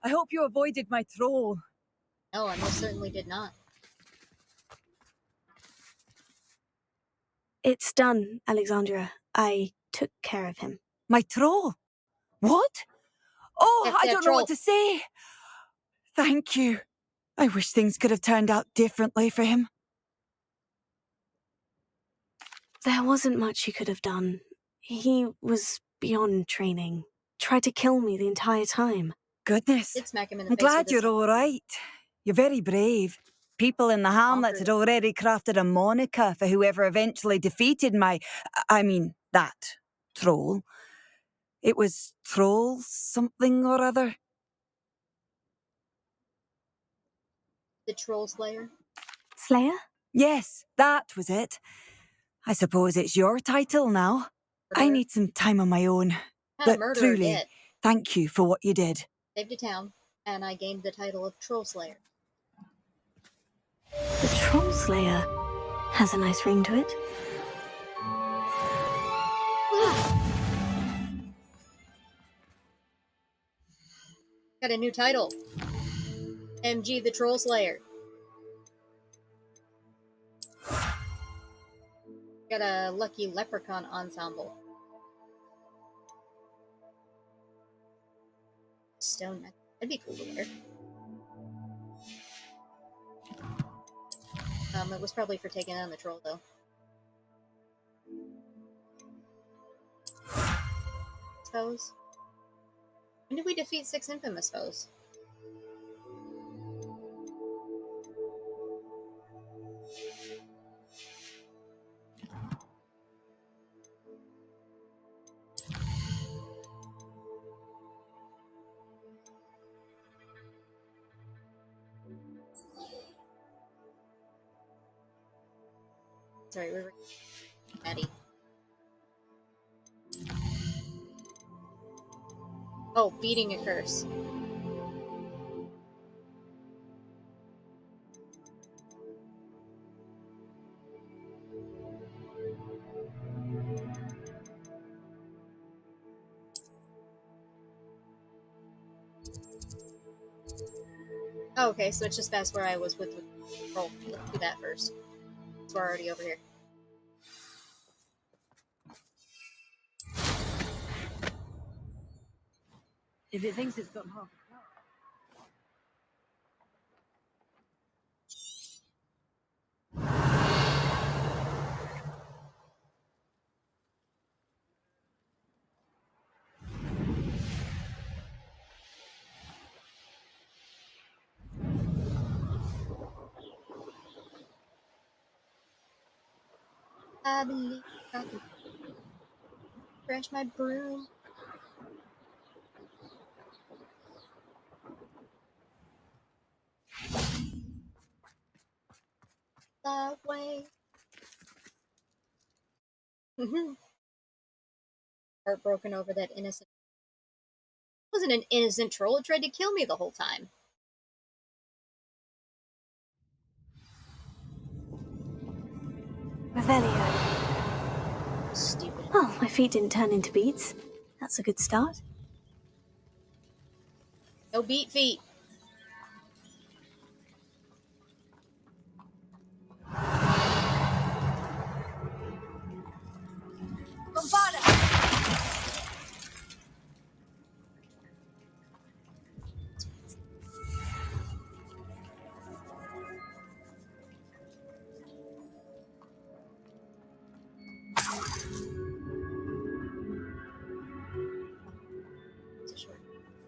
I hope you avoided my troll. No, I most certainly did not. It's done, Alexandra. I took care of him. My troll? What? Oh, I don't know what to say. Thank you. I wish things could have turned out differently for him. There wasn't much you could have done. He was beyond training. Tried to kill me the entire time. Goodness. Did smack him in the I'm face glad with his you're all right. You're very brave. People in the hamlet had already crafted a moniker for whoever eventually defeated that troll. It was Troll something or other. The Troll Slayer? Slayer? Yes, that was it. I suppose it's your title now. I need some time on my own. Had a But murderer truly, get. thank you for what you did. Saved a town, and I gained the title of Troll Slayer. The Troll Slayer has a nice ring to it. Got a new title. MG the Troll Slayer. Got a lucky leprechaun ensemble. Stone. That'd be cool to wear. It was probably for taking on the troll, though. Foes. When did we defeat 6 infamous foes? Sorry, we were Maddie. Oh, beating a curse. Oh, okay, so it's just past where I was with the troll. Let's do that first. So we're already over here. If it thinks it's got half a car. I believe I can crash my broom. That way. Heartbroken over that innocent. It wasn't an innocent troll. It tried to kill me the whole time. Revelio. Stupid. Oh, my feet didn't turn into beets. That's a good start. No beat feet. Bombarda!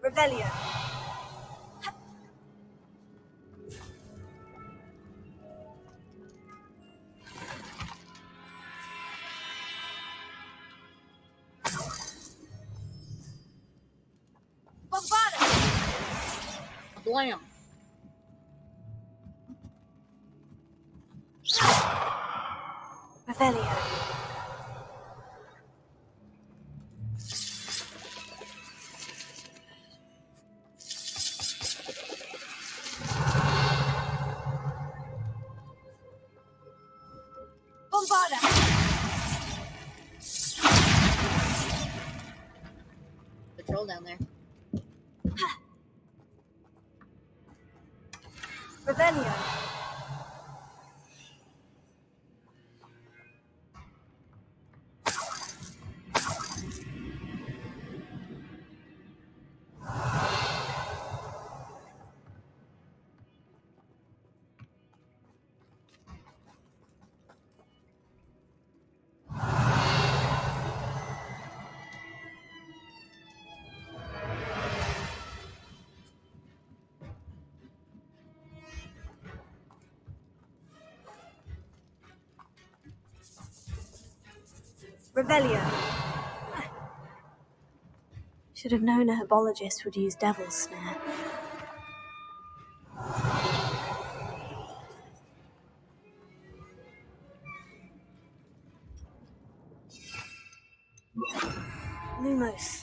Revelio. Bombarda! Blam. Revelio. Bombarda! The troll down there. Revelio. Revelio. Should have known a herbologist would use devil's snare. Lumos.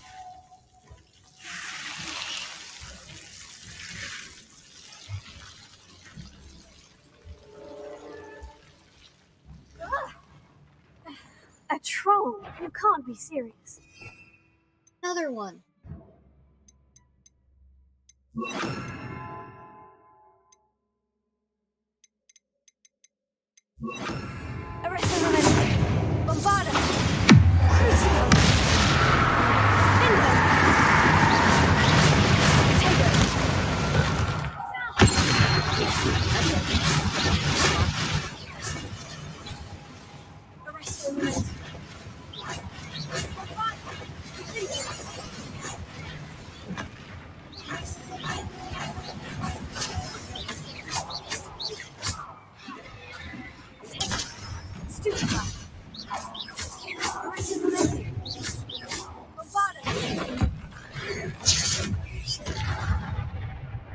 A troll? You can't be serious. Another one. Arrest the Revelio.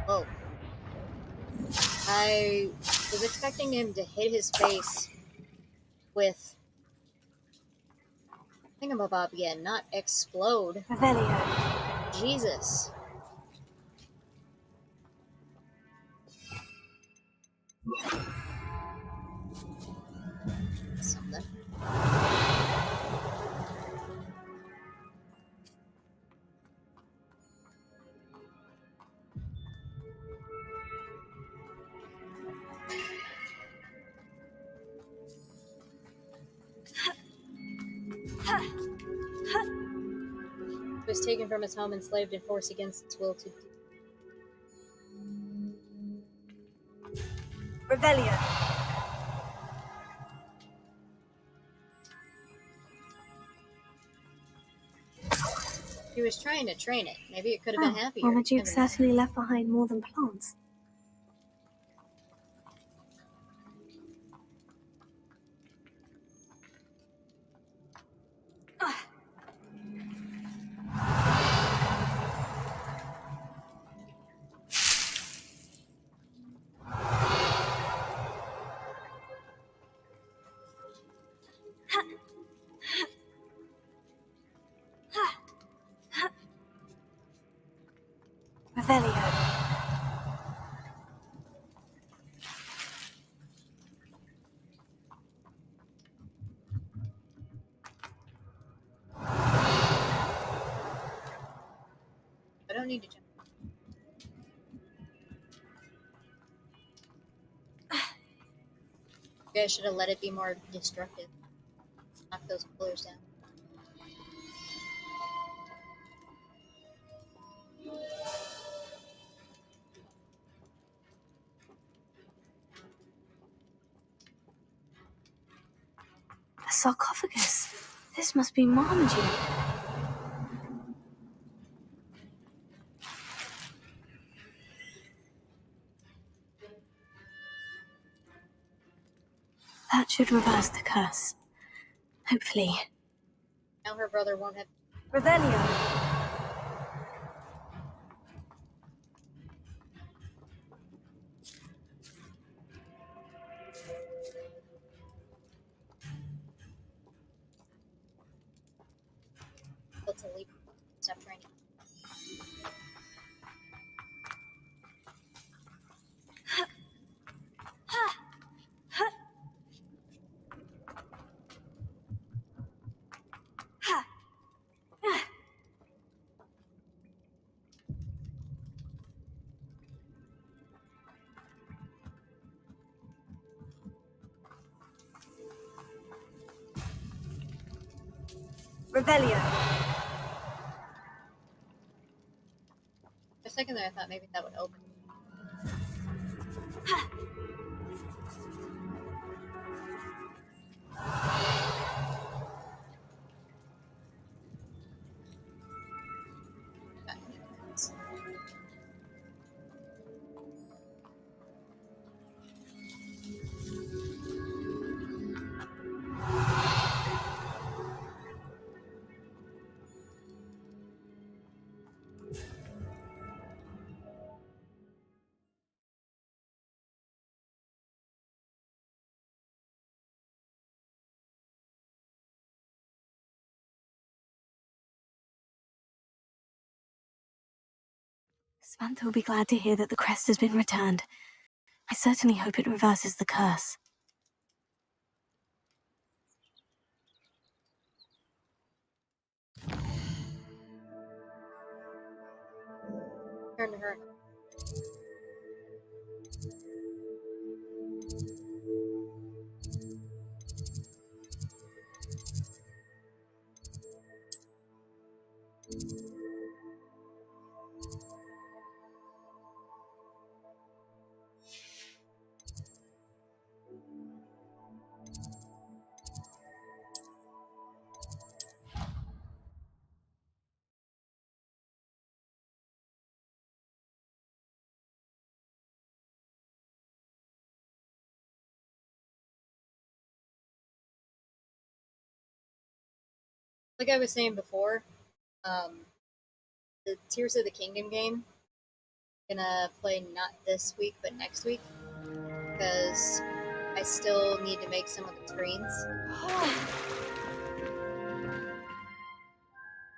Whoa. I was expecting him to hit his face with thingamabob again, not explode. Revelio. Jesus. Something. Was taken from his home, enslaved, and forced against its will to. Revelio. He was trying to train it. Maybe it could have been happier. Marmaduke Never know. certainly left behind more than plants. Revelio. I don't need to jump. Maybe I should have let it be more destructive. Knock those pillars down. The sarcophagus. This must be Marmaduke. That should reverse the curse. Hopefully. Now her brother won't have. Revelio. To leave. Stop training. Revelio. For a second there, I thought maybe that would open. Samantha will be glad to hear that the crest has been returned. I certainly hope it reverses the curse. Turn to her. like I was saying before, the Tears of the Kingdom game, I'm gonna play not this week but next week because I still need to make some of the screens.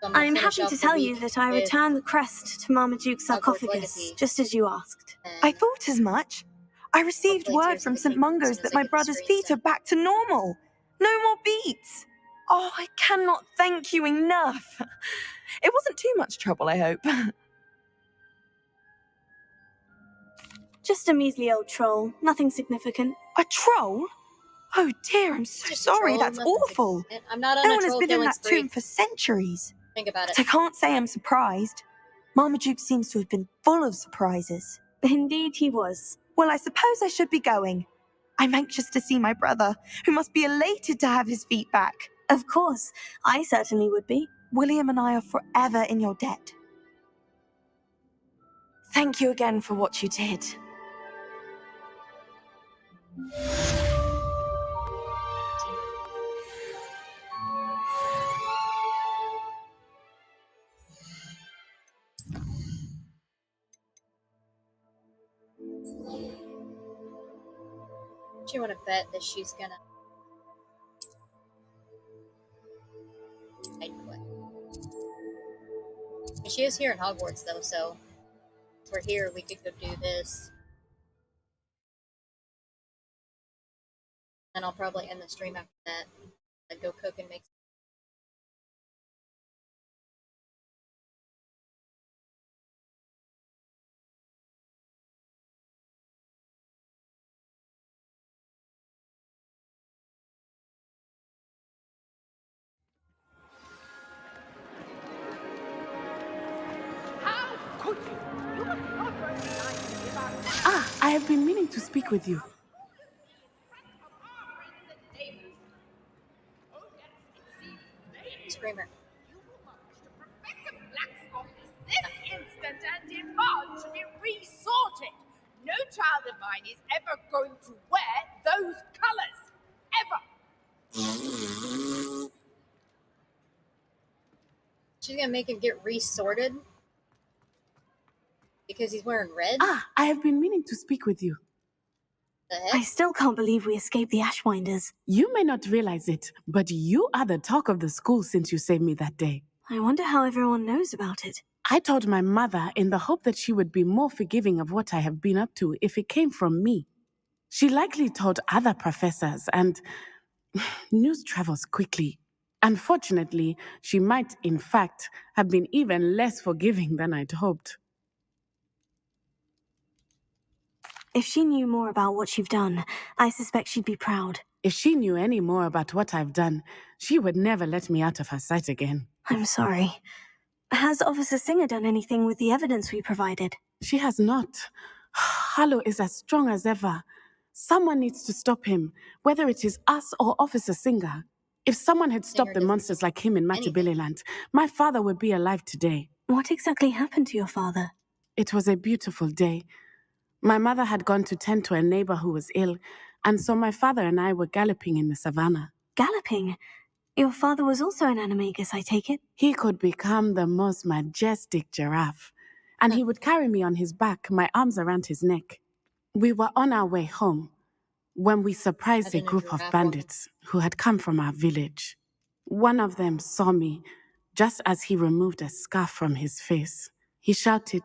So I'm happy to tell you that I returned the crest to Marmaduke's sarcophagus, just as you asked. I thought as much. I received word from St. Mungo's that my brother's feet are back to normal. No more beats. Oh, I cannot thank you enough. It wasn't too much trouble, I hope. Just a measly old troll, nothing significant. A troll? Oh dear, I'm so sorry, that's awful. I'm not on No a one has troll been in killing that spree. tomb for centuries. Think about But it. I can't say I'm surprised. Marmaduke seems to have been full of surprises. Indeed he was. Well, I suppose I should be going. I'm anxious to see my brother, who must be elated to have his feet back. Of course, I certainly would be. William and I are forever in your debt. Thank you again for what you did. Do you want to bet that she's gonna hide quick? She is here in Hogwarts though, so if we're here, we could go do this. And I'll probably end the stream after that. I'd go cook and make. How could you? You were not going to lie about Ah, I have been meaning to speak with you. Screamer. Professor Black's office this instant and demand to be resorted. No child of mine is ever going to wear those colors. Ever. She's gonna make him get resorted because he's wearing red. Ah, I have been meaning to speak with you. The heck? I still can't believe we escaped the Ashwinders. You may not realize it, but you are the talk of the school since you saved me that day. I wonder how everyone knows about it. I told my mother in the hope that she would be more forgiving of what I have been up to if it came from me. She likely told other professors, and news travels quickly. Unfortunately, she might, in fact, have been even less forgiving than I'd hoped. If she knew more about what you've done, I suspect she'd be proud. If she knew any more about what I've done, she would never let me out of her sight again. I'm sorry. Has Officer Singer done anything with the evidence we provided? She has not. Harlow is as strong as ever. Someone needs to stop him, whether it is us or Officer Singer. If someone had stopped the monsters like him in Machiavelliland, my father would be alive today. What exactly happened to your father? It was a beautiful day. My mother had gone to tend to a neighbor who was ill, and so my father and I were galloping in the savannah. Galloping? Your father was also an animagus, I take it? He could become the most majestic giraffe, and he would carry me on his back, my arms around his neck. We were on our way home when we surprised a group of bandits who had come from our village. One of them saw me just as he removed a scarf from his face. He shouted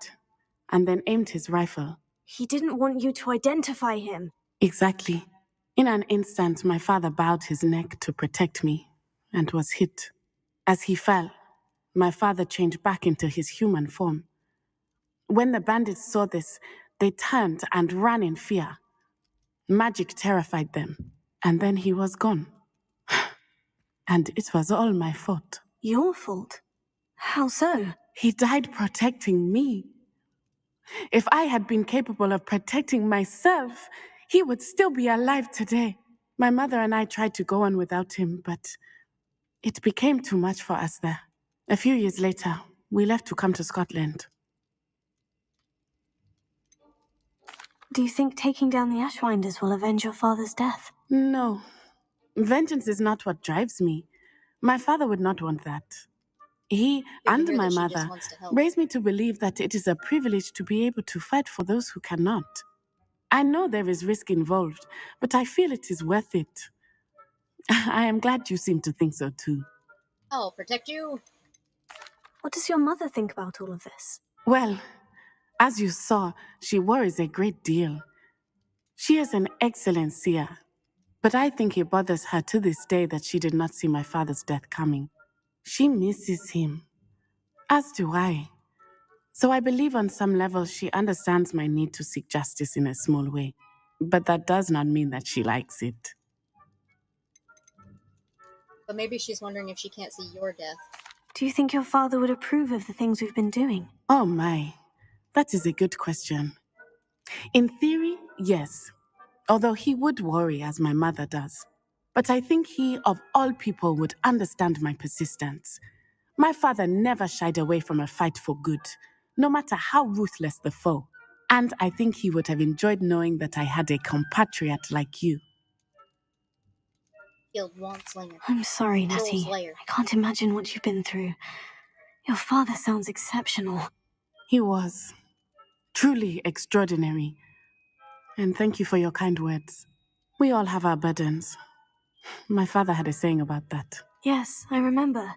and then aimed his rifle. He didn't want you to identify him. Exactly. In an instant, my father bowed his neck to protect me and was hit. As he fell, my father changed back into his human form. When the bandits saw this, they turned and ran in fear. Magic terrified them, and then he was gone. And it was all my fault. Your fault? How so? He died protecting me. If I had been capable of protecting myself, he would still be alive today. My mother and I tried to go on without him, but it became too much for us there. A few years later, we left to come to Scotland. Do you think taking down the Ashwinders will avenge your father's death? No. Vengeance is not what drives me. My father would not want that. He Good to and hear my that she just mother wants to help. raised me to believe that it is a privilege to be able to fight for those who cannot. I know there is risk involved, but I feel it is worth it. I am glad you seem to think so too. I'll protect you. What does your mother think about all of this? Well, as you saw, she worries a great deal. She is an excellent seer, but I think it bothers her to this day that she did not see my father's death coming. She misses him, as do I. So I believe on some level she understands my need to seek justice in a small way. But that does not mean that she likes it. But maybe she's wondering if she can't see your death. Do you think your father would approve of the things we've been doing? Oh my, that is a good question. In theory, yes. Although he would worry as my mother does. But I think he, of all people, would understand my persistence. My father never shied away from a fight for good, no matter how ruthless the foe. And I think he would have enjoyed knowing that I had a compatriot like you. Killed one slinger. I'm sorry, Soul Natty. Slayer. I can't imagine what you've been through. Your father sounds exceptional. He was. Truly extraordinary. And thank you for your kind words. We all have our burdens. My father had a saying about that. Yes, I remember.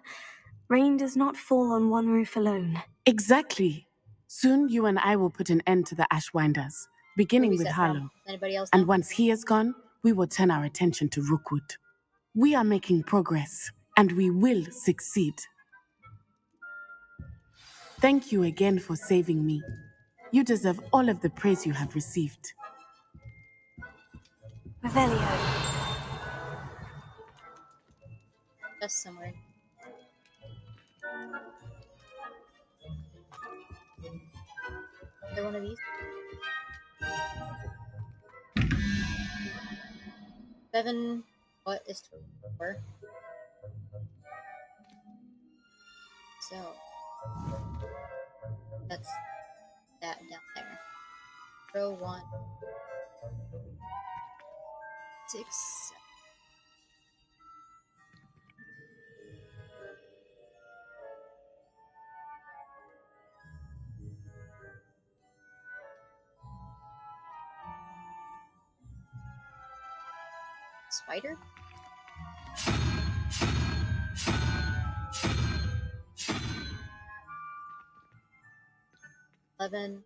Rain does not fall on one roof alone. Exactly. Soon you and I will put an end to the Ashwinders, beginning Who's with that from? Harlow. Anybody else And know? once he is gone, we will turn our attention to Rookwood. We are making progress, and we will succeed. Thank you again for saving me. You deserve all of the praise you have received. Revelio. Just somewhere. Another one of these. 7. What is 4? So that's that down there. Row 1, 6. Spider? $11,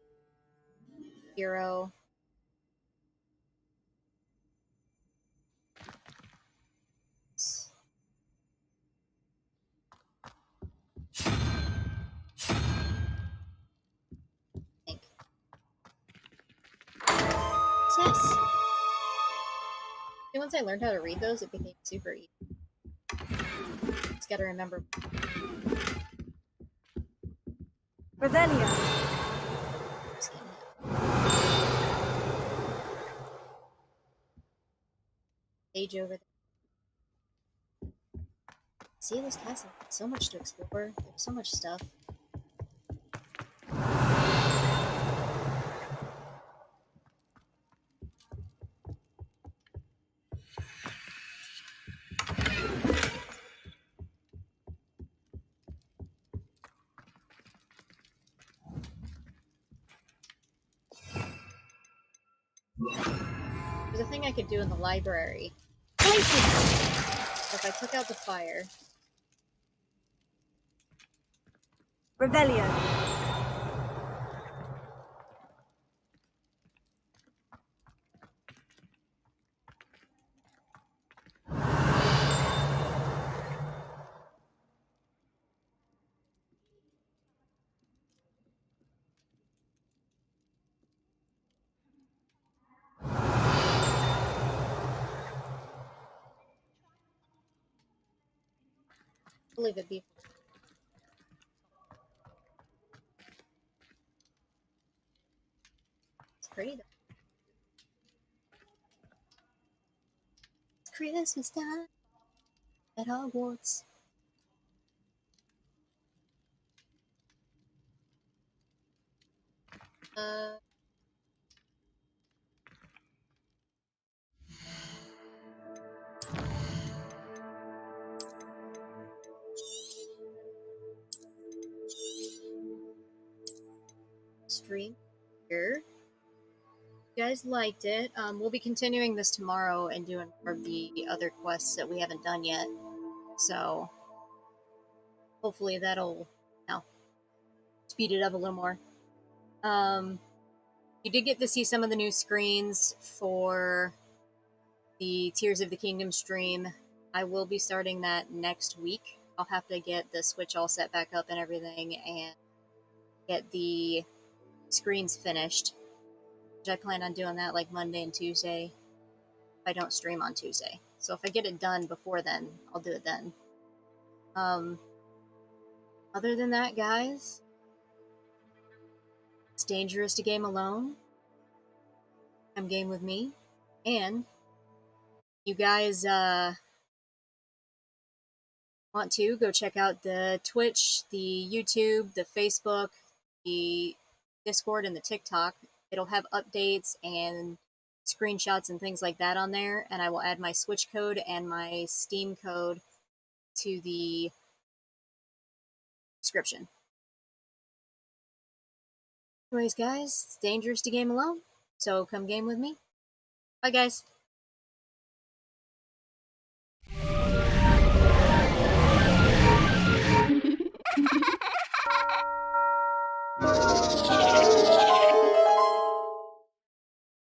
0. Think. Success. And once I learned how to read those, it became super easy. Just gotta remember. Revelio. Page over there. See this castle? So much to explore. There's so much stuff. There's a thing I could do in the library. If I took out the fire. Revelio. I believe it'd be. It's pretty though. It's Christmas time at Hogwarts. Uh. stream here. You guys liked it. We'll be continuing this tomorrow and doing more of the other quests that we haven't done yet. So hopefully that'll speed it up a little more. You did get to see some of the new screens for the Tears of the Kingdom stream. I will be starting that next week. I'll have to get the Switch all set back up and everything and get the screens finished. Which I plan on doing that like Monday and Tuesday if I don't stream on Tuesday. So if I get it done before then, I'll do it then. Other than that, guys, it's dangerous to game alone. Come game with me. And you guys want to go check out the Twitch, the YouTube, the Facebook, the Discord, and the TikTok. It'll have updates and screenshots and things like that on there, and I will add my Switch code and my Steam code to the description. Anyways, guys, it's dangerous to game alone, so come game with me. Bye, guys.